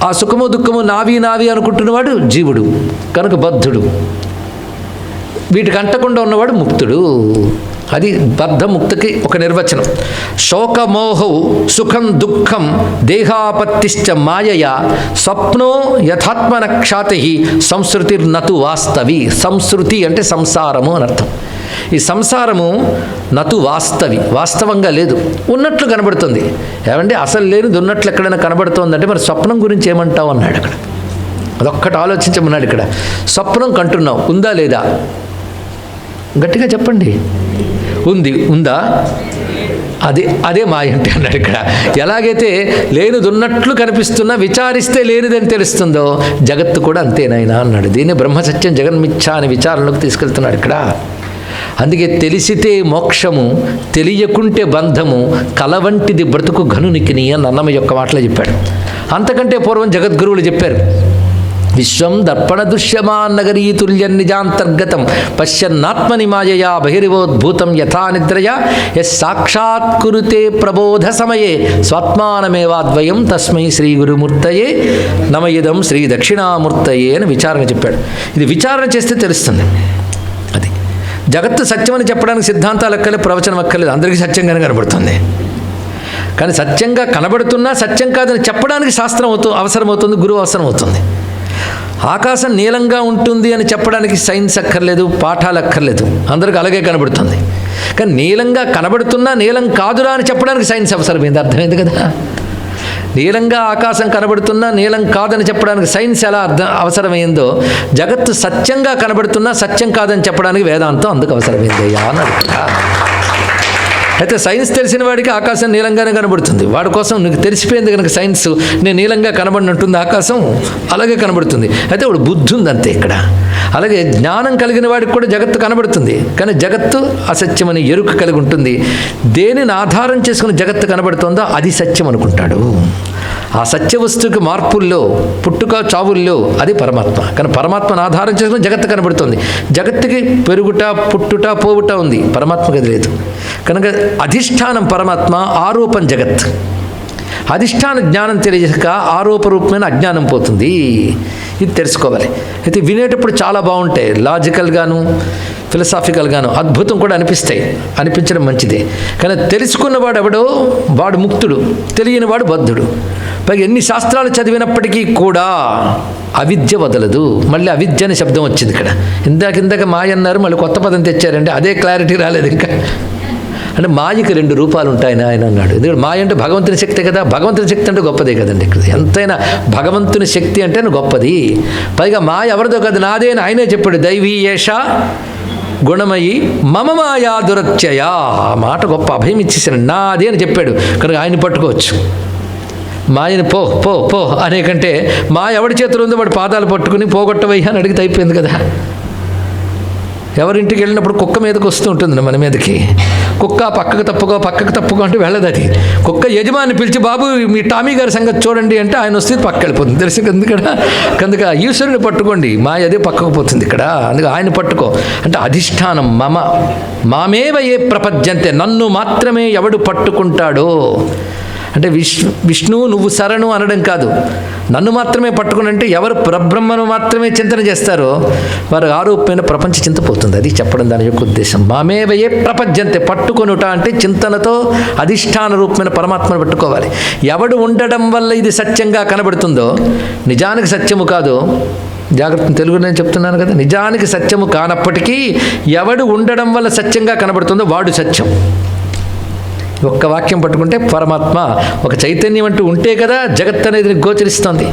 ఆ సుఖము దుఃఖము నావి నావి అనుకుంటున్నవాడు జీవుడు, కనుక బద్ధుడు. వీటికి అంటకుండా ఉన్నవాడు ముక్తుడు. అది బద్ధముక్తికి ఒక నిర్వచనం. శోకమోహౌ సుఖం దుఃఖం దేహాపత్తిశ్చ మాయయా స్వప్నో యథాత్మన క్షాతి సంస్కృతిర్నతు వాస్తవి. సంస్కృతి అంటే సంసారము అని అర్థం. ఈ సంసారము నతు వాస్తవి, వాస్తవంగా లేదు, ఉన్నట్లు కనబడుతుంది. ఏమంటే అసలు లేనిది ఉన్నట్లు ఎక్కడైనా కనబడుతోందంటే మరి స్వప్నం గురించి ఏమంటావు అన్నాడు. అక్కడ అదొక్కటి ఆలోచించమన్నాడు. ఇక్కడ స్వప్నం కంటున్నావు, ఉందా లేదా? గట్టిగా చెప్పండి. ఉంది. ఉందా? అదే మాయ అంటే అన్నాడు. ఇక్కడ ఎలాగైతే లేనిది ఉన్నట్లు కనిపిస్తున్నా విచారిస్తే లేనిదని తెలుస్తుందో జగత్తు కూడా అంతేనాయనా అన్నాడు. దీన్ని బ్రహ్మసత్యం జగన్మిథ్య అని విచారణలోకి తీసుకెళ్తున్నాడు ఇక్కడ. అందుకే తెలిసితే మోక్షము, తెలియకుంటే బంధము, కలవంటిది బ్రతుకు ఘనునికిని అని అన్నమ యొక్క మాటలో చెప్పాడు. అంతకంటే పూర్వం జగద్గురువులు చెప్పారు. విశ్వం దర్పణ దృశ్యమాన్నగరీ తుల్యం నిజాంతర్గతం పశ్యన్నాత్మని మాయయా బహిరివోద్భూతం యథా నిద్రయా సాక్షాత్కురుతే ప్రబోధ సమయే స్వాత్మానమేవాద్వయం తస్మై శ్రీ గురుమూర్తయే నమయిదం శ్రీ దక్షిణామూర్తయే అని విచారణ చెప్పాడు. ఇది విచారణ చేస్తే తెలుస్తుంది. అది జగత్తు సత్యమని చెప్పడానికి సిద్ధాంతాలు అక్కర్లేదు, ప్రవచనం అక్కర్లేదు, అందరికీ సత్యంగానే కనబడుతుంది. కానీ సత్యంగా కనబడుతున్నా సత్యం కాదని చెప్పడానికి శాస్త్రం అవసరమవుతుంది, గురువు అవసరం అవుతుంది. ఆకాశం నీలంగా ఉంటుంది అని చెప్పడానికి సైన్స్ అక్కర్లేదు, పాఠాలు అక్కర్లేదు, అందరికీ అలాగే కనబడుతుంది. కానీ నీలంగా కనబడుతున్నా నీలం కాదురా అని చెప్పడానికి సైన్స్ అవసరమైంది. అర్థమైంది కదా? నీలంగా ఆకాశం కనబడుతున్నా నీలం కాదని చెప్పడానికి సైన్స్ ఎలా అవసరమైందో, జగత్తు సత్యంగా కనబడుతున్నా సత్యం కాదని చెప్పడానికి వేదాంతం అందుకు అవసరమైంది అయ్యా అని అడుగుతా. అయితే సైన్స్ తెలిసిన వాడికి ఆకాశం నీలంగానే కనబడుతుంది. వాడి కోసం నీకు తెలిసిపోయింది కనుక సైన్స్, నేను నీలంగా కనబడినట్టుంది ఆకాశం, అలాగే కనబడుతుంది. అయితే వాడు బుద్ధి ఉంది అంతే ఇక్కడ. అలాగే జ్ఞానం కలిగిన వాడికి కూడా జగత్తు కనబడుతుంది. కానీ జగత్తు అసత్యమని ఎరుక కలిగి ఉంటుంది. దేనిని ఆధారం చేసుకుని జగత్తు కనబడుతుందో అది సత్యం అనుకుంటాడు. ఆ సత్య వస్తువుకి మార్పుల్లో, పుట్టుక చావుల్లో అది పరమాత్మ. కానీ పరమాత్మను ఆధారం చేసుకుని జగత్తు కనబడుతుంది. జగత్తుకి పెరుగుట, పుట్టుట, పోవుట ఉంది, పరమాత్మకి అది లేదు. కనుక అధిష్టానం పరమాత్మ, ఆరోపం జగత్. అధిష్టాన జ్ఞానం తెలియక ఆరోపరూపమైన అజ్ఞానం పోతుంది. ఇది తెలుసుకోవాలి. అయితే వినేటప్పుడు చాలా బాగుంటాయి, లాజికల్గాను ఫిలసాఫికల్గాను అద్భుతం కూడా అనిపిస్తాయి. అనిపించడం మంచిదే. కానీ తెలుసుకున్నవాడు ఎవడో వాడు ముక్తుడు, తెలియనివాడు బద్ధుడు. పైగా ఎన్ని శాస్త్రాలు చదివినప్పటికీ కూడా అవిద్య వదలదు. మళ్ళీ అవిద్య అనే శబ్దం వచ్చింది ఇక్కడ. ఇందాక మాయ అన్నారు, మళ్ళీ కొత్త పదం తెచ్చారంటే అదే క్లారిటీ రాలేదు ఇంకా. అంటే మాయకి 2 రూపాలు ఉంటాయని ఆయన అన్నాడు. ఎందుకంటే మాయ అంటే భగవంతుని శక్తి కదా, భగవంతుని శక్తి అంటే గొప్పదే కదండి. ఇక్కడ ఎంతైనా భగవంతుని శక్తి అంటే గొప్పది. పైగా మాయ ఎవరిదో కదా, నాదే అని ఆయనే చెప్పాడు. దైవీ ఏష గుణమయి మమ మాయా దురత్యయ. ఆ మాట గొప్ప అభయం ఇచ్చేసాడు, నాదే అని చెప్పాడు. కనుక ఆయన పట్టుకోవచ్చు. మాయని పో పో పో అనే కంటే మాయ ఎవడి చేతులు ఉందో వాడి పాదాలు పట్టుకుని పోగొట్టవయ్యా అని అడిగితే అయిపోయింది కదా. ఎవరింటికి వెళ్ళినప్పుడు కుక్క మీదకి వస్తూ ఉంటుంది మన మీదకి. కుక్క పక్కకు తప్పుకో అంటే వెళ్ళదు. అది కుక్క యజమాని పిలిచి, బాబు మీ టామీ గారి సంగతి చూడండి అంటే ఆయన వస్తే పక్క వెళ్ళిపోతుంది. తెలిసి కనుక ఈశ్వరుని పట్టుకోండి, మాయ అదే పక్కకు పోతుంది ఇక్కడ. అందుకే ఆయన పట్టుకో అంటే అధిష్టానం మామేవ ఏ ప్రపంచంతే, నన్ను మాత్రమే ఎవడు పట్టుకుంటాడో. అంటే విష్ణువు నువ్వు శరణు అనడం కాదు, నన్ను మాత్రమే పట్టుకుని అంటే ఎవరు పరబ్రహ్మను మాత్రమే చింతన చేస్తారో వారు ఆరోపమైన ప్రపంచ చింత పోతుంది. అది చెప్పడం దాని యొక్క ఉద్దేశం. మామేవయే ప్రపంచంతే, పట్టుకొనుట అంటే చింతనతో అధిష్టాన రూపమైన పరమాత్మను పట్టుకోవాలి. ఎవడు ఉండడం వల్ల ఇది సత్యంగా కనబడుతుందో, నిజానికి సత్యము కాదు, జాగ్రత్త తెలుగు నేను చెప్తున్నాను కదా, నిజానికి సత్యము కానప్పటికీ ఎవడు ఉండడం వల్ల సత్యంగా కనబడుతుందో వాడు సత్యం. ఒక్క వాక్యం పట్టుకుంటే పరమాత్మ ఒక చైతన్యం అంటూ ఉంటే కదా జగత్ అనేది గోచరిస్తుంది.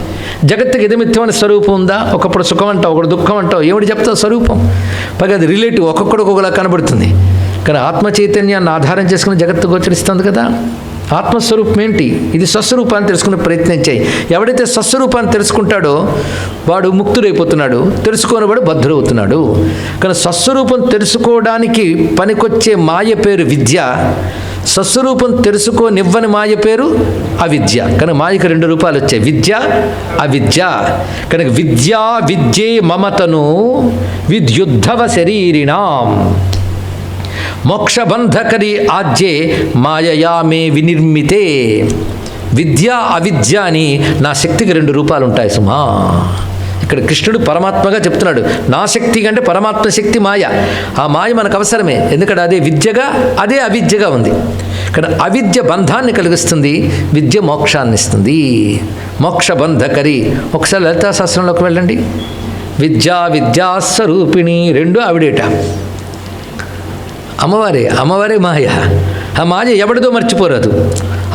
జగత్తుకి ఇదమిత్యమైన స్వరూపం ఉందా? ఒకప్పుడు సుఖం అంటావు, ఒకడు దుఃఖం అంటావు, ఏమిటి చెప్తావు స్వరూపం? పైగా అది రిలేటివ్, ఒక్కొక్కడు ఒక్కొక్కలా కనబడుతుంది. కానీ ఆత్మ చైతన్యాన్ని ఆధారం చేసుకుని జగత్తు గోచరిస్తుంది కదా. ఆత్మస్వరూపం ఏంటి? ఇది స్వస్వరూపాన్ని తెలుసుకునే ప్రయత్నం చేయి. ఎవడైతే స్వస్వరూపాన్ని తెలుసుకుంటాడో వాడు ముక్తుడైపోతున్నాడు, తెలుసుకోనివాడు బద్ధుడవుతున్నాడు. కానీ స్వస్వరూపం తెలుసుకోవడానికి పనికొచ్చే మాయ పేరు విద్య, స్వస్వరూపం తెలుసుకోనివ్వని మాయ పేరు అవిద్య. కనుక మాయకు 2 రూపాలు వచ్చాయి, విద్య అవిద్య. కనుక విద్యా విద్యే మమతను విద్యుద్ధవ శరీరిణాం మోక్షబంధకరి ఆజ్యే మాయయా మే వినిర్మితే. విద్య అవిద్య అని నా శక్తికి 2 రూపాలు ఉంటాయి సుమా. ఇక్కడ కృష్ణుడు పరమాత్మగా చెప్తున్నాడు, నా శక్తి కంటే పరమాత్మ శక్తి మాయ. ఆ మాయ మనకు అవసరమే, ఎందుకంటే అదే విద్యగా అదే అవిద్యగా ఉంది. కానీ అవిద్య బంధాన్ని కలిగిస్తుంది, విద్య మోక్షాన్ని ఇస్తుంది. మోక్షబంధకరి. ఒకసారి లలితా శాస్త్రంలోకి వెళ్ళండి. విద్యాస్వరూపిణి, 2 ఆవిడేట, అమ్మవారే మాయ. ఆ మాయ ఎవడిదో మర్చిపోరాదు.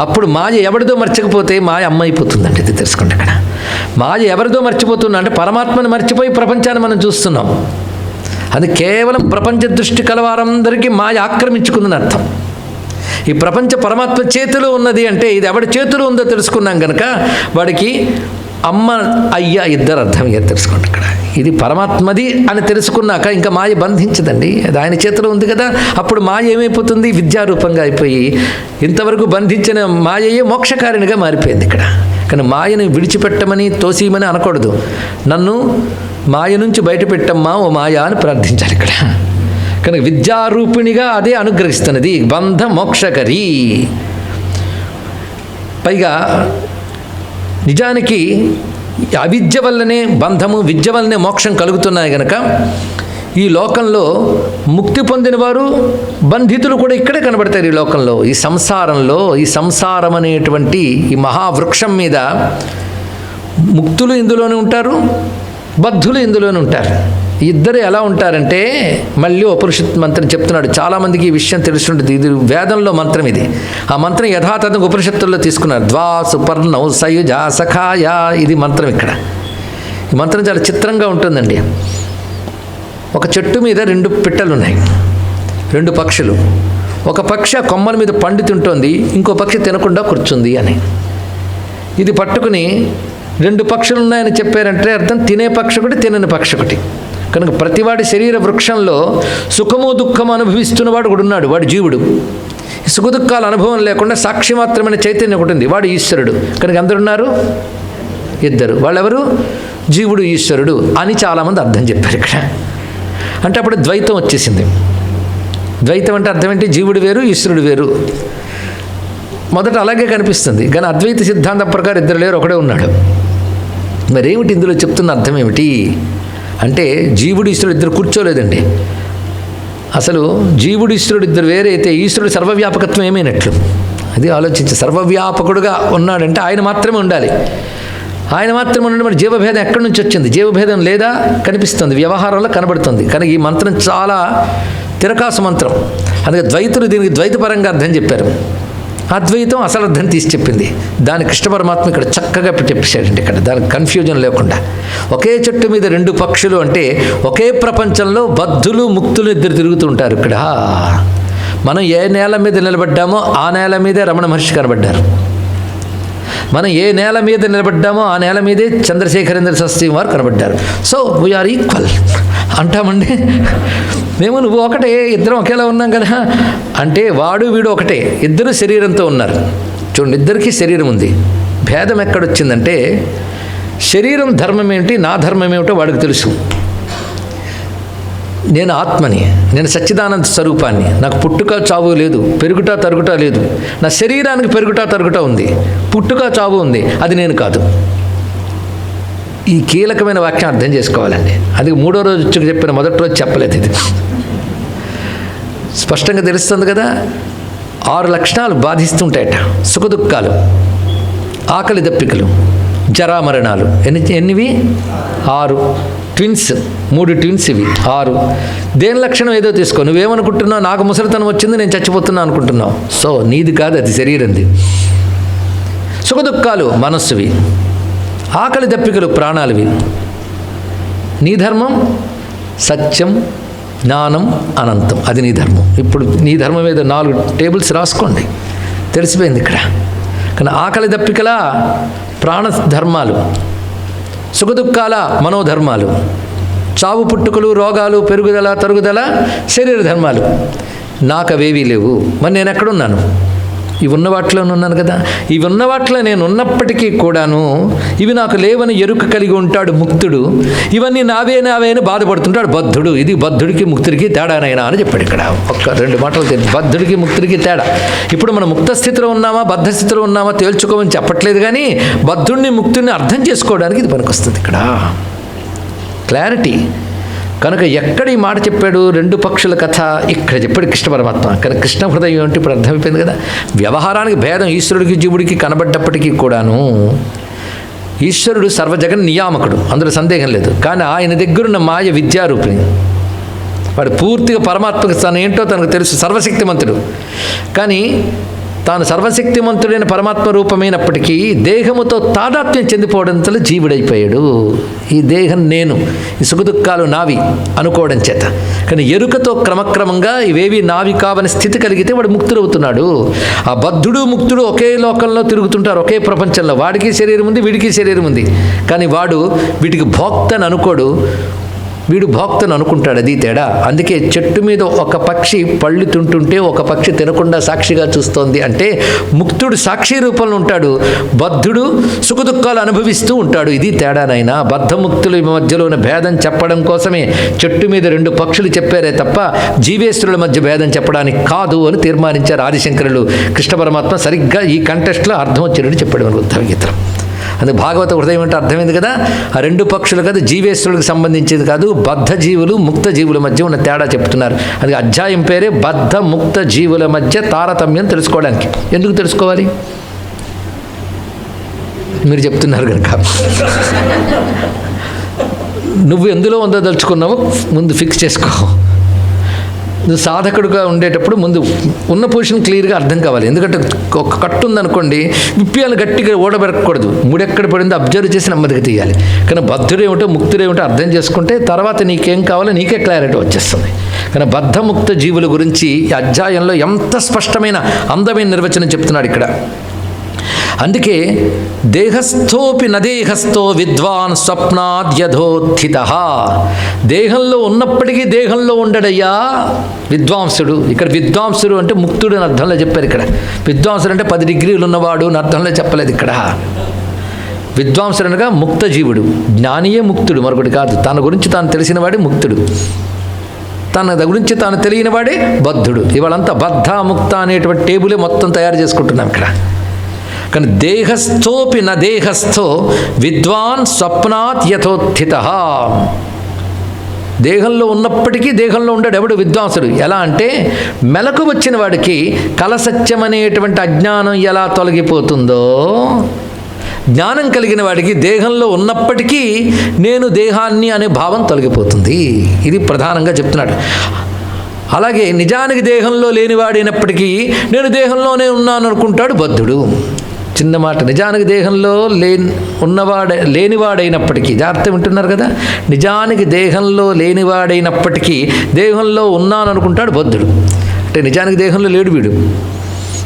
అప్పుడు మాయ ఎవడిదో మర్చకపోతే మాయ అమ్మ అయిపోతుందండి. ఇది తెలుసుకోండి. అక్కడ మాయ ఎవరిదో మర్చిపోతున్నా అంటే పరమాత్మను మర్చిపోయి ప్రపంచాన్ని మనం చూస్తున్నాం. అది కేవలం ప్రపంచ దృష్టి కలవారందరికీ మాయ ఆక్రమించుకుందని అర్థం. ఈ ప్రపంచ పరమాత్మ చేతిలో ఉన్నది అంటే ఇది ఎవడి చేతిలో ఉందో తెలుసుకున్నాం కనుక వాడికి అమ్మ అయ్య ఇద్దరు అర్థమయ్యారు. తెలుసుకోండి. ఇక్కడ ఇది పరమాత్మది అని తెలుసుకున్నాక ఇంకా మాయ బంధించదండి, అది ఆయన చేతిలో ఉంది కదా. అప్పుడు మాయ ఏమైపోతుంది? విద్యారూపంగా అయిపోయి ఇంతవరకు బంధించిన మాయయే మోక్షకారిణిగా మారిపోయింది ఇక్కడ. కానీ మాయని విడిచిపెట్టమని తోసేయమని అనకూడదు. నన్ను మాయ నుంచి బయటపెట్టమ్మా ఓ మాయ అని ప్రార్థించాలి ఇక్కడ. కనుక విద్యారూపిణిగా అదే అనుగ్రహిస్తున్నది, బంధ మోక్షకరి. పైగా నిజానికి అవిద్య వల్లనే బంధము, విద్య వల్లనే మోక్షం కలుగుతున్నాయి కనుక ఈ లోకంలో ముక్తి పొందిన వారు బంధితులు కూడా ఇక్కడే కనబడతారు. ఈ లోకంలో, ఈ సంసారంలో, ఈ సంసారం అనేటువంటి ఈ మహావృక్షం మీద ముక్తులు ఇందులోనే ఉంటారు, బద్ధులు ఇందులోనే ఉంటారు. ఇద్దరు ఎలా ఉంటారంటే మళ్ళీ ఉపనిషత్ మంత్రం చెప్తున్నాడు. చాలామందికి ఈ విషయం తెలుసుంటుంది. ఇది వేదంలో మంత్రం. ఇది ఆ మంత్రం యథాతథంగా ఉపనిషత్తుల్లో తీసుకున్నారు. ద్వా సుపర్ణౌ సయుజ సఖాయ, ఇది మంత్రం. ఇక్కడ ఈ మంత్రం చాలా చిత్రంగా ఉంటుందండి. ఒక చెట్టు మీద 2 పిట్టలు ఉన్నాయి, 2 పక్షులు. ఒక పక్షి ఆ కొమ్మల మీద పండు తింటోంది, ఇంకో పక్షి తినకుండా కూర్చుంది అని. ఇది పట్టుకుని 2 పక్షులు ఉన్నాయని చెప్పారంటే అర్థం తినే పక్షి ఒకటి, తినని పక్షి ఒకటి. కనుక ప్రతివాడి శరీర వృక్షంలో సుఖము దుఃఖము అనుభవిస్తున్నవాడు ఒకడు ఉన్నాడు, వాడు జీవుడు. సుఖ దుఃఖాల అనుభవం లేకుండా సాక్షి మాత్రమైన చైతన్యం ఒకటి ఉంది, వాడు ఈశ్వరుడు. కనుక అందరున్నారు ఇద్దరు. వాళ్ళెవరు? జీవుడు ఈశ్వరుడు అని చాలామంది అర్థం చెప్పారు ఇక్కడ. అంటే అప్పుడు ద్వైతం వచ్చేసింది. ద్వైతం అంటే అర్థం ఏంటి? జీవుడు వేరు, ఈశ్వరుడు వేరు. మొదట అలాగే కనిపిస్తుంది, కానీ అద్వైత సిద్ధాంతం ప్రకారం ఇద్దరు లేరు, ఒకడే ఉన్నాడు. మరేమిటి ఇందులో చెప్తున్న అర్థం ఏమిటి అంటే జీవుడు ఈశ్వరుడు ఇద్దరు కూర్చోలేదండి. అసలు జీవుడు ఈశ్వరుడు ఇద్దరు వేరే అయితే ఈశ్వరుడు సర్వవ్యాపకత్వం ఏమైనట్లు? అది ఆలోచించి, సర్వవ్యాపకుడుగా ఉన్నాడంటే ఆయన మాత్రమే ఉండాలి. ఆయన మాత్రమే ఉండండి. మరి జీవభేదం ఎక్కడి నుంచి వచ్చింది? జీవభేదం లేదా? కనిపిస్తుంది, వ్యవహారంలో కనబడుతుంది. కానీ ఈ మంత్రం చాలా తిరకాసు మంత్రం. అందుకే ద్వైతులు దీనికి ద్వైతపరంగా అర్థం చెప్పారు. అద్వైతం అసలు అర్థం తీసి చెప్పింది. దాని కృష్ణ పరమాత్మ ఇక్కడ చక్కగా చెప్పేశాడండి. ఇక్కడ దానికి కన్ఫ్యూజన్ లేకుండా ఒకే చెట్టు మీద 2 పక్షులు అంటే ఒకే ప్రపంచంలో బద్ధులు ముక్తులు ఇద్దరు తిరుగుతూ ఉంటారు. ఇక్కడ మనం ఏ నేల మీద నిలబడ్డామో ఆ నేల మీదే రమణ మహర్షి కనబడ్డారు. మనం ఏ నేల మీద నిలబడ్డామో ఆ నేల మీదే చంద్రశేఖరేంద్ర శాస్త్రి వారు కనబడ్డారు. సో వీఆర్ ఈక్వల్ అంటామండి. మేము నువ్వు ఒకటే, ఇద్దరం ఒకేలా ఉన్నాం కదా అంటే వాడు వీడు ఒకటే, ఇద్దరు శరీరంతో ఉన్నారు. చూడండి, ఇద్దరికీ శరీరం ఉంది. భేదం ఎక్కడొచ్చిందంటే శరీరం ధర్మం ఏంటి, నా ధర్మం ఏమిటో వాడికి తెలుసు. నేను ఆత్మని, నేను సచ్చిదానంద స్వరూపాన్ని, నాకు పుట్టుక చావు లేదు, పెరుగుట తరుగుట లేదు. నా శరీరానికి పెరుగుట తరుగుట ఉంది, పుట్టుక చావు ఉంది, అది నేను కాదు. ఈ కీలకమైన వాక్యం అర్థం చేసుకోవాలండి. అది 3వ రోజు చెప్పిన మొదటి రోజు చెప్పలేదు. ఇది స్పష్టంగా తెలుస్తుంది కదా. 6 లక్షణాలు బాధిస్తుంటాయట. సుఖదుఖాలు, ఆకలి దప్పికలు, జరామరణాలు. ఎన్నివి? 6. ట్విన్స్, 3 ట్విన్స్ ఇవి 6. దేని లక్షణం ఏదో తీసుకో. నువ్వేమనుకుంటున్నావు? నాకు ముసలితనం వచ్చింది, నేను చచ్చిపోతున్నా అనుకుంటున్నావు. సో నీది కాదు, అది శరీరంది. సుఖదుఖాలు మనస్సువి, ఆకలి దప్పికలు ప్రాణాలవి. నీ ధర్మం సత్యం, జ్ఞానం, అనంతం. అది నీ ధర్మం. ఇప్పుడు నీ ధర్మం ఏదో 4 టేబుల్స్ రాసుకోండి, తెలిసిపోయింది ఇక్కడ. కానీ ఆకలి దప్పికల ప్రాణ ధర్మాలు, సుఖదుఖాల మనోధర్మాలు, చావు పుట్టుకలు, రోగాలు, పెరుగుదల తరుగుదల శరీర ధర్మాలు. నాకు అవేవీ లేవు. మరి నేను ఎక్కడున్నాను? ఇవి ఉన్న వాటిలోనే ఉన్నాను కదా. ఇవి ఉన్న వాటిలో నేను ఉన్నప్పటికీ కూడాను ఇవి నాకు లేవని ఎరుక కలిగి ఉంటాడు ముక్తుడు. ఇవన్నీ నావే అని బాధపడుతుంటాడు బద్ధుడు. ఇది బద్ధుడికి ముక్తుడికి తేడానైనా అని చెప్పాడు ఇక్కడ. 2 మాటలు తెలియదు, బద్ధుడికి ముక్తుడికి తేడా. ఇప్పుడు మనం ముక్త స్థితిలో ఉన్నామా బద్ధ స్థితిలో ఉన్నామా తేల్చుకోమని చెప్పట్లేదు, కానీ బద్ధుడిని ముక్తుడిని అర్థం చేసుకోవడానికి ఇది పనికొస్తుంది ఇక్కడ. క్లారిటీ. కనుక ఎక్కడ ఈ మాట చెప్పాడు? 2 పక్షుల కథ ఇక్కడ చెప్పాడు కృష్ణ పరమాత్మ. కానీ కృష్ణ హృదయం అంటే ఇప్పుడు అర్థమైపోయింది కదా. వ్యవహారానికి భేదం ఈశ్వరుడికి జీవుడికి కనబడ్డప్పటికీ కూడాను ఈశ్వరుడు సర్వజగన్ నియామకుడు, అందులో సందేహం లేదు. కానీ ఆయన దగ్గరున్న మాయ విద్యారూపిణి. వాడు పూర్తిగా పరమాత్మకు తను ఏంటో తనకు తెలుసు, సర్వశక్తిమంతుడు. కానీ తాను సర్వశక్తిమంతుడైన పరమాత్మ రూపమైనప్పటికీ దేహముతో తాదాత్మ్యం చెందిపోవడంతో జీవుడైపోయాడు. ఈ దేహం నేను, ఈ సుఖదుఖాలు నావి అనుకోవడం చేత. కానీ ఎరుకతో క్రమక్రమంగా ఇవేవి నావి కావని స్థితి కలిగితే వాడు ముక్తుడవుతున్నాడు. ఆ బద్ధుడు ముక్తుడు ఒకే లోకంలో తిరుగుతుంటారు, ఒకే ప్రపంచంలో. వాడికి శరీరం ఉంది, వీడికి శరీరం ఉంది. కానీ వాడు వీటికి భోక్తని అనుకోడు, వీడు భోక్తను అనుకుంటాడు. అది తేడా. అందుకే చెట్టు మీద ఒక పక్షి పళ్ళు తింటుంటే ఒక పక్షి తినకుండా సాక్షిగా చూస్తోంది అంటే ముక్తుడు సాక్షి రూపంలో ఉంటాడు, బద్ధుడు సుఖదుఖాలు అనుభవిస్తూ ఉంటాడు. ఇది తేడానైనా. బద్ధముక్తుల మధ్యలో ఉన్న భేదం చెప్పడం కోసమే చెట్టు మీద 2 పక్షులు చెప్పారే తప్ప జీవేశ్వరుల మధ్య భేదం చెప్పడానికి కాదు అని తీర్మానించారు ఆదిశంకరులు. కృష్ణ పరమాత్మ సరిగ్గా ఈ కంటెస్ట్లో అర్థం వచ్చేటట్టు చెప్పాడు మన ఉద్ధవ గీతలో. అందుకే భాగవత హృదయం అంటే అర్థమైంది కదా. ఆ 2 పక్షులు కాదు, జీవేశ్వరులకు సంబంధించేది కాదు, బద్ధ జీవులు ముక్త జీవుల మధ్య ఉన్న తేడా చెప్తున్నారు. అది అధ్యాయం పేరే బద్ధ ముక్త జీవుల మధ్య తారతమ్యం తెలుసుకోవడానికి. ఎందుకు తెలుసుకోవాలి? మీరు చెప్తున్నారు కనుక. నువ్వు ఎందులో ఉందో తలుచుకున్నావో ముందు ఫిక్స్ చేసుకో. నువ్వు సాధకుడుగా ఉండేటప్పుడు ముందు ఉన్న పొజిషన్ క్లియర్గా అర్థం కావాలి. ఎందుకంటే ఒక కట్టు ఉందనుకోండి, విప్పియాలు గట్టిగా ఓడబెరకూడదు. ముడెక్కడ పడిందో అబ్జర్వ్ చేసి నెమ్మదిగా తీయాలి. కానీ బద్ధుడేమిటో ముక్తుడేమిటో అర్థం చేసుకుంటే తర్వాత నీకేం కావాలో నీకే క్లారిటీ వచ్చేస్తుంది. కానీ బద్ధముక్త జీవుల గురించి ఈ అధ్యాయంలో ఎంత స్పష్టమైన అందమైన నిర్వచనం చెప్తున్నాడు ఇక్కడ. అందుకే దేహస్థోపి నదేహస్థో విద్వాన్ స్వప్నాద్యధోత్థిత. దేహంలో ఉన్నప్పటికీ దేహంలో ఉండడయ్యా విద్వాంసుడు. ఇక్కడ విద్వాంసుడు అంటే ముక్తుడు అని అర్థంలో చెప్పారు. ఇక్కడ విద్వాంసుడు అంటే 10 డిగ్రీలు ఉన్నవాడు అని అర్థంలో చెప్పలేదు. ఇక్కడ విద్వాంసుడు అనగా ముక్త జీవుడు. జ్ఞానియే ముక్తుడు, మరొకటి కాదు. తన గురించి తాను తెలిసినవాడే ముక్తుడు, తన గురించి తాను తెలియనివాడే బద్ధుడు. ఇవాళంతా బద్ధ ముక్త అనేటువంటి టేబులే మొత్తం తయారు చేసుకుంటున్నాం ఇక్కడ. కానీ దేహస్థోపి న దేహస్థో విద్వాన్ స్వప్నాత్ యథోత్థిత. దేహంలో ఉన్నప్పటికీ దేహంలో ఉండడు ఎవడు? విద్వాంసుడు. ఎలా అంటే మెలకు వచ్చిన వాడికి కలసత్యం అనేటువంటి అజ్ఞానం ఎలా తొలగిపోతుందో, జ్ఞానం కలిగిన వాడికి దేహంలో ఉన్నప్పటికీ నేను దేహాన్ని అనే భావం తొలగిపోతుంది. ఇది ప్రధానంగా చెప్తున్నాడు. అలాగే నిజానికి దేహంలో లేనివాడైనప్పటికీ నేను దేహంలోనే ఉన్నాను అనుకుంటాడు బద్ధుడు. చిన్న మాట, నిజానికి దేహంలో లేనివాడైనప్పటికీ, జాగ్రత్త వింటున్నారు కదా, నిజానికి దేహంలో లేనివాడైనప్పటికీ దేహంలో ఉన్నాను అనుకుంటాడు బద్ధుడు. అంటే నిజానికి దేహంలో లేడు వీడు,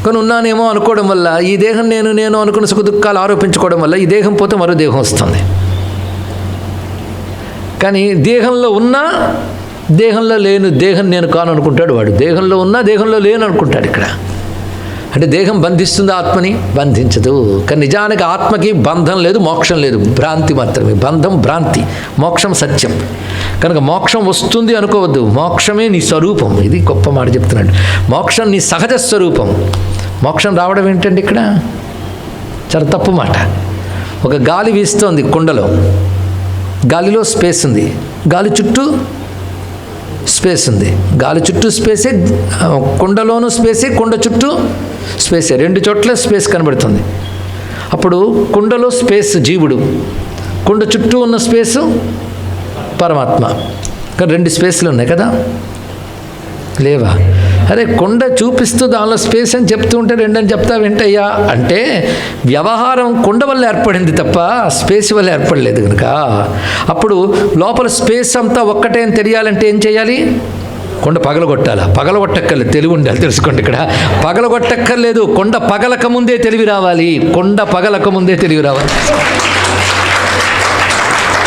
కానీ ఉన్నానేమో అనుకోవడం వల్ల ఈ దేహం నేను అనుకున్న సుఖ దుఃఖాలు ఆరోపించుకోవడం వల్ల ఈ దేహం పోతే మరో దేహం వస్తుంది. కానీ దేహంలో ఉన్నా దేహంలో లేను దేహం నేను కాను అనుకుంటాడు వాడు. దేహంలో ఉన్నా దేహంలో లేను అనుకుంటాడు. ఇక్కడ అంటే దేహం బంధిస్తుంది ఆత్మని? బంధించదు. కానీ నిజానికి ఆత్మకి బంధం లేదు, మోక్షం లేదు, భ్రాంతి మాత్రమే. బంధం భ్రాంతి, మోక్షం సత్యం. కనుక మోక్షం వస్తుంది అనుకోవద్దు, మోక్షమే నీ స్వరూపం. ఇది గొప్ప మాట చెప్తున్నాడు. మోక్షం నీ సహజ స్వరూపం. మోక్షం రావడం ఏంటండి ఇక్కడ? చాలా తప్పు మాట. ఒక గాలి వీస్తోంది కుండలో, గాలిలో స్పేస్ ఉంది, గాలి చుట్టూ స్పేస్ ఉంది. గాలి చుట్టూ స్పేసే, కుండలోనూ స్పేసే, కుండ చుట్టూ స్పేసే, రెండు చోట్ల స్పేస్ కనబడుతుంది. అప్పుడు కుండలో స్పేస్ జీవుడు, కుండ చుట్టూ ఉన్న స్పేసు పరమాత్మ. కానీ రెండు స్పేస్లు ఉన్నాయి కదా, లేవా? అరే కుండ చూపిస్తూ దానిలో స్పేస్ అని చెప్తూ ఉంటే రెండని చెప్తా వింటయ్యా అంటే వ్యవహారం కుండ వల్ల ఏర్పడింది తప్ప స్పేస్ వల్ల ఏర్పడలేదు కనుక. అప్పుడు లోపల స్పేస్ అంతా ఒక్కటే అని తెలియాలంటే ఏం చేయాలి? కొండ పగలగొట్టాలా? పగలగొట్టక్కర్లేదు, తెలివి ఉండాలి. తెలుసుకోండి, ఇక్కడ పగలగొట్టక్కర్లేదు. కొండ పగలక ముందే తెలివి రావాలి. కొండ పగలక ముందే తెలివి రావాలి.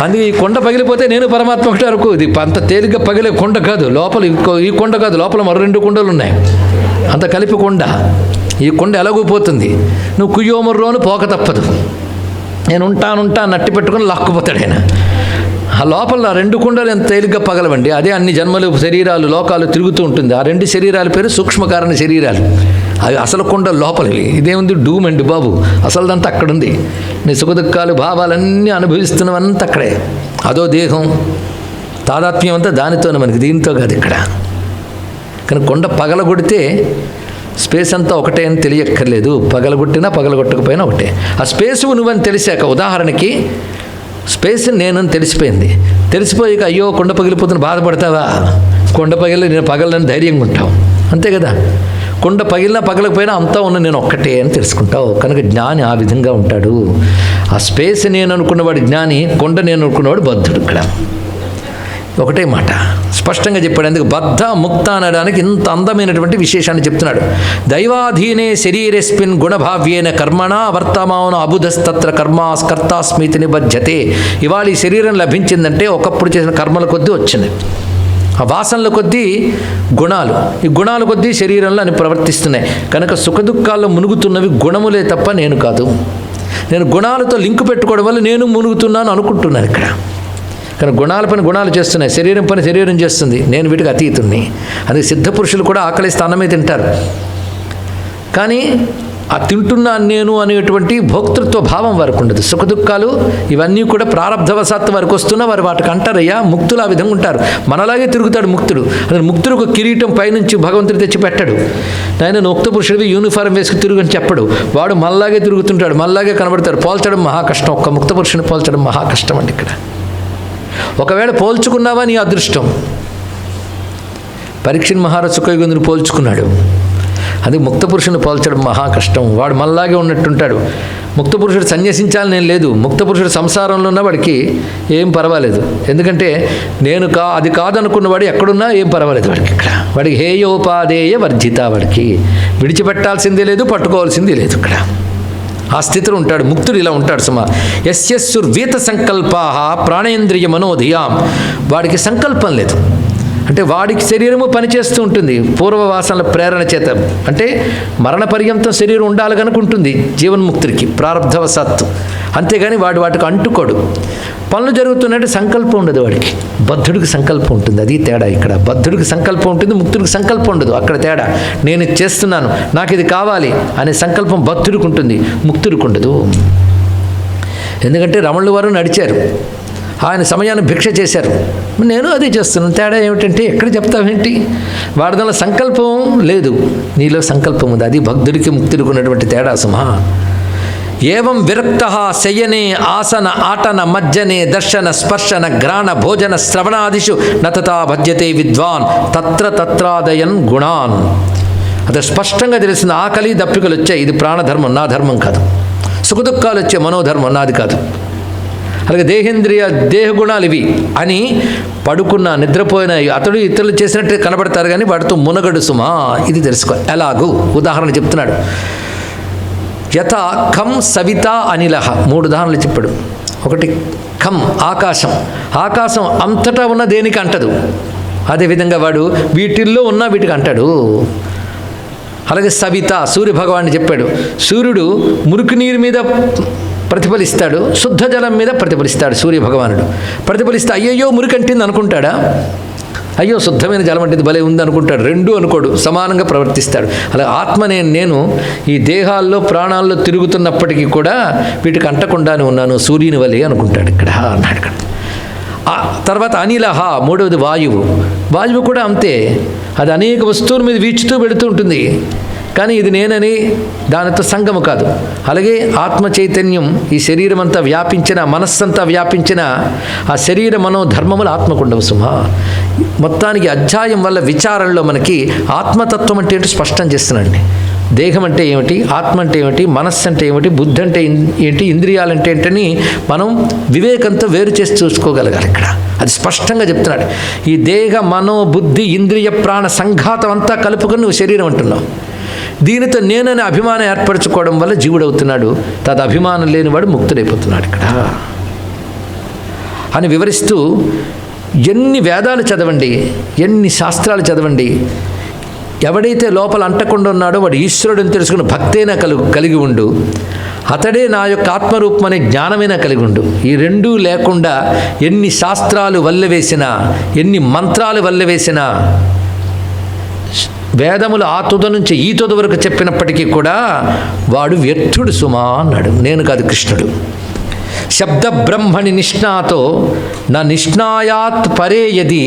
అందుకే ఈ కొండ పగిలిపోతే నేను పరమాత్మ ఒకటి వరకు. ఇది అంత తేలిగ్గా పగిలే కొండ కాదు. లోపల ఈ కొండ కాదు, లోపల మరో 2 కొండలు ఉన్నాయి, అంత కలిపి కొండ. ఈ కొండ ఎలాగూ పోతుంది, నువ్వు కుయ్యోమర్రోను పోక తప్పదు. నేను ఉంటానుంటా నట్టి పెట్టుకుని లాక్కుపోతాడు ఆయన. ఆ లోపల 2 కుండలు ఎంత తేలిగ్గా పగలవండి. అదే అన్ని జన్మలు, శరీరాలు, లోకాలు తిరుగుతూ ఉంటుంది. ఆ 2 శరీరాల పేరు సూక్ష్మకారణ శరీరాలు. అవి అసలు కుండలు లోపలివి. ఇదేముంది డూమ్ అండి బాబు, అసలుదంతా అక్కడుంది. నీ సుఖదుఖాలు భావాలన్నీ అనుభవిస్తున్నవంతా అక్కడే. అదో దేహం, తాదాత్మ్యం అంతా దానితోనే, మనకి దీంతో కాదు ఇక్కడ. కానీ కొండ పగలగొడితే స్పేస్ అంతా ఒకటే అని తెలియక్కర్లేదు. పగలగొట్టినా పగలగొట్టకపోయినా ఒకటే. ఆ స్పేస్ నువ్వని తెలిసాక, ఉదాహరణకి స్పేస్ నేనని తెలిసిపోయింది. తెలిసిపోయాక అయ్యో కొండ పగిలిపోతున్న బాధపడతావా? కొండ పగిలి నేను పగలని ధైర్యంగా ఉంటావు, అంతే కదా. కొండ పగిలినా పగలకపోయినా అంతా ఉన్న నేను ఒక్కటే అని తెలుసుకుంటావు. కనుక జ్ఞాని ఆ విధంగా ఉంటాడు. ఆ స్పేస్ నేను అనుకున్నవాడు జ్ఞాని, కొండ నేను అనుకున్నవాడు బద్ధుడు. ఇక్కడ ఒకటే మాట స్పష్టంగా చెప్పాడు. అందుకు బద్ధ ముక్త అనడానికి ఇంత అందమైనటువంటి విశేషాన్ని చెప్తున్నాడు. దైవాధీనే శరీరేస్మిన్ గుణభావ్యేన కర్మణ వర్తమాన అబుధస్తత్ర కర్తాస్మితి నిబధ్యతే. ఇవాళ ఈ శరీరం లభించిందంటే ఒకప్పుడు చేసిన కర్మల కొద్దీ వచ్చింది. ఆ వాసనల కొద్దీ గుణాలు, ఈ గుణాల కొద్దీ శరీరంలో అని ప్రవర్తిస్తున్నాయి. కనుక సుఖదుఖాల్లో మునుగుతున్నవి గుణములే తప్ప నేను కాదు. నేను గుణాలతో లింకు పెట్టుకోవడం వల్ల నేను మునుగుతున్నాను అనుకుంటున్నాను ఇక్కడ. కానీ గుణాల పని గుణాలు చేస్తున్నాయి, శరీరం పని శరీరం చేస్తుంది. నేను వీటికి అతీతుణ్ణి. అది సిద్ధ పురుషులు కూడా ఆకలిస్తే అన్నమే తింటారు. కానీ ఆ తింటున్నాను నేను అనేటువంటి భోక్తృత్వ భావం వారికి ఉండదు. సుఖదుఖాలు ఇవన్నీ కూడా ప్రారబ్ధవశాత్తు వారికి వస్తున్నా వారు వాటికి అంటారయ్యా. ముక్తులు ఆ విధంగా ఉంటారు. మనలాగే తిరుగుతాడు ముక్తుడు. అదే ముక్తుడు ఒక కిరీటం పైనుంచి భగవంతుడు తెచ్చి పెట్టాడు. ఆయన ముక్త పురుషుడివి యూనిఫారం వేసుకుని తిరుగు అని చెప్పడు. వాడు మనలాగే తిరుగుతుంటాడు, మనలాగే కనబడతాడు. పోల్చడం మహా కష్టం. ఒక్క ముక్త పురుషుని పోల్చడం మహా కష్టం అండి ఇక్కడ. ఒకవేళ పోల్చుకున్నావా నీ అదృష్టం. పరీక్షణ్ మహారాజు సుఖయోగేంద్రుని పోల్చుకున్నాడు. అది ముక్త పురుషుని పోల్చడం మహా కష్టం. వాడు మనలాగే ఉన్నట్టుంటాడు. ముక్త పురుషుడు సన్యసించాలని నేను లేదు. ముక్త పురుషుడు సంసారంలో ఉన్న వాడికి ఏం పర్వాలేదు. ఎందుకంటే నేను అది కాదనుకున్నవాడు ఎక్కడున్నా ఏం పర్వాలేదు వాడికి. ఇక్కడ వాడికి హేయోపాదేయ వర్జిత. వాడికి విడిచిపెట్టాల్సిందే లేదు, పట్టుకోవాల్సిందే లేదు. ఇక్కడ ఆ స్థితిలో ఉంటాడు ముక్తుడు. ఇలా ఉంటాడు సుమా. యస్యస్సుర్వీత సంకల్పా ప్రాణేంద్రియ మనోధియాం. వాడికి సంకల్పం లేదు. అంటే వాడికి శరీరము పనిచేస్తూ ఉంటుంది పూర్వవాసనల ప్రేరణ చేత. అంటే మరణ పర్యంతం శరీరం ఉండాలి కనుక ఉంటుంది జీవన్ముక్తుడికి ప్రారబ్ధవశాత్తు. అంతేగాని వాటికి అంటుకోడు. పనులు జరుగుతున్నట్టు సంకల్పం ఉండదు వాడికి. బద్ధుడికి సంకల్పం ఉంటుంది. అది తేడా ఇక్కడ. బద్ధుడికి సంకల్పం ఉంటుంది, ముక్తుడికి సంకల్పం ఉండదు. అక్కడ తేడా. నేను ఇది చేస్తున్నాను, నాకు ఇది కావాలి అనే సంకల్పం బద్ధుడికి ఉంటుంది, ముక్తుడికి ఉండదు. ఎందుకంటే రమణుల వారు నడిచారు, ఆయన సమయాన్ని భిక్ష చేశారు. నేను అదే చేస్తున్నాను. తేడా ఏమిటంటే ఎక్కడ చెప్తావేంటి? వాడిదానిలో సంకల్పం లేదు, నీలో సంకల్పం ఉంది. అది భక్తుడికి ముక్తుడికి ఉన్నటువంటి తేడా సుమా. ఏవం విరక్త శయనే ఆసన ఆటన మజ్జనే దర్శన స్పర్శన గ్రాణ భోజన శ్రవణాదిషు నతతా భజ్యతే విద్వాన్ తత్ర తత్రాదయన్ గుణాన్. అది స్పష్టంగా తెలిసిన ఆకలి దప్పికలు వచ్చాయి, ఇది ప్రాణధర్మం, నా ధర్మం కాదు. సుఖదుఖాలు వచ్చే మనోధర్మం, నాది కాదు. అలాగే దేహేంద్రియ దేహగుణాలు ఇవి అని పడుకున్న నిద్రపోయిన అతడు ఇతరులు చేసినట్టు కనబడతారు కానీ వాటితో మునగడు సుమా. ఇది తెలుసుకో. ఎలాగూ ఉదాహరణ చెప్తున్నాడు. యథ ఖం సవిత అనిలహ. 3 ఉదాహరణలు చెప్పాడు. ఒకటి ఖం ఆకాశం. ఆకాశం అంతటా ఉన్న దేనికి అంటదు. అదేవిధంగా వాడు వీటిల్లో ఉన్న వీటికి అంటాడు. అలాగే సవిత సూర్యభగవాన్ని చెప్పాడు. సూర్యుడు మురికి నీరు మీద ప్రతిఫలిస్తాడు, శుద్ధ జలం మీద ప్రతిఫలిస్తాడు. సూర్యభగవానుడు ప్రతిఫలిస్తే అయ్యయ్యో మురికంటింది అనుకుంటాడా? అయ్యో శుద్ధమైన జలం అంటే భలే ఉంది అనుకుంటాడు. రెండూ అనుకోడు, సమానంగా ప్రవర్తిస్తాడు. అలా ఆత్మ నేను ఈ దేహాల్లో ప్రాణాల్లో తిరుగుతున్నప్పటికీ కూడా వీటికి అంటకుండానే ఉన్నాను, సూర్యుని వలె అనుకుంటాడు ఇక్కడ అన్నాడు. ఇక్కడ తర్వాత అనిలహ, మూడవది వాయువు. వాయువు కూడా అంతే, అది అనేక వస్తువుల మీద వీచుతూ పెడుతూ ఉంటుంది, కానీ ఇది నేనని దానితో సంగము కాదు. అలాగే ఆత్మ చైతన్యం ఈ శరీరం అంతా వ్యాపించిన, మనస్సంతా వ్యాపించిన ఆ శరీర మనోధర్మములు ఆత్మకుండవు సుమా. మొత్తానికి అధ్యాయం వల్ల విచారంలో మనకి ఆత్మతత్వం అంటే ఏంటో స్పష్టం చేస్తున్నాండి. దేహం అంటే ఏమిటి, ఆత్మ అంటే ఏమిటి, మనస్సు అంటే ఏమిటి, బుద్ధి అంటే ఏంటి, ఇంద్రియాలంటే ఏంటని మనం వివేకంతో వేరు చేసి చూసుకోగలగాలి. ఇక్కడ అది స్పష్టంగా చెప్తున్నాడు. ఈ దేహ మనో బుద్ధి ఇంద్రియ ప్రాణ సంఘాతం అంతా కలుపుకొని నువ్వు శరీరం అంటున్నావు. దీనితో నేననే అభిమానం ఏర్పరచుకోవడం వల్ల జీవుడవుతున్నాడు. తద్ అభిమానం లేనివాడు ముక్తుడైపోతున్నాడు ఇక్కడ అని వివరిస్తూ, ఎన్ని వేదాలు చదవండి, ఎన్ని శాస్త్రాలు చదవండి, ఎవడైతే లోపల అంటకుండా ఉన్నాడో వాడు ఈశ్వరుడిని తెలుసుకుని భక్తైనా కలిగి ఉండు, అతడే నా యొక్క ఆత్మరూపం అనే జ్ఞానమైనా కలిగి ఉండు. ఈ రెండూ లేకుండా ఎన్ని శాస్త్రాలు వల్లెవేసినా, ఎన్ని మంత్రాలు వల్లెవేసినా, వేదములు ఆ తుద నుంచి ఈ తుద వరకు చెప్పినప్పటికీ కూడా వాడు వ్యర్థుడు సుమా అన్నాడు. నేను కాదు, కృష్ణుడు. శబ్ద బ్రహ్మణి నిష్ణాతో నా నిష్ణాయాత్ పరే యది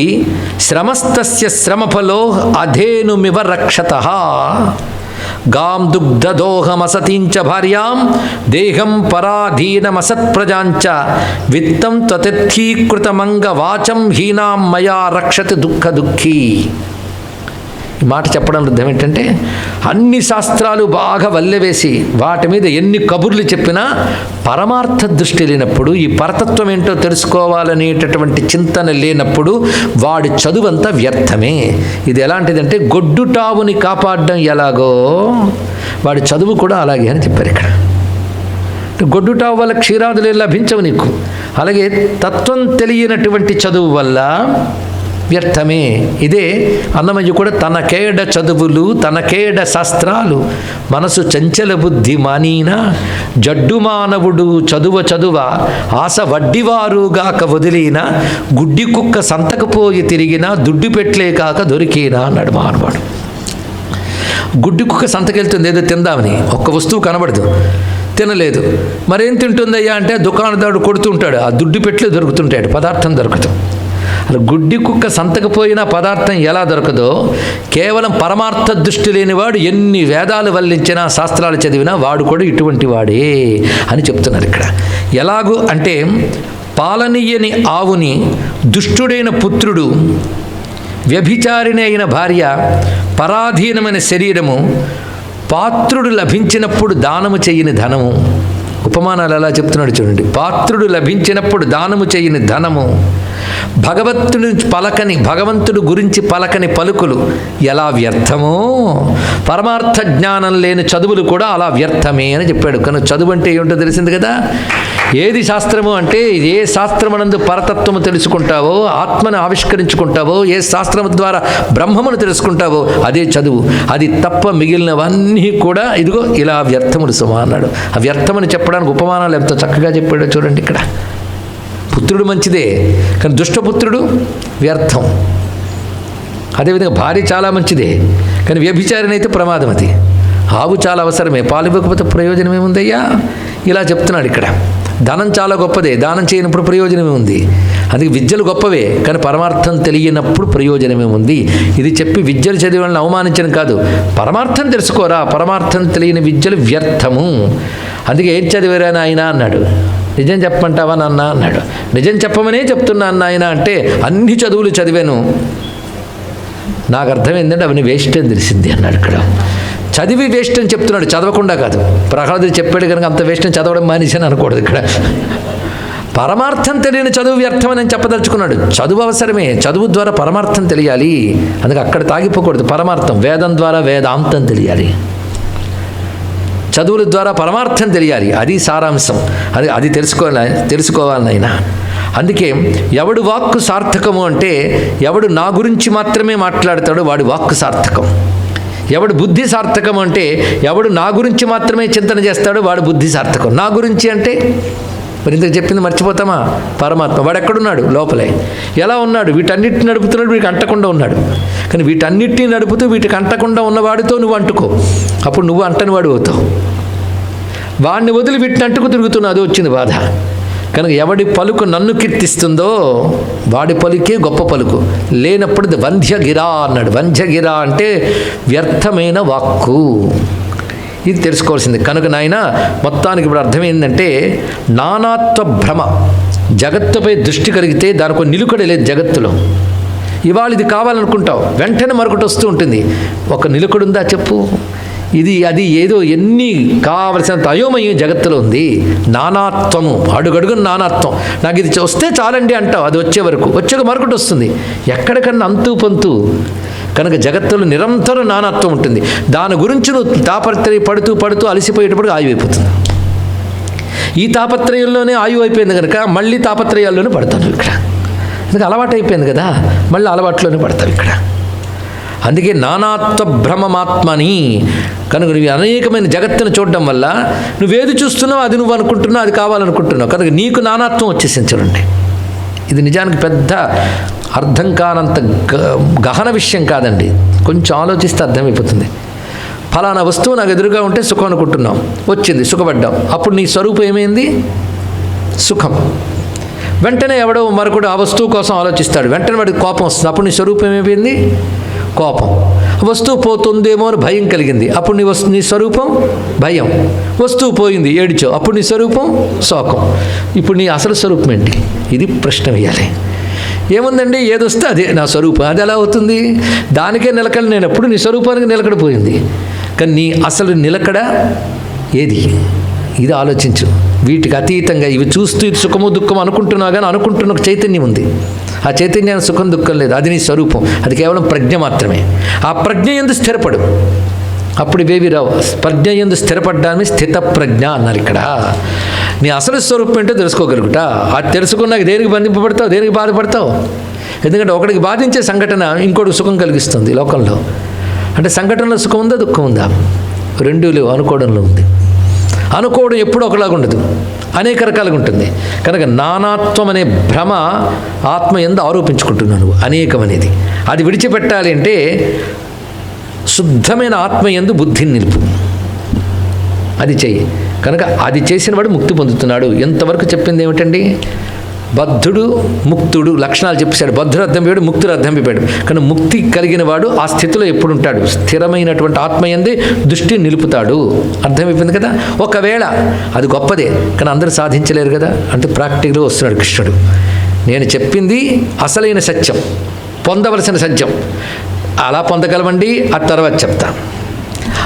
శ్రమస్తస్య శ్రమఫలో అధేనుమివ రక్షతః గాం దుగ్ధదోహమసతించ భార్యాం దేహం పరాధీనమసత్ప్రజాంచ విత్తం త్వతథీకృతమంగ వాచం హీనాం మయా రక్షతి దుఃఖ దుఃఖీ. ఈ మాట చెప్పడం అర్థం ఏంటంటే, అన్ని శాస్త్రాలు బాగా వల్లెవేసి వాటి మీద ఎన్ని కబుర్లు చెప్పినా పరమార్థ దృష్టి లేనప్పుడు, ఈ పరతత్వం ఏంటో తెలుసుకోవాలనేటటువంటి చింతన లేనప్పుడు వాడి చదువంతా వ్యర్థమే. ఇది ఎలాంటిదంటే, గొడ్డుటావుని కాపాడడం ఎలాగో వాడి చదువు కూడా అలాగే అని చెప్పారు ఇక్కడ. గొడ్డుటావు వల్ల క్షీరాదులు లభించవు నీకు. అలాగే తత్వం తెలియనటువంటి చదువు వల్ల వ్యర్థమే. ఇదే అన్నమయ్య కూడా తనకేడ చదువులు తనకేడ శాస్త్రాలు మనసు చంచల బుద్ధి మానీనా జడ్డు మానవుడు చదువ ఆశ వడ్డివారుగాక వదిలిన గుడ్డి కుక్క సంతకపోయి తిరిగినా దుడ్డు పెట్లే కాక దొరికినా అన్నాడు మహానుభావుడు. గుడ్డి కుక్క సంతకెళ్తుంది ఏదో తిందామని, ఒక్క వస్తువు కనబడదు, తినలేదు. మరేం తింటుందయ్యా అంటే దుకాణదారుడు కొడుతుంటాడు, ఆ దుడ్డు పెట్లే దొరుకుతుంటాడు, పదార్థం దొరకదు. అలా గుడ్డి కుక్క సంతకపోయినా పదార్థం ఎలా దొరకదో, కేవలం పరమార్థ దృష్టి లేనివాడు ఎన్ని వేదాలు వల్లించినా శాస్త్రాలు చదివినా వాడు కూడా ఇటువంటి వాడే అని చెప్తున్నారు ఇక్కడ. ఎలాగూ అంటే, పాలనీయని ఆవుని దుష్టుడైన పుత్రుడు, వ్యభిచారిణి అయిన భార్య, పరాధీనమైన శరీరము, పాత్రుడు లభించినప్పుడు దానము చెయ్యని ధనము. ఉపమానాలు ఎలా చెప్తున్నాడు చూడండి. పాత్రుడు లభించినప్పుడు దానము చెయ్యని ధనము, భగవంతుడు గురించి పలకని పలుకులు ఎలా వ్యర్థమో, పరమార్థ జ్ఞానం లేని చదువులు కూడా అలా వ్యర్థమే అని చెప్పాడు. కానీ చదువు అంటే ఏమిటో తెలిసింది కదా. ఏది శాస్త్రము అంటే, ఏ శాస్త్రమునందు పరతత్వము తెలుసుకుంటావో, ఆత్మను ఆవిష్కరించుకుంటావో, ఏ శాస్త్రము ద్వారా బ్రహ్మమును తెలుసుకుంటావో అదే చదువు. అది తప్ప మిగిలినవన్నీ కూడా ఇదిగో ఇలా వ్యర్థములు సుమా అన్నాడు. ఆ వ్యర్థమని చెప్పడానికి ఉపమానాలు ఎంతో చక్కగా చెప్పాడో చూడండి ఇక్కడ. పుత్రుడు మంచిదే, కానీ దుష్టపుత్రుడు వ్యర్థం. అదేవిధంగా భార్య చాలా మంచిదే, కానీ వ్యభిచారినైతే ప్రమాదం. అది ఆవు చాలా అవసరమే, పాలు ఇవ్వకపోతే ప్రయోజనం ఏముందయ్యా? ఇలా చెప్తున్నాడు ఇక్కడ. ధనం చాలా గొప్పదే, దానం చేయనప్పుడు ప్రయోజనమే ఉంది. అందుకే విద్యలు గొప్పవే, కానీ పరమార్థం తెలియనప్పుడు ప్రయోజనమే ఉంది. ఇది చెప్పి విద్యలు చదివి వాళ్ళని అవమానించడం కాదు, పరమార్థం తెలుసుకోరా, పరమార్థం తెలియని విద్యలు వ్యర్థము. అందుకే ఏం చదివారా నాయన అన్నాడు. నిజం చెప్పమంటావా నాన్న అన్నాడు. నిజం చెప్పమనే చెప్తున్నా నాయన అంటే, అన్ని చదువులు చదివాను, నాకు అర్థమైందంటే అవన్నీ వేస్ట్ అని తెలిసింది అన్నాడు ఇక్కడ. చదివి వేస్ట్ అని చెప్తున్నాడు, చదవకుండా కాదు. ప్రహ్లాదుడు చెప్పాడు కనుక అంత వేస్ట్ అని చదవడం మానేసాను అనకూడదు ఇక్కడ. పరమార్థం తెలియని చదువు వ్యర్థమని నేను చెప్పదలుచుకున్నాడు. చదువు అవసరమే, చదువు ద్వారా పరమార్థం తెలియాలి. అందుకే అక్కడ తాగిపోకూడదు. పరమార్థం వేదం ద్వారా వేదాంతం తెలియాలి, చదువుల ద్వారా పరమార్థం తెలియాలి. అది సారాంశం. అది తెలుసుకోవాలనైనా. అందుకే ఎవడు వాక్కు సార్థకము అంటే, ఎవడు నా గురించి మాత్రమే మాట్లాడతాడో వాడి వాక్కు సార్థకం. ఎవడు బుద్ధి సార్థకం అంటే ఎవడు నా గురించి మాత్రమే చింతన చేస్తాడో వాడు బుద్ధి సార్థకం. నా గురించి అంటే మరి ఇంతకు చెప్పింది మర్చిపోతామా? పరమాత్మ వాడు ఎక్కడున్నాడు? లోపలే. ఎలా ఉన్నాడు? వీటన్నిటిని నడుపుతున్నాడు, వీటికి అంటకుండా ఉన్నాడు. కానీ వీటన్నిటిని నడుపుతూ వీటికి అంటకుండా ఉన్నవాడితో నువ్వు అంటుకో, అప్పుడు నువ్వు అంటని వాడు అవుతావు. వాడిని వదిలి వీటిని అంటుకు తిరుగుతున్నావు, అది వచ్చింది బాధ. కనుక ఎవడి పలుకు నన్ను కీర్తిస్తుందో వాడి పలుకే గొప్ప పలుకు. లేనప్పుడు వంధ్యగిరా అన్నాడు. వంధ్యగిరా అంటే వ్యర్థమైన వాక్కు. ఇది తెలుసుకోవాల్సింది. కనుక నాయన మొత్తానికి ఇప్పుడు అర్థం ఏంటంటే నానాత్వ భ్రమ. జగత్తుపై దృష్టి కలిగితే దానికి నిలుకడ లేదు జగత్తులో. ఇవాళ ఇది కావాలనుకుంటావు, వెంటనే మరొకటి వస్తూ ఉంటుంది. ఒక నిలుకడుందా చెప్పు? ఇది అది ఏదో ఎన్ని కావలసినంత అయోమయం జగత్తులో ఉంది. నానాత్వము, అడుగడుగున నానాత్వం. నాకు ఇది వస్తే చాలండి అంటావు, అది వచ్చే వరకు వచ్చాక మరొకటి వస్తుంది. ఎక్కడికన్నా అంతు పంతు. కనుక జగత్తులో నిరంతరం నానాత్వం ఉంటుంది. దాని గురించి నువ్వు తాపత్రయ పడుతూ పడుతూ అలసిపోయేటప్పుడు ఆయువు అయిపోతుంది. ఈ తాపత్రయంలోనే ఆయువు అయిపోయింది కనుక మళ్ళీ తాపత్రయాల్లోనే పడతాను ఇక్కడ. ఎందుకు అలవాటు అయిపోయింది కదా, మళ్ళీ అలవాట్లోనే పడతావు ఇక్కడ. అందుకే నానాత్వ భ్రమమాత్మని. కనుక నువ్వు అనేకమైన జగత్తును చూడడం వల్ల నువ్వేది చూస్తున్నావు అది నువ్వు అనుకుంటున్నావు, అది కావాలనుకుంటున్నావు. కనుక నీకు నానాత్వం వచ్చేసింది. చూడండి, ఇది నిజానికి పెద్ద అర్థం కానంత గహన విషయం కాదండి. కొంచెం ఆలోచిస్తే అర్థమైపోతుంది. ఫలానా వస్తువు నాకు ఎదురుగా ఉంటే సుఖం అనుకుంటున్నాం, వచ్చింది, సుఖపడ్డాం. అప్పుడు నీ స్వరూపం ఏమైంది? సుఖం. వెంటనే ఎవడో మరొకడు ఆ వస్తువు కోసం ఆలోచిస్తాడు, వెంటనే వాడికి కోపం వస్తుంది. అప్పుడు నీ స్వరూపం ఏమైపోయింది? కోపం. వస్తువు పోతుందేమో అని భయం కలిగింది, అప్పుడు నీ స్వరూపం భయం. వస్తువు పోయింది, ఏడిచో, అప్పుడు నీ స్వరూపం శోకం. ఇప్పుడు నీ అసలు స్వరూపం ఏంటి? ఇది ప్రశ్న వేయాలి. ఏముందండి, ఏదొస్తే అదే నా స్వరూపం. అది ఎలా అవుతుంది? దానికే నిలకడ లేనప్పుడు నీ స్వరూపానికి నిలకడపోయింది. కానీ నీ అసలు నిలకడ ఏది? ఇది ఆలోచించు. వీటికి అతీతంగా ఇవి చూస్తూ ఇది సుఖము దుఃఖము అనుకుంటున్నావు, కానీ అనుకుంటున్న ఒక చైతన్యం ఉంది. ఆ చైతన్యానికి సుఖం దుఃఖం లేదు, అది నీ స్వరూపం. అది కేవలం ప్రజ్ఞ మాత్రమే. ఆ ప్రజ్ఞ యందు స్థిరపడు, అప్పుడు ఇవేవి రావు. ప్రజ్ఞ యందు స్థిరపడ్డాన్ని స్థిత ప్రజ్ఞ అన్నారు ఇక్కడ. నీ అసలు స్వరూపం ఏంటో తెలుసుకోగలుగుతా. అది తెలుసుకున్నాక దేనికి బంధింపబడతావు, దేనికి బాధపడతావు? ఎందుకంటే ఒకడికి బాధించే సంఘటన ఇంకోటికి సుఖం కలిగిస్తుంది లోకంలో. అంటే సంఘటనలో సుఖం ఉందా, దుఃఖం ఉందా? రెండూ లేవు, అనుకోవడంలో ఉంది. అనుకోవడం ఎప్పుడూ ఒకలాగా ఉండదు, అనేక రకాలుగా ఉంటుంది. కనుక నానాత్వం అనే భ్రమ ఆత్మ యందు ఆరోపించుకుంటున్నాను, అనేకం అనేది. అది విడిచిపెట్టాలి అంటే శుద్ధమైన ఆత్మ యందు బుద్ధిని నిలుపు, అది చెయ్యి. కనుక అది చేసిన వాడు ముక్తి పొందుతున్నాడు. ఎంతవరకు చెప్పింది ఏమిటండి? బద్ధుడు ముక్తుడు లక్షణాలు చెప్పేశాడు. బద్ధుడు అర్థం పోయాడు, ముక్తుడు అర్థం పోయాడు. కానీ ముక్తి కలిగిన వాడు ఆ స్థితిలో ఎప్పుడు ఉంటాడు? స్థిరమైనటువంటి ఆత్మయందే దృష్టిని నిలుపుతాడు. అర్థమైపోయింది కదా. ఒకవేళ అది గొప్పదే, కానీ అందరూ సాధించలేరు కదా. అంటే ప్రాక్టికల్గా వస్తున్నాడు కృష్ణుడు. నేను చెప్పింది అసలైన సత్యం, పొందవలసిన సత్యం. అలా పొందగలవండి, అది తర్వాత చెప్తా.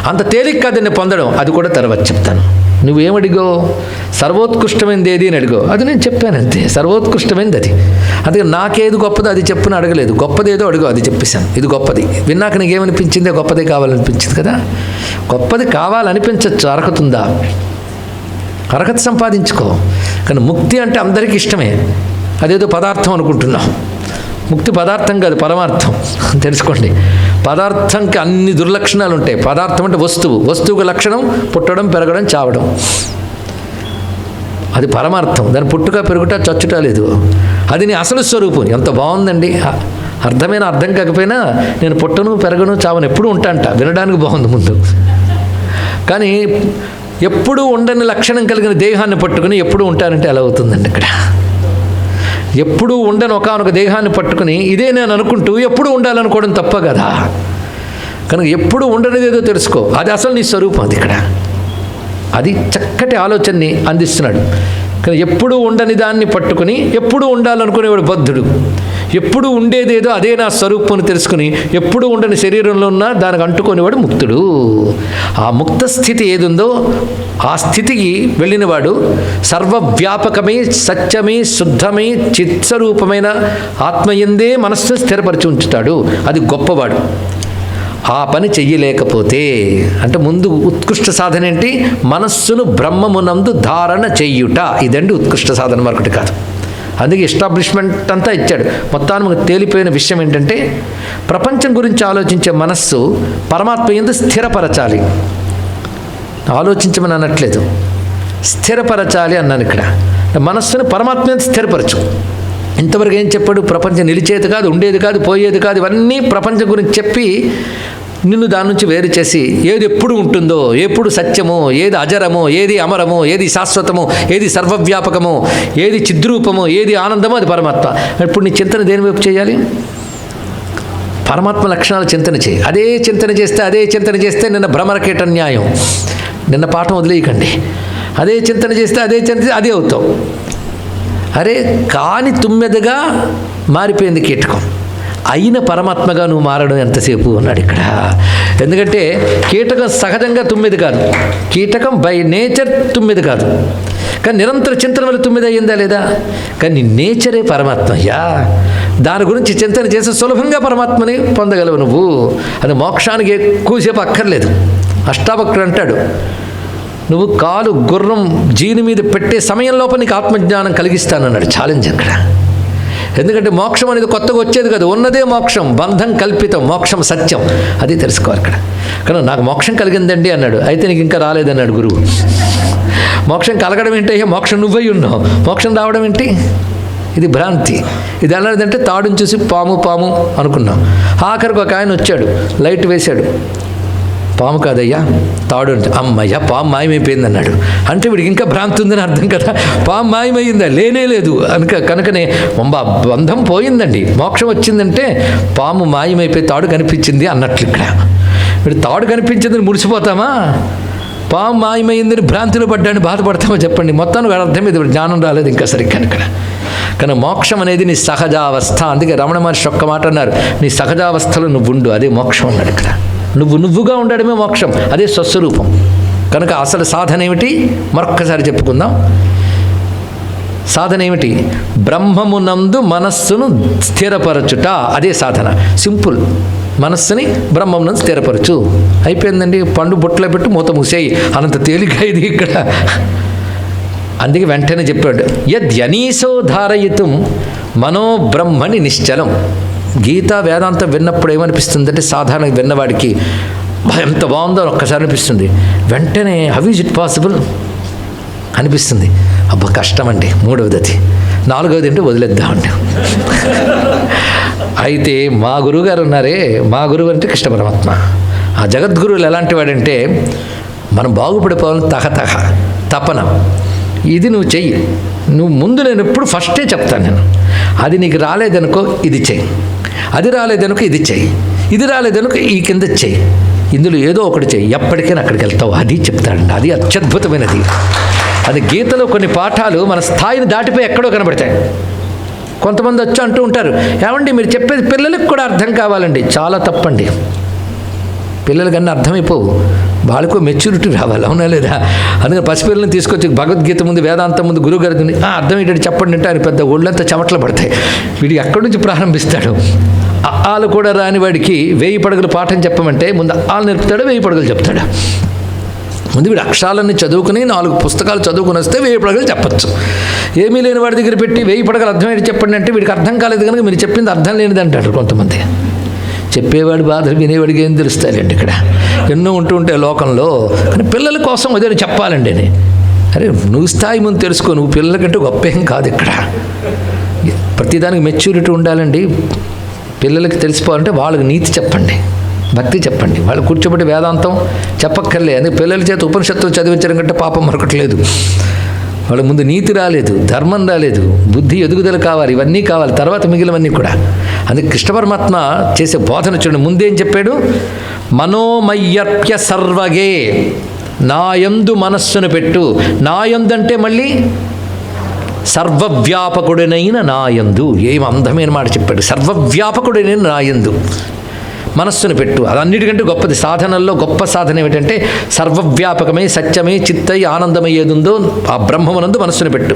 అంత తేలిక కాదని పొందడం, అది కూడా తర్వాత చెప్తాను. నువ్వేమడిగో? సర్వోత్కృష్టమైనది ఏది అని అడిగో, అది నేను చెప్పాను అంతే. సర్వోత్కృష్టమైనది అది. అందుకే నాకేది గొప్పదో అది చెప్పుని అడగలేదు. గొప్పదేదో అడుగు, అది చెప్పేశాను. ఇది గొప్పది. విన్నాక నీకేమనిపించింది? గొప్పదే కావాలనిపించింది కదా. గొప్పది కావాలనిపించచ్చు, అర్హత ఉందా? అర్హత సంపాదించుకో. కానీ ముక్తి అంటే అందరికీ ఇష్టమే. అదేదో పదార్థం అనుకుంటున్నాం. ముక్తి పదార్థం కాదు, పరమార్థం. తెలుసుకోండి. పదార్థంకి అన్ని దుర్లక్షణాలు ఉంటాయి. పదార్థం అంటే వస్తువు, వస్తువుకు లక్షణం పుట్టడం, పెరగడం, చావడం. అది పరమార్థం. దాని పుట్టుక పెరుగుట చచ్చుట లేదు. అది నీ అసలు స్వరూపం. ఎంత బాగుందండి. అర్థమైన అర్థం కాకపోయినా నేను పుట్టను, పెరగను, చావను, ఎప్పుడూ ఉంటాంట. వినడానికి బాగుంది ముందు. కానీ ఎప్పుడూ ఉండని లక్షణం కలిగిన దేహాన్ని పట్టుకుని ఎప్పుడూ ఉంటానంటే ఎలా అవుతుందండి ఇక్కడ? ఎప్పుడూ ఉండని ఒకానొక దేహాన్ని పట్టుకుని ఇదే నేను అనుకుంటూ ఎప్పుడూ ఉండాలనుకోవడం తప్ప కదా. కనుక ఎప్పుడు ఉండనిదేదో తెలుసుకో, అది అసలు నీ స్వరూపం. అది ఇక్కడ అది చక్కటి ఆలోచనని అందిస్తున్నాడు. కానీ ఎప్పుడూ ఉండని దాన్ని పట్టుకుని ఎప్పుడూ ఉండాలనుకునేవాడు బద్ధుడు. ఎప్పుడు ఉండేదేదో అదే నా స్వరూపం అని తెలుసుకుని ఎప్పుడు ఉండని శరీరంలో ఉన్నా దానికి అంటుకునేవాడు ముక్తుడు. ఆ ముక్త స్థితి ఏది ఉందో ఆ స్థితికి వెళ్ళినవాడు సర్వవ్యాపకమై సత్యమై శుద్ధమై చిత్స్వరూపమైన ఆత్మయందే మనస్సును స్థిరపరిచి ఉంచుతాడు. అది గొప్పవాడు. ఆ పని చెయ్యలేకపోతే అంటే ముందు ఉత్కృష్ట సాధన ఏంటి? మనస్సును బ్రహ్మమునందు ధారణ చెయ్యుట. ఇదండి ఉత్కృష్ట సాధన, మరొకటి కాదు. అందుకే ఎస్టాబ్లిష్మెంట్ అంతా ఇచ్చాడు. మొత్తానికి తేలిపోయిన విషయం ఏంటంటే ప్రపంచం గురించి ఆలోచించే మనస్సు పరమాత్మ యందు స్థిరపరచాలి. ఆలోచించమని అనట్లేదు, స్థిరపరచాలి అన్నాను. ఇక్కడ మనస్సుని పరమాత్మ యందు స్థిరపరచు. ఇంతవరకు ఏం చెప్పాడు? ప్రపంచం నిలిచేది కాదు, ఉండేది కాదు, పోయేది కాదు, ఇవన్నీ ప్రపంచం గురించి చెప్పి నిన్ను దాని నుంచి వేరు చేసి ఏది ఎప్పుడు ఉంటుందో, ఎప్పుడు సత్యమో, ఏది అజరమో, ఏది అమరమో, ఏది శాశ్వతమో, ఏది సర్వవ్యాపకమో, ఏది చిద్రూపమో, ఏది ఆనందమో అది పరమాత్మ. ఇప్పుడు నీ చింతన దేని వైపు చేయాలి? పరమాత్మ లక్షణాలు చింతన చేయి. అదే చింతన చేస్తే నిన్న భ్రమరకేట న్యాయం, నిన్న పాఠం వదిలేయకండి. అదే చింతన చేస్తే అదే అవుతావు. అరే కాని తుమ్మెదగా మారిపోయింది కీటకం, అయిన పరమాత్మగా నువ్వు మారడం ఎంతసేపు అన్నాడు ఇక్కడ. ఎందుకంటే కీటకం సహజంగా తుమ్మెది కాదు, కీటకం బై నేచర్ తుమ్మెది కాదు, కానీ నిరంతర చింతన వల్ల తుమ్మెది అయ్యిందా లేదా? కానీ నేచరే పరమాత్మ అయ్యా. దాని గురించి చింతన చేసి సులభంగా పరమాత్మని పొందగలవు నువ్వు. అది మోక్షానికి ఎక్కువసేపు అక్కర్లేదు. అష్టావక్రుడు అంటాడు, నువ్వు కాలు గుర్రం జీని మీద పెట్టే సమయం లోపల నీకు ఆత్మజ్ఞానం కలిగిస్తానన్నాడు. ఛాలెంజ్ అక్కడ. ఎందుకంటే మోక్షం అనేది కొత్తగా వచ్చేది కదా, ఉన్నదే మోక్షం, బంధం కల్పితం, మోక్షం సత్యం, అది తెలుసుకోవాలి ఇక్కడ. కానీ నాకు మోక్షం కలిగిందండి అన్నాడు. అయితే నీకు ఇంకా రాలేదన్నాడు గురువు. మోక్షం కలగడం ఏంటి? మోక్షం నువ్వై ఉన్నావు, మోక్షం రావడం ఏంటి? ఇది భ్రాంతి. ఇది ఎలాంటిదంటే తాడుని చూసి పాము అనుకున్నాం. ఆఖరికి ఒక ఆయన వచ్చాడు, లైట్ వేశాడు, పాము కాదయ్యా తాడు అంటే, అమ్మయ్య పాము మాయమైపోయింది అన్నాడు. అంటే వీడికి ఇంకా భ్రాంతి ఉందని అర్థం కదా. పాము మాయమైందా? లేనే లేదు కనుకనే బంధం పోయిందండి, మోక్షం వచ్చిందంటే పాము మాయమైపోయి తాడు కనిపించింది అన్నట్లు. ఇక్కడ వీడు తాడు కనిపించిందని మురిసిపోతామా? పాము మాయమైందని భ్రాంతిలో పడ్డాన్ని బాధపడతామో చెప్పండి? మొత్తానికి అర్థం ఇది జ్ఞానం రాలేదు ఇంకా సరిగ్గా ఇక్కడ. కానీ మోక్షం అనేది నీ సహజావస్థ. అందుకే రమణ మహర్షి ఒక్క మాట అన్నారు, నీ సహజావస్థలో నువ్వు ఉండు, అదే మోక్షం అన్నాడు ఇక్కడ. నువ్వుగా ఉండడమే మోక్షం, అదే స్వస్వరూపం. కనుక అసలు సాధన ఏమిటి? మరొక్కసారి చెప్పుకుందాం. సాధన ఏమిటి? బ్రహ్మమునందు మనస్సును స్థిరపరచుట, అదే సాధన. సింపుల్. మనస్సుని బ్రహ్మమునందు స్థిరపరచు, అయిపోయిందండి. పండు బొట్టలో పెట్టి మూత మూసేయి, అనంత తేలిక ఇది ఇక్కడ. అందుకే వెంటనే చెప్పాడు, యద్యనీసో ధారయితుం మనోబ్రహ్మని నిశ్చలం. గీత వేదాంతం విన్నప్పుడు ఏమనిపిస్తుందంటే సాధారణంగా విన్నవాడికి ఎంత బాగుందో ఒక్కసారి అనిపిస్తుంది. వెంటనే హౌ ఈజ్ ఇట్ పాసిబుల్ అనిపిస్తుంది. అబ్బా కష్టమండి. మూడవది అది. నాలుగవది అంటే వదిలేద్దామండి. అయితే మా గురువుగారు ఉన్నారే, మా గురువు అంటే కృష్ణ పరమాత్మ. ఆ జగద్గురువులు ఎలాంటి వాడంటే మనం బాగుపడిపోవాలని తపన. ఇది నువ్వు చెయ్యి, నువ్వు ముందు నేను ఎప్పుడు ఫస్టే చెప్తాను నేను. అది నీకు రాలేదనుకో ఇది చెయ్యి, అది రాలేదనుకో ఇది చెయ్యి, ఇది రాలేదనుకో ఈ కింద చెయ్యి, ఇందులో ఏదో ఒకటి చెయ్యి, ఎప్పటికైనా అక్కడికి వెళ్తావు, అది చెప్తాడండి. అది అత్యద్భుతమైనది. అది గీతలో కొన్ని పాఠాలు మన స్థాయిని దాటిపోయి ఎక్కడో కనబడతాయి. కొంతమంది వచ్చి అంటూ ఉంటారు, ఏమండి మీరు చెప్పేది పిల్లలకు కూడా అర్థం కావాలండి. చాలా తప్పండి. పిల్లలకన్నా అర్థమైపోవు, వాళ్ళకు మెచ్యూరిటీ రావాలి, అవునా లేదా? అందుకని పసిపిల్లల్ని తీసుకొచ్చి భగవద్గీత ముందు వేదాంతం ముందు గురువుగారి అర్థమయ్యేటట్టు చెప్పండి అంటే ఆయన పెద్ద ఒళ్ళంతా చెమటలు పడతాయి. వీడికి ఎక్కడి నుంచి ప్రారంభిస్తాడు? ఆలు కూడా రాని వాడికి 1000 పడగలు పాఠం చెప్పమంటే ముందు ఆలు నేర్పుతాడు, 1000 పడగలు చెప్తాడు. ముందు వీడు అక్షరాలన్నీ చదువుకుని 4 పుస్తకాలు చదువుకుని వస్తే 1000 పడగలు చెప్పచ్చు. ఏమీ లేని వాడి దగ్గర పెట్టి 1000 పడగలు అర్థమయ్యేది చెప్పండి అంటే వీడికి అర్థం కాలేదు కనుక మీరు చెప్పింది అర్థం లేనిది అంటాడు కొంతమంది. చెప్పేవాడి బాధలు వినేవాడికి ఏం తెలుస్తాయండి ఇక్కడ. ఎన్నో ఉంటూ ఉంటాయి లోకంలో. కానీ పిల్లల కోసం అదే చెప్పాలండి అని. అరే నువ్వు స్థాయి ముందు తెలుసుకో, నువ్వు పిల్లలకంటే గొప్ప ఏం కాదు ఇక్కడ. ప్రతిదానికి మెచ్యూరిటీ ఉండాలండి. పిల్లలకి తెలిసిపోవాలంటే వాళ్ళకి నీతి చెప్పండి, భక్తి చెప్పండి. వాళ్ళు కూర్చోబెట్టి వేదాంతం చెప్పక్కర్లే. అందుకే పిల్లల చేత ఉపనిషత్తులు చదివించడం కంటే పాపం మరొకట్లేదు. వాళ్ళ ముందు నీతి రాలేదు, ధర్మం రాలేదు, బుద్ధి ఎదుగుదల కావాలి, ఇవన్నీ కావాలి, తర్వాత మిగిలినవన్నీ కూడా. అందుకే కృష్ణ పరమాత్మ చేసే బోధన చూడండి. ముందేం చెప్పాడు? మనోమయ్యప్య సర్వగే, నాయందు మనస్సును పెట్టు. నాయందు అంటే మళ్ళీ సర్వవ్యాపకుడైన నాయందు. ఏం అందమైన మాట చెప్పాడు. సర్వవ్యాపకుడైన నాయందు మనస్సును పెట్టు. అది అన్నిటికంటే గొప్పది. సాధనల్లో గొప్ప సాధన ఏమిటంటే సర్వవ్యాపకమై సత్యమై చిత్తై ఆనందమై ఏది ఉందో ఆ బ్రహ్మమునందు మనస్సును పెట్టు.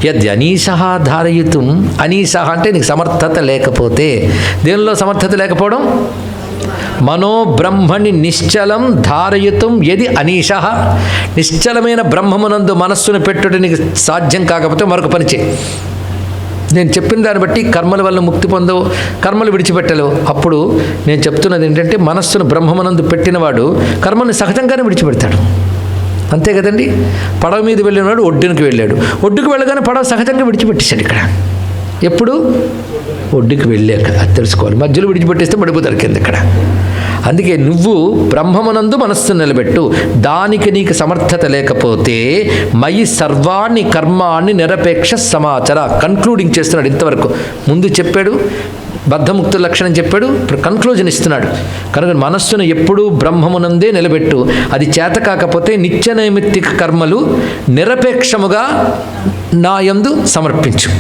యద్ అనీసహ ధారయితుం, అనీసహ అంటే నీకు సమర్థత లేకపోతే. దేనిలో సమర్థత లేకపోవడం? మనోబ్రహ్మణి నిశ్చలం ధారయితుం యది అనీషః. నిశ్చలమైన బ్రహ్మమునందు మనస్సును పెట్టుట నీకు సాధ్యం కాకపోతే మరొక పని చేయి. నేను చెప్పిన దాన్ని బట్టి కర్మల వల్ల ముక్తి పొందవు, కర్మలు విడిచిపెట్టలేవు. అప్పుడు నేను చెప్తున్నది ఏంటంటే, మనస్సును బ్రహ్మమునందు పెట్టినవాడు కర్మల్ని సహజంగానే విడిచిపెడతాడు. అంతే కదండి. పడవ మీద వెళ్ళినవాడు ఒడ్డునికి వెళ్ళాడు, ఒడ్డుకు వెళ్ళగానే పడవ సహజంగా విడిచిపెట్టేశాడు. ఇక్కడ ఎప్పుడు ఒడ్డుకి వెళ్ళాక అది తెలుసుకోవాలి. మధ్యలో విడిచిపెట్టేస్తే పడిపోతారు కింద. ఇక్కడ అందుకే నువ్వు బ్రహ్మమునందు మనస్సు నిలబెట్టు. దానికి నీకు సమర్థత లేకపోతే మయి సర్వాణి కర్మాణి నిరపేక్ష సమాచార. కన్క్లూడింగ్ చేస్తున్నాడు. ఇంతవరకు ముందు చెప్పాడు బద్ధముక్తుల లక్షణం చెప్పాడు, ఇప్పుడు కన్క్లూజన్ ఇస్తున్నాడు. కనుక మనస్సును ఎప్పుడూ బ్రహ్మమునందే నిలబెట్టు. అది చేత కాకపోతే నిత్య నైమిత్తిక కర్మలు నిరపేక్షముగా నా యందు సమర్పించు.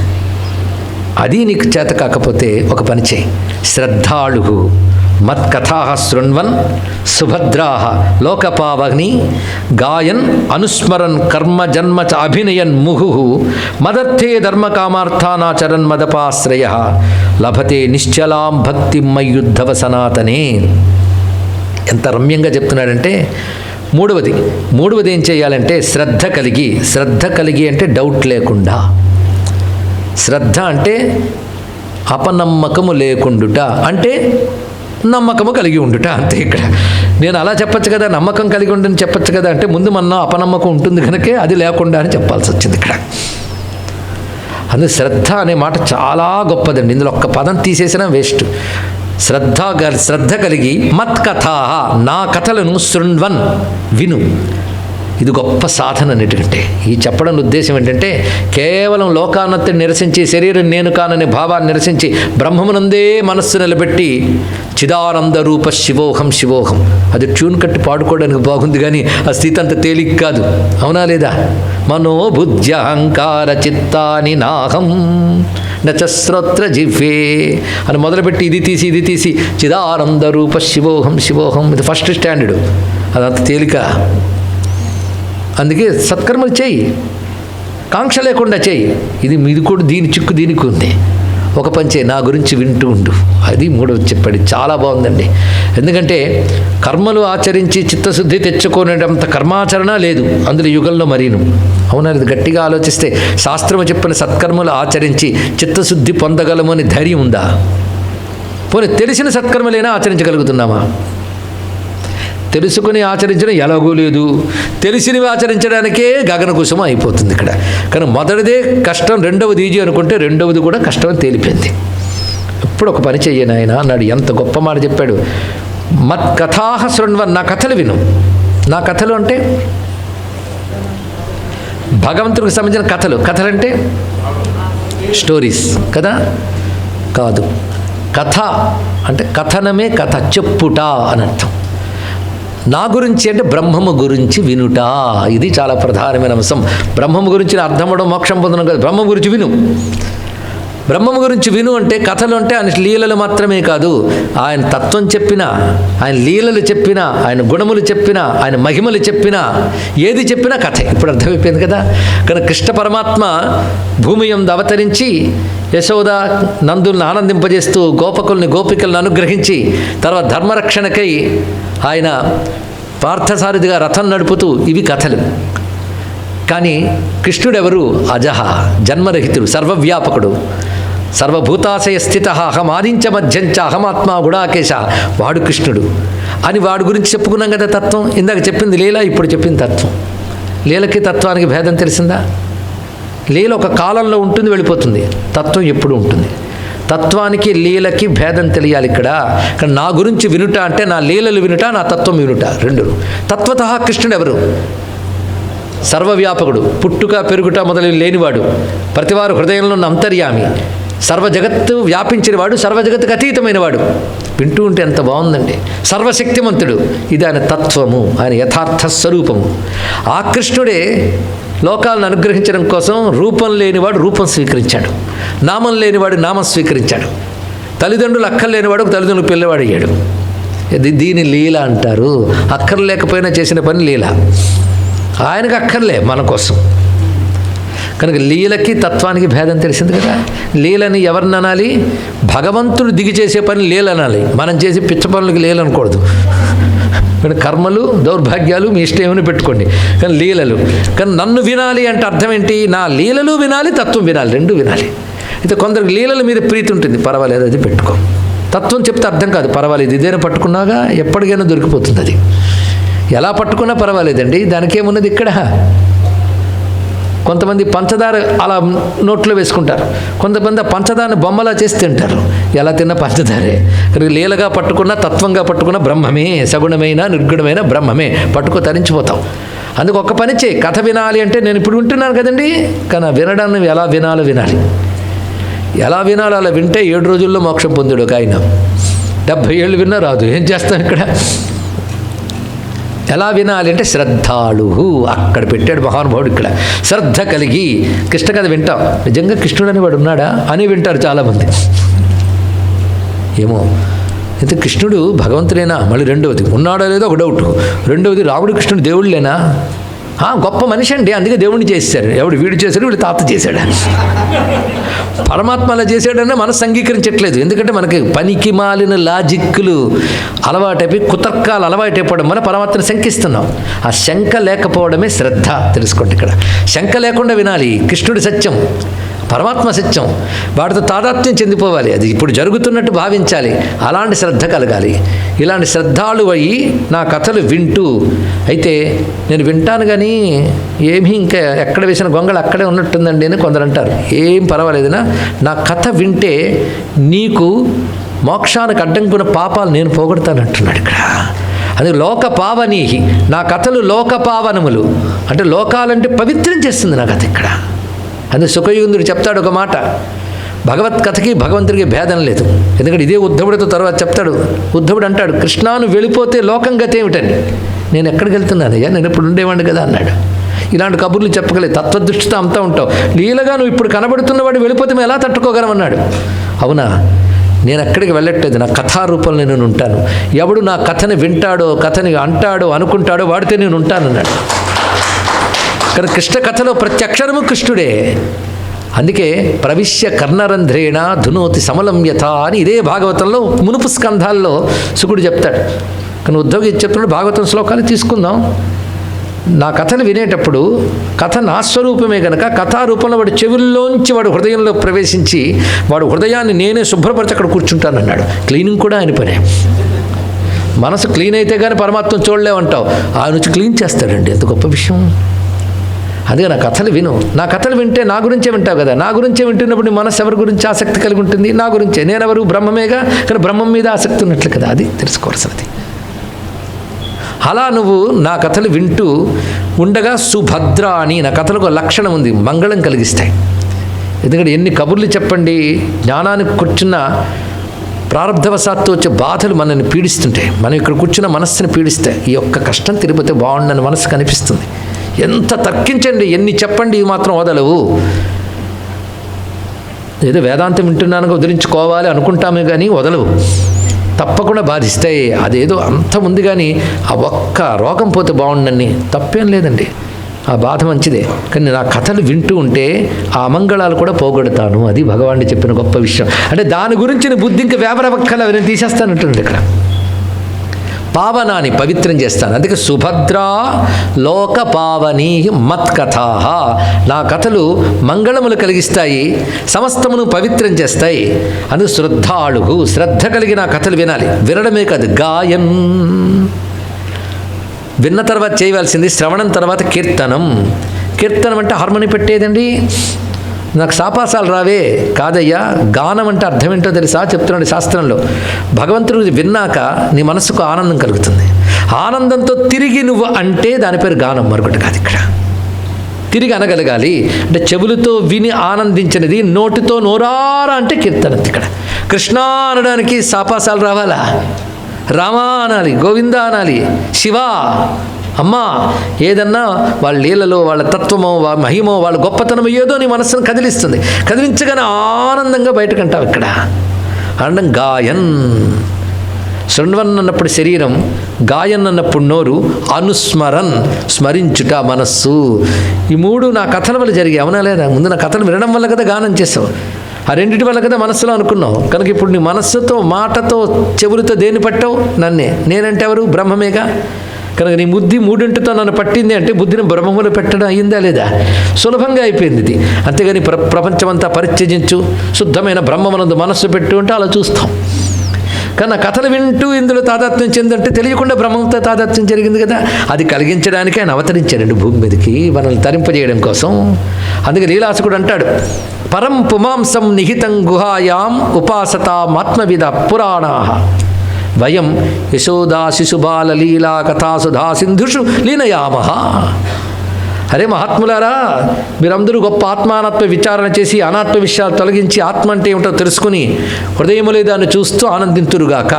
అది నీకు చేత కాకపోతే ఒక పని చేయి. శ్రద్ధాళు మత్కథా శృణ్వన్ సుభద్రా లోకపావని గాయన్ అనుస్మరన్ కర్మ జన్మ చ అభినయన్ ముహు మదర్థే ధర్మకామార్థానాచరన్ మదపాశ్రయ లభతే నిశ్చలాం భక్తి మయుద్ధవ సనాతనే. ఎంత రమ్యంగా చెప్తున్నాడంటే, మూడవది ఏం చేయాలంటే శ్రద్ధ కలిగి అంటే డౌట్ లేకుండా. శ్రద్ధ అంటే అపనమ్మకము లేకుండుట, అంటే నమ్మకము కలిగి ఉండుట. అంతే. ఇక్కడ నేను అలా చెప్పచ్చు కదా, నమ్మకం కలిగి ఉండని చెప్పచ్చు కదా అంటే, ముందు మన అపనమ్మకం ఉంటుంది కనుకే అది లేకుండా అని చెప్పాల్సి వచ్చింది ఇక్కడ. అందుకే శ్రద్ధ అనే మాట చాలా గొప్పదండి. ఇందులో ఒక్క పదం తీసేసినా వేస్ట్. శ్రద్ధ కలిగి మత్కథా, నా కథలను శృణ్వన్ విను. ఇది గొప్ప సాధన అన్నిటికంటే. ఈ చెప్పడం ఉద్దేశం ఏంటంటే, కేవలం లోకాన్నతిని నిరసించి శరీరం నేను కాననే భావాన్ని నిరసించి బ్రహ్మమునందే మనస్సు నిలబెట్టి చిదానంద రూప శివోహం శివోహం అది ట్యూన్ కట్టి పాడుకోవడానికి బాగుంది, కానీ ఆ స్థితి అంత తేలిక కాదు. అవునా లేదా? మనోబుద్ధ్యహంకార చిత్తాని నాహం నచశ్రోత్ర జిహ్వే అని మొదలుపెట్టి ఇది తీసి చిదానంద రూప శివోహం శివోహం ఇది ఫస్ట్ స్టాండర్డు. అదంత తేలిక. అందుకే సత్కర్మలు చేయి, కాంక్ష లేకుండా చేయి. ఇది కూడా దీని చిక్కు దీనికి ఉంది. ఒక పని చేయి, నా గురించి వింటూ ఉండు. అది మూడవది చెప్పాడు. చాలా బాగుందండి. ఎందుకంటే కర్మలు ఆచరించి చిత్తశుద్ధి తెచ్చుకునేటంత కర్మాచరణ లేదు అందులో యుగంలో మరీను. అవునా? ఇది గట్టిగా ఆలోచిస్తే శాస్త్రము చెప్పిన సత్కర్మలు ఆచరించి చిత్తశుద్ధి పొందగలము అని ధైర్యం ఉందా? పోనీ తెలిసిన సత్కర్మలైనా ఆచరించగలుగుతున్నామా? తెలుసుకుని ఆచరించడం ఎలాగూ లేదు, తెలిసినవి ఆచరించడానికే గగనకుశం అయిపోతుంది ఇక్కడ. కానీ మొదటిదే కష్టం, రెండవది ఈజీ అనుకుంటే రెండవది కూడా కష్టం అని తేలిపోయింది. ఇప్పుడు ఒక పని చెయ్యను ఆయన అన్నాడు. ఎంత గొప్ప మాట చెప్పాడు. మత్ కథా శృణ్వన్, నా కథలు విను. నా కథలు అంటే భగవంతుడికి సంబంధించిన కథలు అంటే స్టోరీస్ కదా? కాదు. కథ అంటే కథనమే, కథ చెప్పుట అని అర్థం. నా గురించి అంటే బ్రహ్మము గురించి వినుట. ఇది చాలా ప్రధానమైన అంశం. బ్రహ్మము గురించి అర్థం అవడం మోక్షం పొందడం కాదు, బ్రహ్మము గురించి విను. బ్రహ్మము గురించి విను అంటే కథలు అంటే ఆయన లీలలు మాత్రమే కాదు, ఆయన తత్వం చెప్పినా, ఆయన లీలలు చెప్పినా, ఆయన గుణములు చెప్పినా, ఆయన మహిమలు చెప్పినా, ఏది చెప్పినా కథే. ఇప్పుడు అర్థమైపోయింది కదా? కానీ కృష్ణ పరమాత్మ భూమి యందు అవతరించి యశోద నందుల్ని ఆనందింపజేస్తూ గోపికలను అనుగ్రహించి తర్వాత ధర్మరక్షణకై ఆయన పార్థసారథిగా రథం నడుపుతూ, ఇవి కథలు. కానీ కృష్ణుడెవరు? అజహ, జన్మరహితుడు, సర్వవ్యాపకుడు, సర్వభూతాశయ స్థిత, అహమాదించ మధ్యంచ అహమాత్మ గుడాకేశ, వాడు కృష్ణుడు అని వాడి గురించి చెప్పుకున్నాం కదా తత్వం. ఇందాక చెప్పింది లీల, ఇప్పుడు చెప్పింది తత్వం. లీలకి తత్వానికి భేదం తెలిసిందా? లీల ఒక కాలంలో ఉంటుంది, వెళ్ళిపోతుంది. తత్వం ఎప్పుడు ఉంటుంది. తత్వానికి లీలకి భేదం తెలియాలి ఇక్కడ. కానీ నా గురించి వినుట అంటే నా లీలలు వినుట, నా తత్వం వినుట రెండు. తత్వతః కృష్ణుడు ఎవరు? సర్వవ్యాపకుడు, పుట్టుక పెరుగుట మొదలు లేనివాడు, ప్రతివారు హృదయంలో ఉన్న అంతర్యామి, సర్వజగత్తు వ్యాపించినవాడు, సర్వజగత్తుకు అతీతమైనవాడు. వింటూ ఉంటే ఎంత బాగుందండి. సర్వశక్తిమంతుడు, ఇది ఆయన తత్వము, ఆయన యథార్థ స్వరూపము. ఆ కృష్ణుడే లోకాలను అనుగ్రహించడం కోసం రూపం లేనివాడు రూపం స్వీకరించాడు, నామం లేనివాడు నామం స్వీకరించాడు, తల్లిదండ్రులు అక్కర్లేనివాడు తల్లిదండ్రులు పిల్లవాడు అయ్యాడు. దీని లీల అంటారు. అక్కర్ లేకపోయినా చేసిన పని లీల. ఆయనకు అక్కర్లే మన కోసం. కనుక లీలకి తత్వానికి భేదం తెలిసింది కదా. లీలని ఎవరిని అనాలి? భగవంతుడు దిగి చేసే పని లీల అనాలి. మనం చేసి పిచ్చ పనులకి లీల అనకూడదు. కర్మలు దౌర్భాగ్యాలు మీ ఇష్టం ఏమైనా పెట్టుకోండి, కానీ లీలలు. కానీ నన్ను వినాలి అంటే అర్థం ఏంటి? నా లీలలు వినాలి, తత్వం వినాలి, రెండు వినాలి. అయితే కొందరికి లీలల మీద ప్రీతి ఉంటుంది, పర్వాలేదు అది పెట్టుకో. తత్వం చెప్తే అర్థం కాదు, పర్వాలేదు ఇదేనా పట్టుకున్నాగా ఎప్పటికైనా దొరికిపోతుంది. అది ఎలా పట్టుకున్నా పర్వాలేదండి, దానికేమున్నది ఇక్కడ. కొంతమంది పంచదార అలా నోట్లో వేసుకుంటారు, కొంతమంది ఆ పంచదారని బొమ్మలా చేసి తింటారు. ఎలా తిన్న పంచదారే. లీలగా పట్టుకున్నా తత్వంగా పట్టుకున్న బ్రహ్మమే, సగుణమైన నిర్గుణమైన బ్రహ్మమే పట్టుకో తరించిపోతాం. అందుకు ఒక్క పని చేయి, కథ వినాలి అంటే నేను ఇప్పుడు వింటున్నాను కదండి, కానీ వినడాన్ని ఎలా వినాలో వినాలి. ఎలా వినాలో అలా వింటే 7 రోజుల్లో మోక్షం పొందుడు ఒక ఆయన. 70 ఏళ్ళు విన్నా రాదు, ఏం చేస్తాం ఇక్కడ. ఎలా వినాలి అంటే శ్రద్ధాళు, అక్కడ పెట్టాడు మహానుభావుడు. ఇక్కడ శ్రద్ధ కలిగి కృష్ణ కథ వింటాం. నిజంగా కృష్ణుడు అని వాడు ఉన్నాడా అని వింటారు చాలామంది. ఏమో అయితే కృష్ణుడు భగవంతుడేనా, మళ్ళీ రెండవది ఉన్నాడో లేదో ఒక డౌట్. రెండవది రాముడు కృష్ణుడు దేవుళ్ళేనా, గొప్ప మనిషి అండి అందుకే దేవుడిని చేశారు. ఎవడు వీడు చేశాడు, వీడు తాత చేశాడు. పరమాత్మ అలా చేశాడనే మనసు అంగీకరించట్లేదు. ఎందుకంటే మనకి పనికి మాలిన లాజిక్లు అలవాటైపోయి కుతర్కాలు అలవాటైపోవడం వల్ల పరమాత్మని శంకిస్తున్నాం. ఆ శంక లేకపోవడమే శ్రద్ధ. తెలుసుకోండి, ఇక్కడ శంక లేకుండా వినాలి. కృష్ణుడి సత్యం, పరమాత్మ సత్యం, వాటితో తాదాత్మ్యం చెందిపోవాలి. అది ఇప్పుడు జరుగుతున్నట్టు భావించాలి. అలాంటి శ్రద్ధ కలగాలి. ఇలాంటి శ్రద్ధాలు అయ్యి నా కథలు వింటూ, అయితే నేను వింటాను కానీ ఏమీ ఇంకా ఎక్కడ వేసిన గొంగళి అక్కడే ఉన్నట్టుందండి అని కొందరు అంటారు. ఏం పర్వాలేదునా, నా కథ వింటే నీకు మోక్షానికి అడ్డంకున్న పాపాలు నేను పోగొడతానంటున్నాడు ఇక్కడ. అది లోక పావనీహి, నా కథలు లోక పావనములు అంటే లోకాలంటే పవిత్రం చేస్తుంది నా కథ ఇక్కడ. అందుకే సుఖయుందుడు చెప్తాడు ఒక మాట, భగవత్ కథకి భగవంతుడికి భేదం లేదు. ఎందుకంటే ఇదే ఉద్ధవుడితో తర్వాత చెప్తాడు. ఉద్ధవుడు అంటాడు, కృష్ణాను వెళ్ళిపోతే లోకం గతి ఏమిటని. నేను ఎక్కడికి వెళ్తున్నానయ్యా, నేను ఇప్పుడు ఉండేవాడిని కదా అన్నాడు. ఇలాంటి కబుర్లు చెప్పగలేదు, తత్వదృష్టితో అంతా ఉంటావు. లీలగా నువ్వు ఇప్పుడు కనబడుతున్నవాడు వెళ్ళిపోతే మేము ఎలా తట్టుకోగలమన్నాడు. అవునా, నేను ఎక్కడికి వెళ్ళట్లేదు, నా కథారూపంలో నేను ఉంటాను. ఎవడు నా కథని వింటాడో, కథని అంటాడో, అనుకుంటాడో వాడితే నేను ఉంటానన్నాడు. కానీ కృష్ణ కథలో ప్రతి అక్షరము కృష్ణుడే. అందుకే ప్రవిశ్య కర్ణరంధ్రేణ ధునోతి సమలం యథ అని ఇదే భాగవతంలో మునుపు స్కంధాల్లో శుకుడు చెప్తాడు. కానీ ఉద్ధవుడు చెప్తున్నాడు, భాగవతం శ్లోకాలు తీసుకుందాం. నా కథను వినేటప్పుడు కథ నా స్వరూపమే కనుక కథారూపంలో వాడు చెవుల్లోంచి వాడు హృదయంలో ప్రవేశించి వాడు హృదయాన్ని నేనే శుభ్రపరిచి అక్కడ కూర్చుంటానన్నాడు. క్లీనింగ్ కూడా ఆయన పనే. మనసు క్లీన్ అయితే కానీ పరమాత్మ చూడలేమంటావు, ఆయన నుంచి క్లీన్ చేస్తాడండి. ఎంత గొప్ప విషయం. అందుకే నా కథలు విను. నా కథలు వింటే నా గురించే వింటావు కదా. నా గురించే వింటున్నప్పుడు నీ మనసు ఎవరి గురించి ఆసక్తి కలిగి ఉంటుంది? నా గురించే. నేనెవరు? బ్రహ్మమేగా. కానీ బ్రహ్మం మీద ఆసక్తి ఉన్నట్లు కదా, అది తెలుసుకోవాల్సినది. అలా నువ్వు నా కథలు వింటూ ఉండగా సుభద్ర అని నా కథలకు లక్షణం ఉంది, మంగళం కలిగిస్తాయి. ఎందుకంటే ఎన్ని కబుర్లు చెప్పండి, జ్ఞానానికి కూర్చున్న ప్రారంధవశాత్తు వచ్చే బాధలు మనల్ని పీడిస్తుంటాయి. మనం ఇక్కడ కూర్చున్న మనస్సుని పీడిస్తాయి. ఈ ఒక్క కష్టం తిరిగిపోతే బాగుండని మనసు కనిపిస్తుంది. ఎంత తర్కించండి, ఎన్ని చెప్పండి, ఇవి మాత్రం వదలవు. ఏదో వేదాంతం వింటున్నానుగా వదిలించుకోవాలి అనుకుంటామే కానీ వదలవు, తప్పకుండా బాధిస్తాయి. అదేదో అంత ఉంది కానీ ఆ ఒక్క రోగం పోతే బాగుండని తప్పేం లేదండి, ఆ బాధ మంచిదే. కానీ నా కథలు వింటూ ఉంటే ఆ అమంగళాలు కూడా పోగొడతాను. అది భగవానుడు చెప్పిన గొప్ప విషయం. అంటే దాని గురించి బుద్ధి ఇంకా వేవరవక్కల నేను తీసేస్తానంటుంది ఇక్కడ. పావనాన్ని పవిత్రం చేస్తాను. అందుకే సుభద్రా లోక పావనీ మత్కథా, నా కథలు మంగళములు కలిగిస్తాయి, సమస్తమును పవిత్రం చేస్తాయి. అందుకు శ్రద్ధాళు, శ్రద్ధ కలిగి నా కథలు వినాలి. వినడమే కాదు, గాయన్. విన్న తర్వాత చేయవలసింది శ్రవణం తర్వాత కీర్తనం. కీర్తనం అంటే హార్మోని పెట్టేదండి. నాకు సాపాసాలు రావే కాదయ్యా, గానం అంటే అర్థం ఏంటో తెలుసా చెప్తున్నాడు శాస్త్రంలో. భగవంతుడు విన్నాక నీ మనసుకు ఆనందం కలుగుతుంది. ఆనందంతో తిరిగి నువ్వు అంటే దాని పేరు గానం, మరొకటి కాదు. ఇక్కడ తిరిగి అనగలగాలి అంటే చెవులతో విని ఆనందించినది నోటితో నోరారా అంటే కీర్తన. ఇక్కడ కృష్ణ అనడానికి సాపాసాలు రావాలా? రామా అనాలి, గోవింద అనాలి, శివ, అమ్మా, ఏదన్నా వాళ్ళ లీలలో వాళ్ళ తత్వమో వాళ్ళ మహిమో వాళ్ళ గొప్పతనమో ఏదో నీ మనస్సును కదిలిస్తుంది. కదిలించగానే ఆనందంగా బయటకంటావు. ఇక్కడ ఆనందం. గాయన్, శృణ్వన్ అన్నప్పుడు శరీరం, గాయన్ అన్నప్పుడు నోరు, అనుస్మరన్ స్మరించుట మనస్సు. ఈ మూడు నా కథల వల్ల జరిగాయి, అవునా లేదా? ముందు నా కథలు వినడం వల్ల కదా గానం చేసావు, ఆ రెండింటి వల్ల కదా మనస్సులో అనుకున్నావు. కనుక ఇప్పుడు నీ మనస్సుతో మాటతో చెవులతో దేన్ని పట్టావు? నన్నే. నేనంటే ఎవరు? బ్రహ్మమేగా. కనుక నీ బుద్ధి మూడింటితో నన్ను పట్టింది అంటే బుద్ధిని బ్రహ్మములో పెట్టడం అయిందా లేదా? సులభంగా అయిపోయింది ఇది. అంతేగాని ప్రపంచమంతా పరిత్యజించు, శుద్ధమైన బ్రహ్మమునందు మనస్సు పెట్టు అంటే అలా చూస్తాం. కానీ ఆ కథలు వింటూ ఇందులో తాదాత్మ్యం చెందంటే తెలియకుండా బ్రహ్మంతో తాదాత్మ్యం జరిగింది కదా. అది కలిగించడానికి ఆయన అవతరించాడండి భూమి మీదకి, మనల్ని తరింపజేయడం కోసం. అందుకే లీలాసకుడు అంటాడు, పరం పుమాంసం నిహితం గుహాయాం ఉపాసతామాత్మవిద పురాణా వయం యశోదా శిశుబాల లీలా కథాసుధా సింధుషు లీనయామః. అరే మహాత్ములారా, మీరందరూ గొప్ప ఆత్మానాత్మ విచారణ చేసి అనాత్మ విషయాలు తొలగించి ఆత్మ అంటే ఏమిటో తెలుసుకుని హృదయములో దాన్ని చూస్తూ ఆనందింతురుగాక.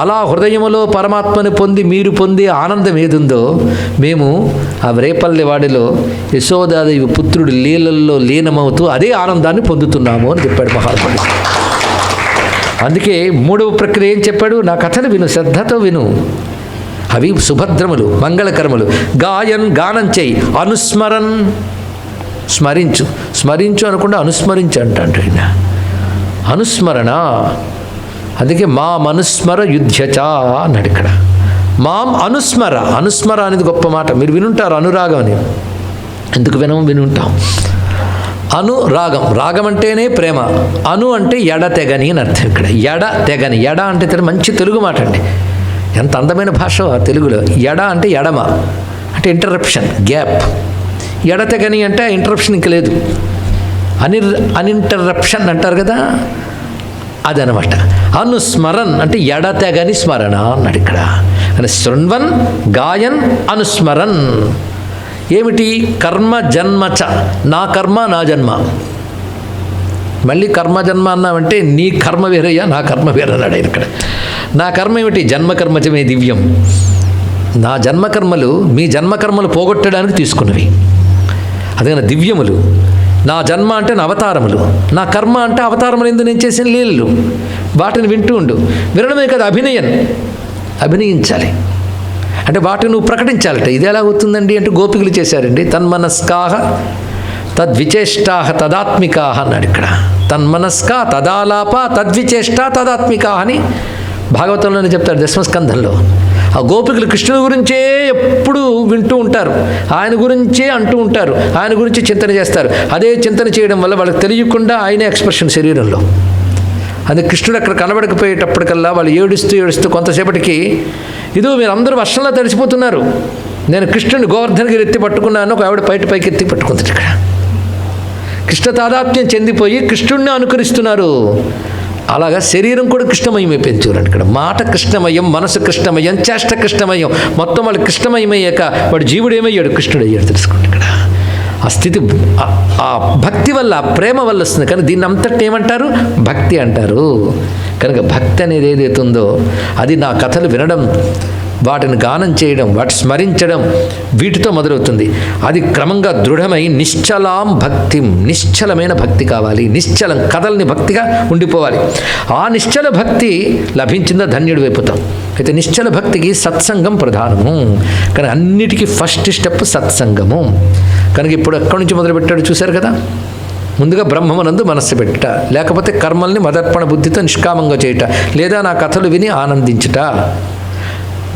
అలా హృదయములో పరమాత్మను పొంది మీరు పొందే ఆనందం ఏదుందో మేము ఆ రేపల్లి వాడిలో యశోదాదేవి పుత్రుడు లీలల్లో లీనమవుతూ అదే ఆనందాన్ని పొందుతున్నాము అని చెప్పాడు మహాత్ముడు. అందుకే మూడవ ప్రక్రియ ఏం చెప్పాడు? నా కథలు విను, శ్రద్ధతో విను. అవి సుభద్రములు, మంగళకరములు. గాయన్ గానం చేయి, అనుస్మరన్ స్మరించు. స్మరించు అనకుండా అనుస్మరించు అంటాడు ఆయన. అనుస్మరణ. అందుకే మా మనుస్మర యుధ్యచ అన్నాడు ఇక్కడ. మాం అనుస్మర. అనుస్మర అనేది గొప్ప మాట. మీరు వినుంటారు అనురాగం అని. ఎందుకు వినుంటాం. అనురాగం, రాగం అంటేనే ప్రేమ. అను అంటే ఎడతెగని అని అర్థం. ఇక్కడ ఎడతెగని, ఎడ అంటే మంచి తెలుగు మాట అండి. ఎంత అందమైన భాష తెలుగులో. ఎడ అంటే ఎడమ, అంటే ఇంటరప్షన్, గ్యాప్. ఎడతెగని అంటే ఇంటరప్షన్ ఇంక లేదు. అన్ఇంటరప్షన్ అంటారు కదా, అదనమాట. అనుస్మరన్ అంటే ఎడతెగని స్మరణ అన్నాడు ఇక్కడ. అని శృణ్వన్ గాయన్ అనుస్మరన్. ఏమిటి? కర్మ జన్మచ, నా కర్మ నా జన్మ. మళ్ళీ కర్మ జన్మ అన్నామంటే నీ కర్మ వేరయ్యా, నా కర్మ వేరే అన్నాడు ఆయన ఇక్కడ. నా కర్మ ఏమిటి? జన్మకర్మచమే దివ్యం. నా జన్మకర్మలు మీ జన్మకర్మలు పోగొట్టడానికి తీసుకున్నవి, అదే దివ్యములు. నా జన్మ అంటే నా అవతారములు, నా కర్మ అంటే అవతారములు ఎందుకు నేను చేసిన లీలలు. వాటిని వింటూ ఉండు. వినడమే కదా, అభినయించాలి. అంటే వాటిని నువ్వు ప్రకటించాలట. ఇది ఎలా అవుతుందండి అంటే గోపికలు చేశారండి. తన్మనస్కాహ తద్విచేష్టాహ తదాత్మికాహ అన్నాడు ఇక్కడ. తన్మనస్క తదాలాప తద్విచేష్ట తదాత్మికాహ అని భాగవతంలోనే చెప్తాడు దశమస్కంధంలో. ఆ గోపికలు కృష్ణుని గురించే ఎప్పుడు వింటూ ఉంటారు, ఆయన గురించే అంటూ ఉంటారు, ఆయన గురించి చింతన చేస్తారు. అదే చింతన చేయడం వల్ల వాళ్ళకి తెలియకుండా ఆయనే ఎక్స్ప్రెషన్ శరీరంలో. అది కృష్ణుడు అక్కడ కనబడకపోయేటప్పటికల్లా వాళ్ళు ఏడుస్తూ కొంతసేపటికి, ఇదో మీరు అందరూ వర్షంలో తడిసిపోతున్నారు, నేను కృష్ణుని గోవర్ధనగిరి ఎత్తి పట్టుకున్నాను, ఒక ఆవిడ పైకి ఎత్తి పట్టుకుంది. ఇక్కడ కృష్ణ తాదాత్మ్యం చెందిపోయి కృష్ణుడిని అనుకరిస్తున్నారు. అలాగా శరీరం కూడా కృష్ణమయం అయిపోయింది చూడండి ఇక్కడ. మాట కృష్ణమయం, మనసు కృష్ణమయం, చేష్ట కృష్ణమయం, మొత్తం వాళ్ళు కృష్ణమయమయ్యాక వాడు జీవుడు ఏమయ్యాడు? కృష్ణుడు అయ్యాడు. తెలుసుకోండి ఇక్కడ. ఆ స్థితి ఆ భక్తి వల్ల, ఆ ప్రేమ వల్ల వస్తుంది. కానీ దీన్ని అంతటి ఏమంటారు? భక్తి అంటారు. కనుక భక్తి అనేది ఏదైతే ఉందో అది నా కథలు వినడం, వాటిని గానం చేయడం, వాటి స్మరించడం, వీటితో మొదలవుతుంది. అది క్రమంగా దృఢమై నిశ్చలాం భక్తి, నిశ్చలమైన భక్తి కావాలి. నిశ్చలం, కథల్ని భక్తిగా ఉండిపోవాలి. ఆ నిశ్చల భక్తి లభించిందో ధన్యుడు అయిపోతాం. అయితే నిశ్చల భక్తికి సత్సంగం ప్రధానము. కానీ అన్నిటికీ ఫస్ట్ స్టెప్ సత్సంగము. కనుక ఇప్పుడు ఎక్కడి నుంచి మొదలుపెట్టాడు చూశారు కదా. ముందుగా బ్రహ్మమునందు మనస్సు పెట్టుట, లేకపోతే కర్మల్ని మదర్పణ బుద్ధితో నిష్కామంగా చేయుట, లేదా నా కథలు విని ఆనందించుట,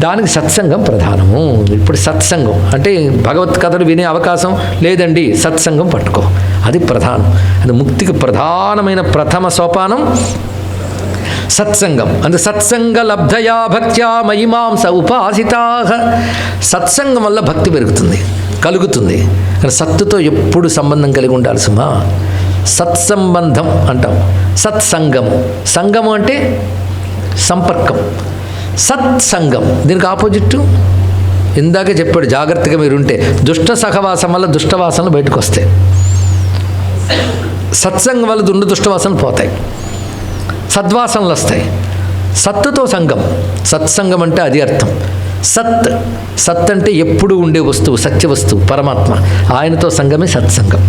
దానికి సత్సంగం ప్రధానము. ఇప్పుడు సత్సంగం అంటే భగవత్ కథలు వినే అవకాశం లేదండి, సత్సంగం పట్టుకో, అది ప్రధానం. అది ముక్తికి ప్రధానమైన ప్రథమ సోపానం సత్సంగం. అందు సత్సంగ లబ్ధయా భక్త్యా మయిమాంస ఉపాసితా. సత్సంగం వల్ల భక్తి పెరుగుతుంది, కలుగుతుంది. కానీ సత్తుతో ఎప్పుడు సంబంధం కలిగి ఉండాలి సుమా. సత్సంబంధం అంటాం, సత్సంగము. సంగము అంటే సంపర్కం, సత్సంగం దీనికి ఆపోజిట్. ఇందాకే చెప్పాడు, జాగ్రత్తగా మీరుంటే దుష్ట సహవాసం వల్ల దుష్టవాసనలు బయటకు వస్తాయి, సత్సంగం వల్ల దుష్టవాసనలు పోతాయి, సద్వాసనలు వస్తాయి. సత్తుతో సంగం, సత్సంగం అంటే అది అర్థం. సత్ అంటే ఎప్పుడు ఉండే వస్తువు, సత్య వస్తువు పరమాత్మ, ఆయనతో సంగమే సత్సంగం.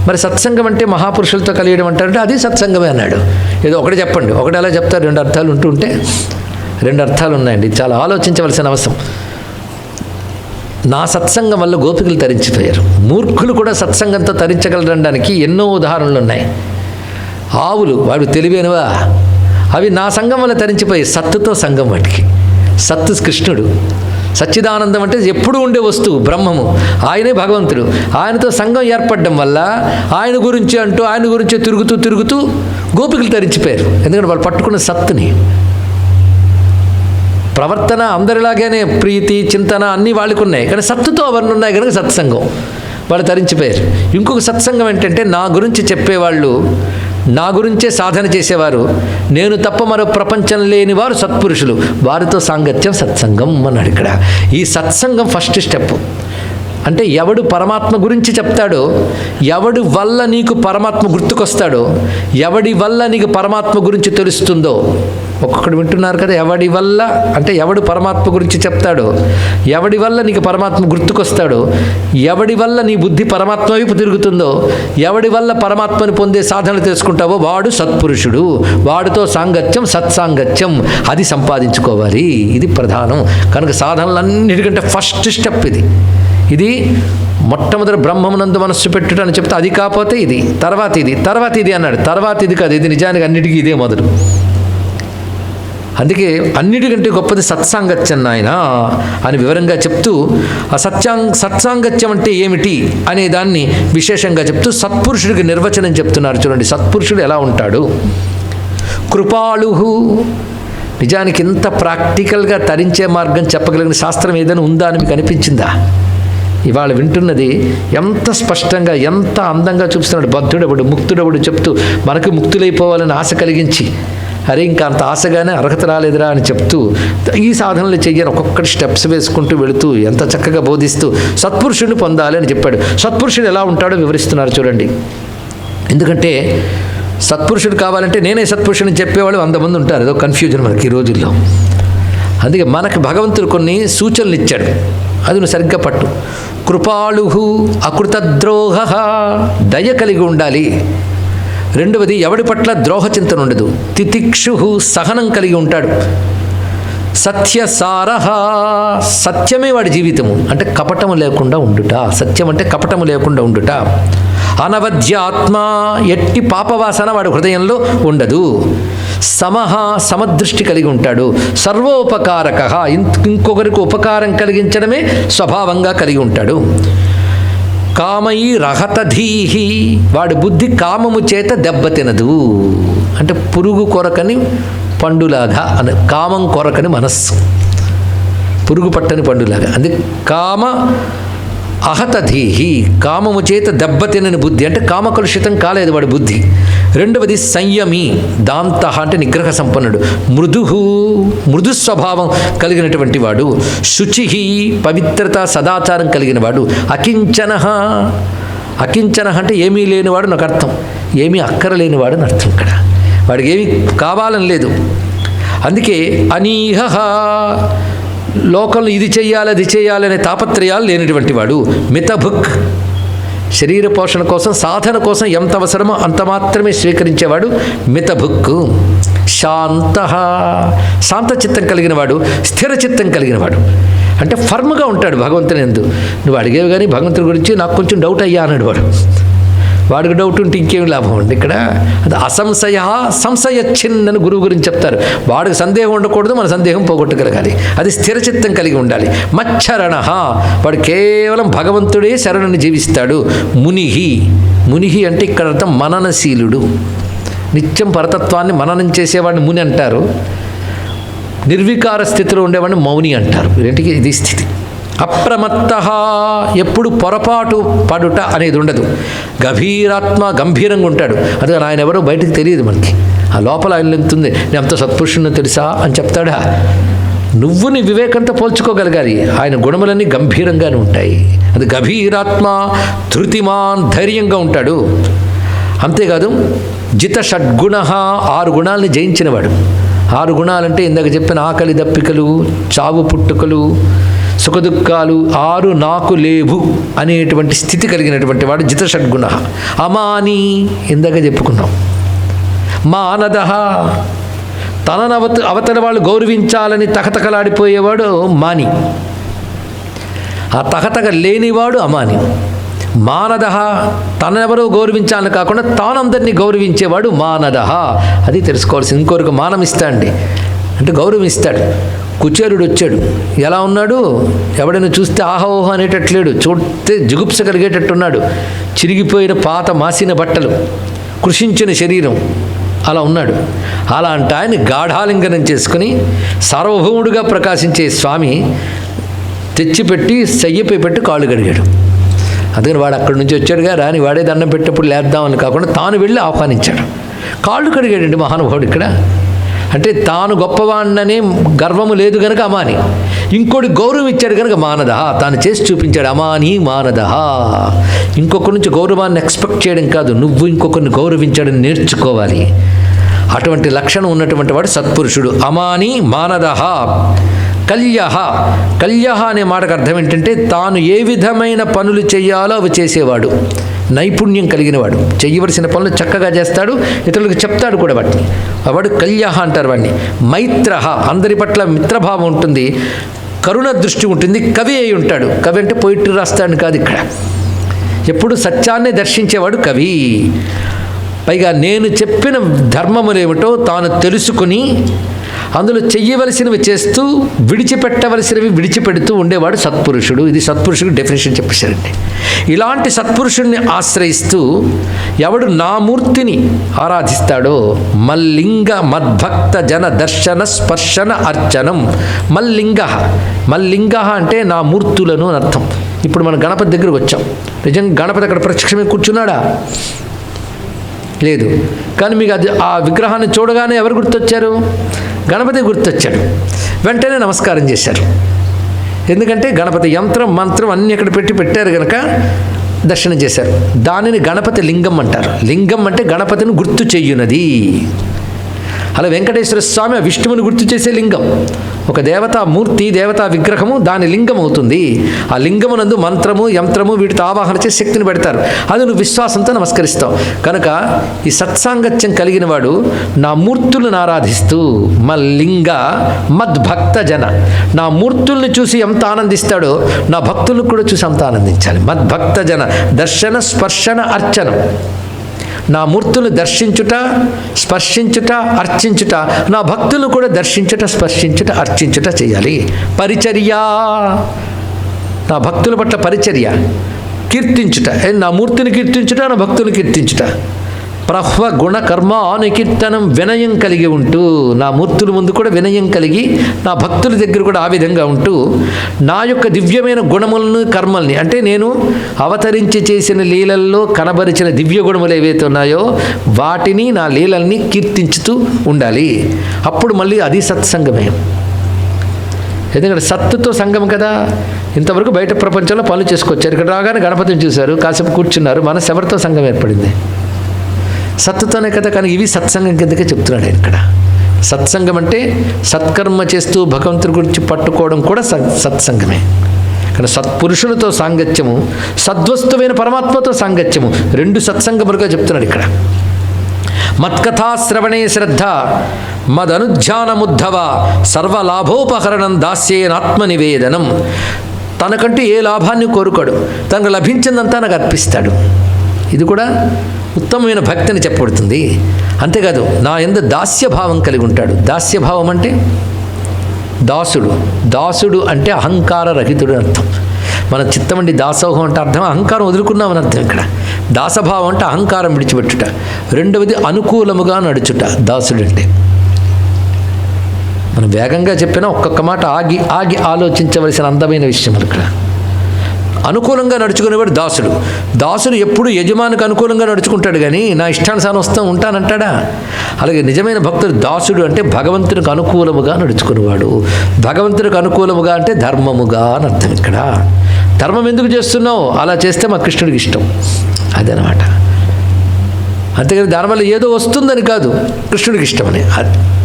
మరి సత్సంగం అంటే మహాపురుషులతో కలియడం అంటారంటే అది సత్సంగమే అన్నాడు. ఏదో ఒకటి చెప్పండి, ఒకటి అలా చెప్తారు, రెండు అర్థాలు ఉంటుంటే. రెండు అర్థాలు ఉన్నాయండి, చాలా ఆలోచించవలసిన అవసరం. నా సత్సంగం వల్ల గోపికలు తరించిపోయారు. మూర్ఖులు కూడా సత్సంగంతో తరించగలరనడానికి ఎన్నో ఉదాహరణలు ఉన్నాయి. ఆవులు వాడు తెలివైనవా, అవి నా సంఘం వల్ల తరించిపోయి సత్తుతో సంఘం వాటికి. సత్తు కృష్ణుడు, సచ్చిదానందం అంటే ఎప్పుడు ఉండే వస్తువు బ్రహ్మము, ఆయనే భగవంతుడు. ఆయనతో సంఘం ఏర్పడడం వల్ల ఆయన గురించి అంటూ ఆయన గురించి తిరుగుతూ గోపికలు తరించిపోయారు. ఎందుకంటే వాళ్ళు పట్టుకున్న సత్తుని. ప్రవర్తన అందరిలాగానే ప్రీతి చింతన అన్నీ వాళ్ళకు ఉన్నాయి, కానీ సత్తుతో అవన్నీ ఉన్నాయి కనుక సత్సంగం, వాళ్ళు తరించిపోయారు. ఇంకొక సత్సంగం ఏంటంటే నా గురించి చెప్పేవాళ్ళు, నా గురించే సాధన చేసేవారు, నేను తప్ప మరో ప్రపంచం లేని వారు సత్పురుషులు, వారితో సాంగత్యం సత్సంగం అన్నాడు. ఇక్కడ ఈ సత్సంగం ఫస్ట్ స్టెప్. అంటే ఎవడు పరమాత్మ గురించి చెప్తాడో, ఎవడి వల్ల నీకు పరమాత్మ గుర్తుకొస్తాడో, ఎవడి వల్ల నీకు పరమాత్మ గురించి తెలుస్తుందో, ఒక్కొక్కడు వింటున్నారు కదా, ఎవడి వల్ల అంటే ఎవడు పరమాత్మ గురించి చెప్తాడో, ఎవడి వల్ల నీకు పరమాత్మ గుర్తుకొస్తాడో, ఎవడి వల్ల నీ బుద్ధి పరమాత్మ వైపు తిరుగుతుందో, ఎవడి వల్ల పరమాత్మని పొందే సాధనలు తెలుసుకుంటావో వాడు సత్పురుషుడు, వాడితో సాంగత్యం సత్సాంగత్యం, అది సంపాదించుకోవాలి. ఇది ప్రధానం. కనుక సాధనలన్నిటికంటే ఫస్ట్ స్టెప్ ఇది మొట్టమొదటి బ్రహ్మమునందు మనస్సు పెట్టుట అని చెప్తే, అది కాకపోతే ఇది, తర్వాత ఇది అన్నాడు. తర్వాత ఇది కాదు, ఇది నిజానికి అన్నిటికీ ఇదే మొదలు. అందుకే అన్నిటికంటే గొప్పది సత్సాంగత్యం నాయన అని వివరంగా చెప్తూ, ఆ సత్సాంగత్యం అంటే ఏమిటి అనే దాన్ని విశేషంగా చెప్తూ సత్పురుషుడికి నిర్వచనం చెప్తున్నారు. చూడండి, సత్పురుషుడు ఎలా ఉంటాడు. కృపాళుహు. నిజానికి ఇంత ప్రాక్టికల్గా తరించే మార్గం చెప్పగలిగిన శాస్త్రం ఏదైనా ఉందా అని మీకు అనిపించిందా? ఇవాళ వింటున్నది ఎంత స్పష్టంగా ఎంత అందంగా చూపిస్తున్నాడు. బద్ధుడవుడు ముక్తుడవుడు చెప్తూ మనకు ముక్తులైపోవాలని ఆశ కలిగించి, అరే ఇంకా అంత ఆశగానే అర్హత రాలేదురా అని చెప్తూ ఈ సాధనలు చెయ్యని ఒక్కొక్కటి స్టెప్స్ వేసుకుంటూ వెళుతూ ఎంత చక్కగా బోధిస్తూ సత్పురుషుడిని పొందాలి అని చెప్పాడు. సత్పురుషుడు ఎలా ఉంటాడో వివరిస్తున్నారు చూడండి. ఎందుకంటే సత్పురుషుడు కావాలంటే నేనే సత్పురుషుడిని చెప్పేవాళ్ళు 100 మంది ఉంటారు. ఏదో కన్ఫ్యూజన్ మనకి ఈ రోజుల్లో. అందుకే మనకు భగవంతుడు కొన్ని సూచనలు ఇచ్చాడు, అది నువ్వు సరిగ్గా పట్టు. కృపాళుహు అకృతద్రోహ, దయ కలిగి ఉండాలి. రెండవది, ఎవడి పట్ల ద్రోహ చింతన ఉండదు. తితిక్షు, సహనం కలిగి ఉంటాడు. సత్యసారహ, సత్యమే వాడి జీవితము, అంటే కపటము లేకుండా ఉండుట. సత్యం అంటే కపటము లేకుండా ఉండుట. అనవద్యాత్మ, ఎట్టి పాపవాసన వాడి హృదయంలో ఉండదు. సమహ, సమదృష్టి కలిగి ఉంటాడు. సర్వోపకారక, ఇంకొకరికి ఉపకారం కలిగించడమే స్వభావంగా కలిగి ఉంటాడు. కామయి రహతధీహి, వాడి బుద్ధి కామము చేత దెబ్బతినదు. అంటే పురుగు కొరకని పండులాగా అని, కామం కొరకని మనస్సు, పురుగు పట్టని పండులాగా. అందుకే కామ అహతధీహి, కామము చేత దెబ్బతినని బుద్ధి, అంటే కామకలుషితం కాలేదు వాడి బుద్ధి. రెండవది సంయమి, దాంత అంటే నిగ్రహ సంపన్నుడు. మృదుహు, మృదు స్వభావం కలిగినటువంటి వాడు. శుచి, పవిత్రత సదాచారం కలిగిన వాడు. అకించన, అకించన అంటే ఏమీ లేనివాడు నాకు అర్థం, ఏమీ అక్కరలేనివాడు అని అర్థం. ఇక్కడ వాడికి ఏమీ కావాలని లేదు. అందుకే అనీహ, లోకంలో ఇది చెయ్యాలి అది చేయాలనే తాపత్రయాలు లేనిటువంటి వాడు. మితభుక్, శరీర పోషణ కోసం సాధన కోసం ఎంత అవసరమో అంత మాత్రమే స్వీకరించేవాడు మితభుక్. శాంత, శాంత చిత్తం కలిగిన వాడు. స్థిర చిత్తం కలిగిన వాడు అంటే ఫర్మ్గా ఉంటాడు భగవంతుని యందు. నువ్వు అడిగేవి కానీ భగవంతుని గురించి నాకు కొంచెం డౌట్ అయ్యా అన్నాడు వాడు. వాడికి డౌట్ ఉంటే ఇంకేమి లాభం అండి. ఇక్కడ అది అసంశయ సంశయచ్చిన్నని గురువు గురించి చెప్తారు. వాడికి సందేహం ఉండకూడదు, మన సందేహం పోగొట్టగలగాలి. అది స్థిరచిత్తం కలిగి ఉండాలి. మచ్చరణ, వాడు కేవలం భగవంతుడే శరణుని జీవిస్తాడు. మునిహి, మునిహి అంటే ఇక్కడ అర్థం మననశీలుడు. నిత్యం పరతత్వాన్ని మననం చేసేవాడిని ముని అంటారు. నిర్వికార స్థితిలో ఉండేవాడిని మౌని అంటారు. రెంటికి ఇది స్థితి. అప్రమత్త, ఎప్పుడు పొరపాటు పడుట అనేది ఉండదు. గభీరాత్మ, గంభీరంగా ఉంటాడు. అది ఆయన ఎవరో బయటకు తెలియదు మనకి. ఆ లోపల ఆయన ఎంతుంది, నేను అంత సత్పురుషుని తెలుసా అని చెప్తాడా? నువ్వు నీ వివేకంతో పోల్చుకోగలగాలి. ఆయన గుణములన్నీ గంభీరంగానే ఉంటాయి. అది గభీరాత్మ, ధృతిమాన్, ధైర్యంగా ఉంటాడు. అంతేకాదు జిత షడ్గుణ, 6 గుణాలని జయించినవాడు. 6 గుణాలంటే ఇందాక చెప్పిన ఆకలి దప్పికలు, చావు పుట్టుకలు, సుఖదుఖాలు 6 నాకు లేవు అనేటువంటి స్థితి కలిగినటువంటి వాడు జిత షడ్గుణ. అమాని, ఇందాక చెప్పుకున్నాం. మానద, తనను అవతల వాళ్ళు గౌరవించాలని తకతకలాడిపోయేవాడు మాని. ఆ తకతక లేనివాడు అమాని. మానద, తనెవరో గౌరవించాలని కాకుండా తానందరినీ గౌరవించేవాడు మానద. అది తెలుసుకోవాల్సింది. ఇంకొకరికి మానం ఇస్తాండి అంటే గౌరవం ఇస్తాడు. కుచేలుడు వచ్చాడు. ఎలా ఉన్నాడు? ఎవడైనా చూస్తే ఆహోహో అనేటట్లేడు, చూస్తే జుగుప్స కలిగేటట్టున్నాడు. చిరిగిపోయిన పాత మాసిన బట్టలు, కృషించిన శరీరం, అలా ఉన్నాడు. అలాంటి ఆయన గాఢాలింగనం చేసుకుని సార్వభౌముడుగా ప్రకాశించే స్వామి తెచ్చిపెట్టి సయ్యపై పెట్టి కాళ్ళు కడిగాడు. అందుకని వాడు అక్కడి నుంచి వచ్చాడుగా, రాని వాడే దండం పెట్టేప్పుడు లేద్దామని కాకుండా తాను వెళ్ళి ఆహ్వానించాడు. కాళ్ళు కడిగాడండి మహానుభావుడు ఇక్కడ. అంటే తాను గొప్పవాణ్ణనే గర్వము లేదు కనుక అమాని, ఇంకోటి గౌరవం ఇచ్చాడు కనుక మానద. తాను చేసి చూపించాడు అమాని మానద. ఇంకొకరి నుంచి గౌరవాన్ని ఎక్స్పెక్ట్ చేయడం కాదు, నువ్వు ఇంకొకరిని గౌరవించడం నేర్చుకోవాలి. అటువంటి లక్షణం ఉన్నటువంటి వాడు సత్పురుషుడు. అమాని మానద. కల్యహ. కల్యహ అనే మాటకు అర్థం ఏంటంటే తాను ఏ విధమైన పనులు చేయాలో అవి చేసేవాడు, నైపుణ్యం కలిగినవాడు. చేయవలసిన పనులు చక్కగా చేస్తాడు, ఇతరులకు చెప్తాడు కూడా వాటిని. వాడు కల్యహ అంటారు వాడిని. మైత్రహ. అందరి పట్ల మిత్రభావం ఉంటుంది, కరుణ దృష్టి ఉంటుంది. కవి అయి ఉంటాడు. కవి అంటే పోయిట్రీ రాస్తాడని కాదు, ఇక్కడ ఎప్పుడు సత్యాన్ని దర్శించేవాడు కవి. పైగా నేను చెప్పిన ధర్మములేమిటో తాను తెలుసుకుని అందులో చెయ్యవలసినవి చేస్తూ విడిచిపెట్టవలసినవి విడిచిపెడుతూ ఉండేవాడు సత్పురుషుడు. ఇది సత్పురుషుడికి డెఫినేషన్ చెప్పేశారండి. ఇలాంటి సత్పురుషుడిని ఆశ్రయిస్తూ ఎవడు నా మూర్తిని ఆరాధిస్తాడో మల్లింగ మద్భక్త జన దర్శన స్పర్శన అర్చనం. మల్లింగ. మల్లింగ అంటే నా మూర్తులను అని అర్థం. ఇప్పుడు మనం గణపతి దగ్గరకు వచ్చాం. నిజంగా గణపతి అక్కడ ప్రత్యక్షమే కూర్చున్నాడా? లేదు. కానీ మీకు అది ఆ విగ్రహాన్ని చూడగానే ఎవరు గుర్తొచ్చారు? గణపతి గుర్తొచ్చాడు. వెంటనే నమస్కారం చేశారు. ఎందుకంటే గణపతి యంత్రం మంత్రం అన్నీ అక్కడ పెట్టారు కనుక దర్శనం చేశారు. దానిని గణపతి లింగం అంటారు. లింగం అంటే గణపతిని గుర్తు చెయ్యునది. అలా వెంకటేశ్వర స్వామి విష్ణువుని గుర్తు చేసే లింగం. ఒక దేవతా మూర్తి, దేవతా విగ్రహము దాని లింగం అవుతుంది. ఆ లింగమునందు మంత్రము యంత్రము వీటితో ఆవాహన చేసి శక్తిని పెడతారు. అది నువ్వు విశ్వాసంతో నమస్కరిస్తావు. కనుక ఈ సత్సాంగత్యం కలిగిన వాడు నా మూర్తులను ఆరాధిస్తూ మల్లింగ మద్భక్త జన. నా మూర్తుల్ని చూసి ఎంత ఆనందిస్తాడో నా భక్తులకు కూడా చూసి అంత ఆనందించాలి. మద్భక్త జన దర్శన స్పర్శన అర్చనం. నా మూర్తులు దర్శించుట, స్పర్శించుట, అర్చించుట, నా భక్తులు కూడా దర్శించుట, స్పర్శించుట, అర్చించుట చేయాలి. పరిచర్య. నా భక్తుల పట్ల పరిచర్య. కీర్తించుట. నా మూర్తిని కీర్తించుట, నా భక్తులు కీర్తించుట. ప్రహ్వ గుణ కర్మ నికీర్తనం. వినయం కలిగి ఉంటూ నా మూర్తుల ముందు కూడా వినయం కలిగి నా భక్తుల దగ్గర కూడా ఆ విధంగా ఉంటూ నా యొక్క దివ్యమైన గుణములను కర్మల్ని, అంటే నేను అవతరించి చేసిన లీలల్లో కనబరిచిన దివ్య గుణములు ఏవైతే ఉన్నాయో వాటిని నా లీలల్ని కీర్తించుతూ ఉండాలి. అప్పుడు మళ్ళీ అది సత్సంగమే. ఎందుకంటే సత్తుతో సంగం కదా. ఇంతవరకు బయట ప్రపంచంలో పనులు చేసుకొచ్చారు, ఇక్కడ రాగానే గణపతిని చూశారు, కాసేపు కూర్చున్నారు, మనసు ఎవరితో సంఘం ఏర్పడింది? సత్తుతోనే కదా. కానీ ఇవి సత్సంగం కిందకే చెప్తున్నాడు ఆయన ఇక్కడ. సత్సంగం అంటే సత్కర్మ చేస్తూ భగవంతుడి గురించి పట్టుకోవడం కూడా సత్సంగమే. కానీ సత్పురుషులతో సాంగత్యము, సద్వస్తువైన పరమాత్మతో సాంగత్యము రెండు సత్సంగములుగా చెప్తున్నాడు ఇక్కడ. మత్కథాశ్రవణే శ్రద్ధ మదనుధ్యానముద్ధవ సర్వలాభోపహరణం దాస్యేనాత్మనివేదనం. తనకంటే ఏ లాభాన్ని కోరుకోడు, తనకు లభించిందంతా నాకు అర్పిస్తాడు. ఇది కూడా ఉత్తమమైన భక్తి అని చెప్పబడుతుంది. అంతేకాదు నా యందు దాస్యభావం కలిగి ఉంటాడు. దాస్యభావం అంటే దాసుడు. దాసుడు అంటే అహంకార రహితుడు అర్థం. మన చిత్తమండి దాసోహం అంటే అర్థం అహంకారం వదులుకున్నామని అర్థం. ఇక్కడ దాసభావం అంటే అహంకారం విడిచిపెట్టుట. రెండవది అనుకూలముగా నడుచుట దాసుడు అంటే. మనం వేగంగా చెప్పినా ఒక్కొక్క మాట ఆగి ఆగి ఆలోచించవలసిన అందమైన విషయం ఇక్కడ. అనుకూలంగా నడుచుకునేవాడు దాసుడు. దాసుడు ఎప్పుడు యజమానికి అనుకూలంగా నడుచుకుంటాడు, కానీ నా ఇష్టానుసారం ఉంటానంటాడా? అలాగే నిజమైన భక్తుడు దాసుడు అంటే భగవంతునికి అనుకూలముగా నడుచుకునేవాడు. భగవంతునికి అనుకూలముగా అంటే ధర్మముగా అని అర్థం ఇక్కడ. ధర్మం ఎందుకు చేస్తున్నావు? అలా చేస్తే మా కృష్ణుడికి ఇష్టం, అదనమాట. అంతేగాని దానివల్ల ఏదో వస్తుందని కాదు, కృష్ణుడికి ఇష్టమని.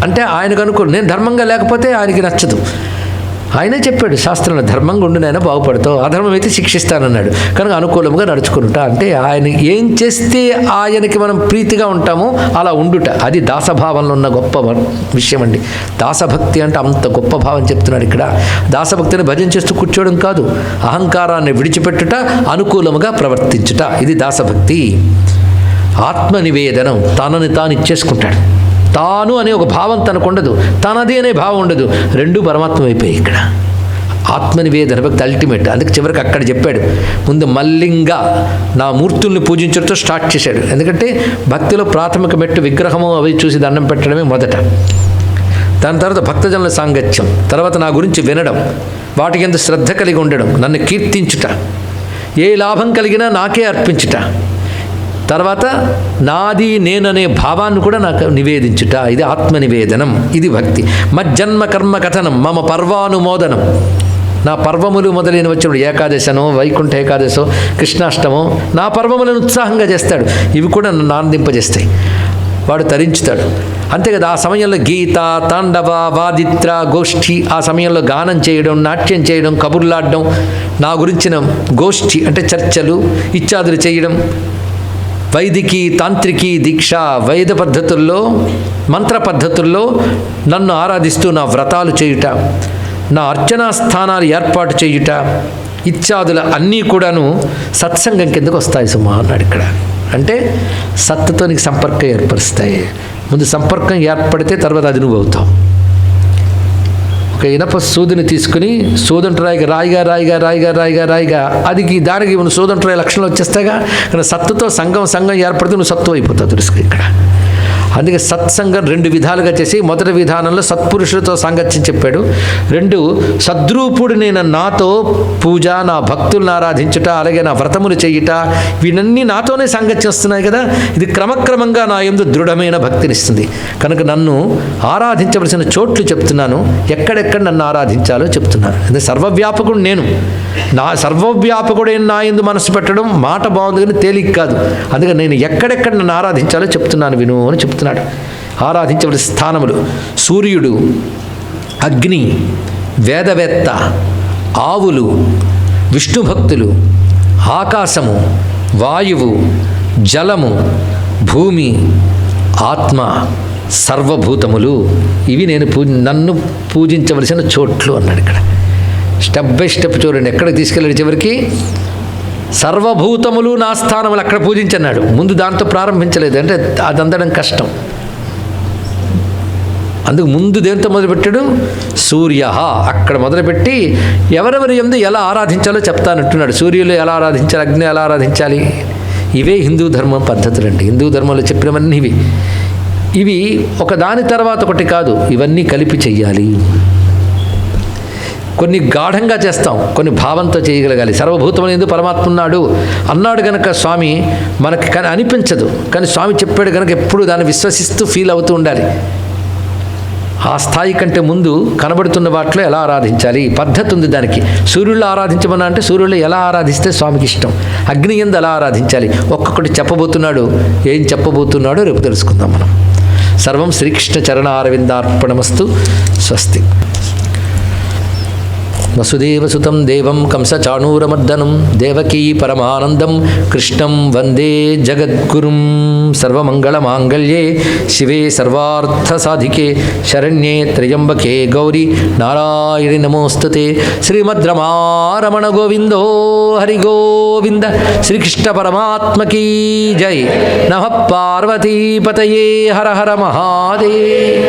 అంటే ఆయనకు అనుకూలం. నేను ధర్మంగా లేకపోతే ఆయనకి నచ్చదు. ఆయనే చెప్పాడు శాస్త్రంలో, ధర్మంగా ఉండునైనా బాగుపడతావు, అధర్మం అయితే శిక్షిస్తానన్నాడు. కనుక అనుకూలంగా నడుచుకుంటా అంటే ఆయన ఏం చేస్తే ఆయనకి మనం ప్రీతిగా ఉంటామో అలా ఉండుట. అది దాసభావంలో ఉన్న గొప్ప విషయం అండి. దాసభక్తి అంటే అంత గొప్ప భావం చెప్తున్నాడు ఇక్కడ. దాసభక్తిని భజన చేస్తూ కూర్చోవడం కాదు, అహంకారాన్ని విడిచిపెట్టుట, అనుకూలముగా ప్రవర్తించుట, ఇది దాసభక్తి. ఆత్మనివేదనం, తనని తాను ఇచ్చేసుకుంటాడు. తాను అనే ఒక భావం తనకు ఉండదు, తనది అనే భావం ఉండదు, రెండూ పరమాత్మ అయిపోయాయి. ఇక్కడ ఆత్మనివేదన భక్తి అల్టిమేట్. అందుకే చివరికి అక్కడ చెప్పాడు, ముందు మల్లింగా నా మూర్తుల్ని పూజించడంతో స్టార్ట్ చేశాడు. ఎందుకంటే భక్తిలో ప్రాథమిక మెట్టు విగ్రహము అవి చూసి దండం పెట్టడమే మొదట. దాని తర్వాత భక్తజనుల సాంగత్యం, తర్వాత నా గురించి వినడం, వాటికి ఎంత శ్రద్ధ కలిగి ఉండడం, నన్ను కీర్తించుట, ఏ లాభం కలిగినా నాకే అర్పించుట, తర్వాత నాది నేననే భావాన్ని కూడా నాకు నివేదించుట, ఇది ఆత్మనివేదనం, ఇది భక్తి. మజ్జన్మ కర్మ కథనం మమ పర్వానుమోదనం. నా పర్వములు మొదలైన వచ్చినప్పుడు ఏకాదశనో వైకుంఠ ఏకాదశో కృష్ణాష్టమో నా పర్వములను ఉత్సాహంగా చేస్తాడు, ఇవి కూడా నన్ను ఆనందింపజేస్తాయి, వాడు తరించుతాడు. అంతే కదా. ఆ సమయంలో గీత, తాండవ, వాదిత్ర, గోష్ఠి, ఆ సమయంలో గానం చేయడం, నాట్యం చేయడం, కబుర్లాడడం, నా గురించిన గోష్ఠి అంటే చర్చలు ఇత్యాదులు చేయడం, వైదికి తాంత్రికీ దీక్ష, వైద పద్ధతుల్లో మంత్ర పద్ధతుల్లో నన్ను ఆరాధిస్తూ నా వ్రతాలు చేయుట, నా అర్చనా స్థానాలు ఏర్పాటు చేయుట ఇత్యాదుల అన్నీ కూడాను సత్సంగం కిందకు వస్తాయి సుమా అన్నాడు ఇక్కడ. అంటే సత్తుతో నీకు సంపర్కం ఏర్పరుస్తాయి. ముందు సంపర్కం ఏర్పడితే తర్వాత అది నువ్వు అవుతావు. ఒక ఇనప సూదిని తీసుకుని సూదంటరాయిగా రాయిగా రాయిగా రాయిగా రాయిగా రాయిగా దానికి సూదంటరాయి లక్షణాలు వచ్చేస్తాయిగా. కానీ సత్తుతో సంఘం ఏర్పడితే నువ్వు సత్తు అయిపోతావు తెలుసుకో ఇక్కడ. అందుకే సత్సంగం రెండు విధాలుగా చేసి, మొదటి విధానంలో సత్పురుషులతో సాంగత్యం చెప్పాడు. రెండు, సద్రూపుడినైన నాతో పూజ, నా భక్తులను ఆరాధించుట, అలాగే నా వ్రతములు చేయుట, వీనన్నీ నాతోనే సాంగత్యం వస్తున్నాయి కదా. ఇది క్రమక్రమంగా నా యందు దృఢమైన భక్తినిస్తుంది. కనుక నన్ను ఆరాధించవలసిన చోట్లు చెప్తున్నాను, ఎక్కడెక్కడ నన్ను ఆరాధించాలో చెప్తున్నాను. అంటే సర్వవ్యాపకుడు నేను, నా సర్వవ్యాపకుడైన నా యందు మనసు పెట్టడం మాట బాగుంది కానీ తేలిక కాదు. అందుకని నేను ఎక్కడెక్కడ నన్ను ఆరాధించాలో చెప్తున్నాను విను అని చెప్తున్నాడు. ఆరాధించవలసిన స్థానములు: సూర్యుడు, అగ్ని, వేదవేత్త, ఆవులు, విష్ణు భక్తులు, ఆకాశము, వాయువు, జలము, భూమి, ఆత్మ, సర్వభూతములు, ఇవి నేను నన్ను పూజించవలసిన చోట్లు అన్నాడు ఇక్కడ. స్టెప్ బై స్టెప్ చూడండి, ఎక్కడికి తీసుకెళ్ళాడు చివరికి. సర్వభూతములు నా స్థానములు అక్కడ పూజించన్నాడు. ముందు దాంతో ప్రారంభించలేదు, అంటే అది అందడం కష్టం. అందుకు ముందు దేంతో మొదలుపెట్టాడు? సూర్య, అక్కడ మొదలుపెట్టి ఎవరెవరి యందు ఎలా ఆరాధించాలో చెప్తానంటున్నాడు. సూర్యులు ఎలా ఆరాధించాలి, అగ్ని ఎలా ఆరాధించాలి, ఇవే హిందూ ధర్మం పద్ధతులండి. హిందూ ధర్మంలో చెప్పినవన్నీ ఇవి ఒక దాని తర్వాత ఒకటి కాదు, ఇవన్నీ కలిపి చెయ్యాలి. కొన్ని గాఢంగా చేస్తాం, కొన్ని భావంతో చేయగలగాలి. సర్వభూతమైనది పరమాత్మ ఉన్నాడు అన్నాడు గనక స్వామి మనకి కానీ అనిపించదు, కానీ స్వామి చెప్పాడు కనుక ఎప్పుడు దాన్ని విశ్వసిస్తూ ఫీల్ అవుతూ ఉండాలి. ఆ స్థాయి కంటే ముందు కనబడుతున్న వాటిలో ఎలా ఆరాధించాలి పద్ధతి ఉంది దానికి. సూర్యుళ్ళు ఆరాధించమన్నా అంటే సూర్యుళ్ళు ఎలా ఆరాధిస్తే స్వామికి ఇష్టం, అగ్ని యందు ఎలా ఆరాధించాలి, ఒక్కొక్కటి చెప్పబోతున్నాడు. ఏం చెప్పబోతున్నాడో రేపు తెలుసుకుందాం మనం. సర్వం శ్రీకృష్ణ చరణారవిందార్పణమస్తు. స్వస్తి. వసుదేవసుతం దేవం కంసచాణూరమర్దనం దేవకీ పరమానందం కృష్ణం వందే జగద్గురుం. సర్వమంగళమాంగళ్యే శివే సర్వార్థసాధికే శరణ్యే త్ర్యంబకే గౌరీ నారాయణి నమోస్తుతే. శ్రీమద్రమారమణ గోవిందో హరి గోవింద. శ్రీకృష్ణ పరమాత్మకీ జై. నమః పార్వతీపతయే. హర హర మహాదేవ్.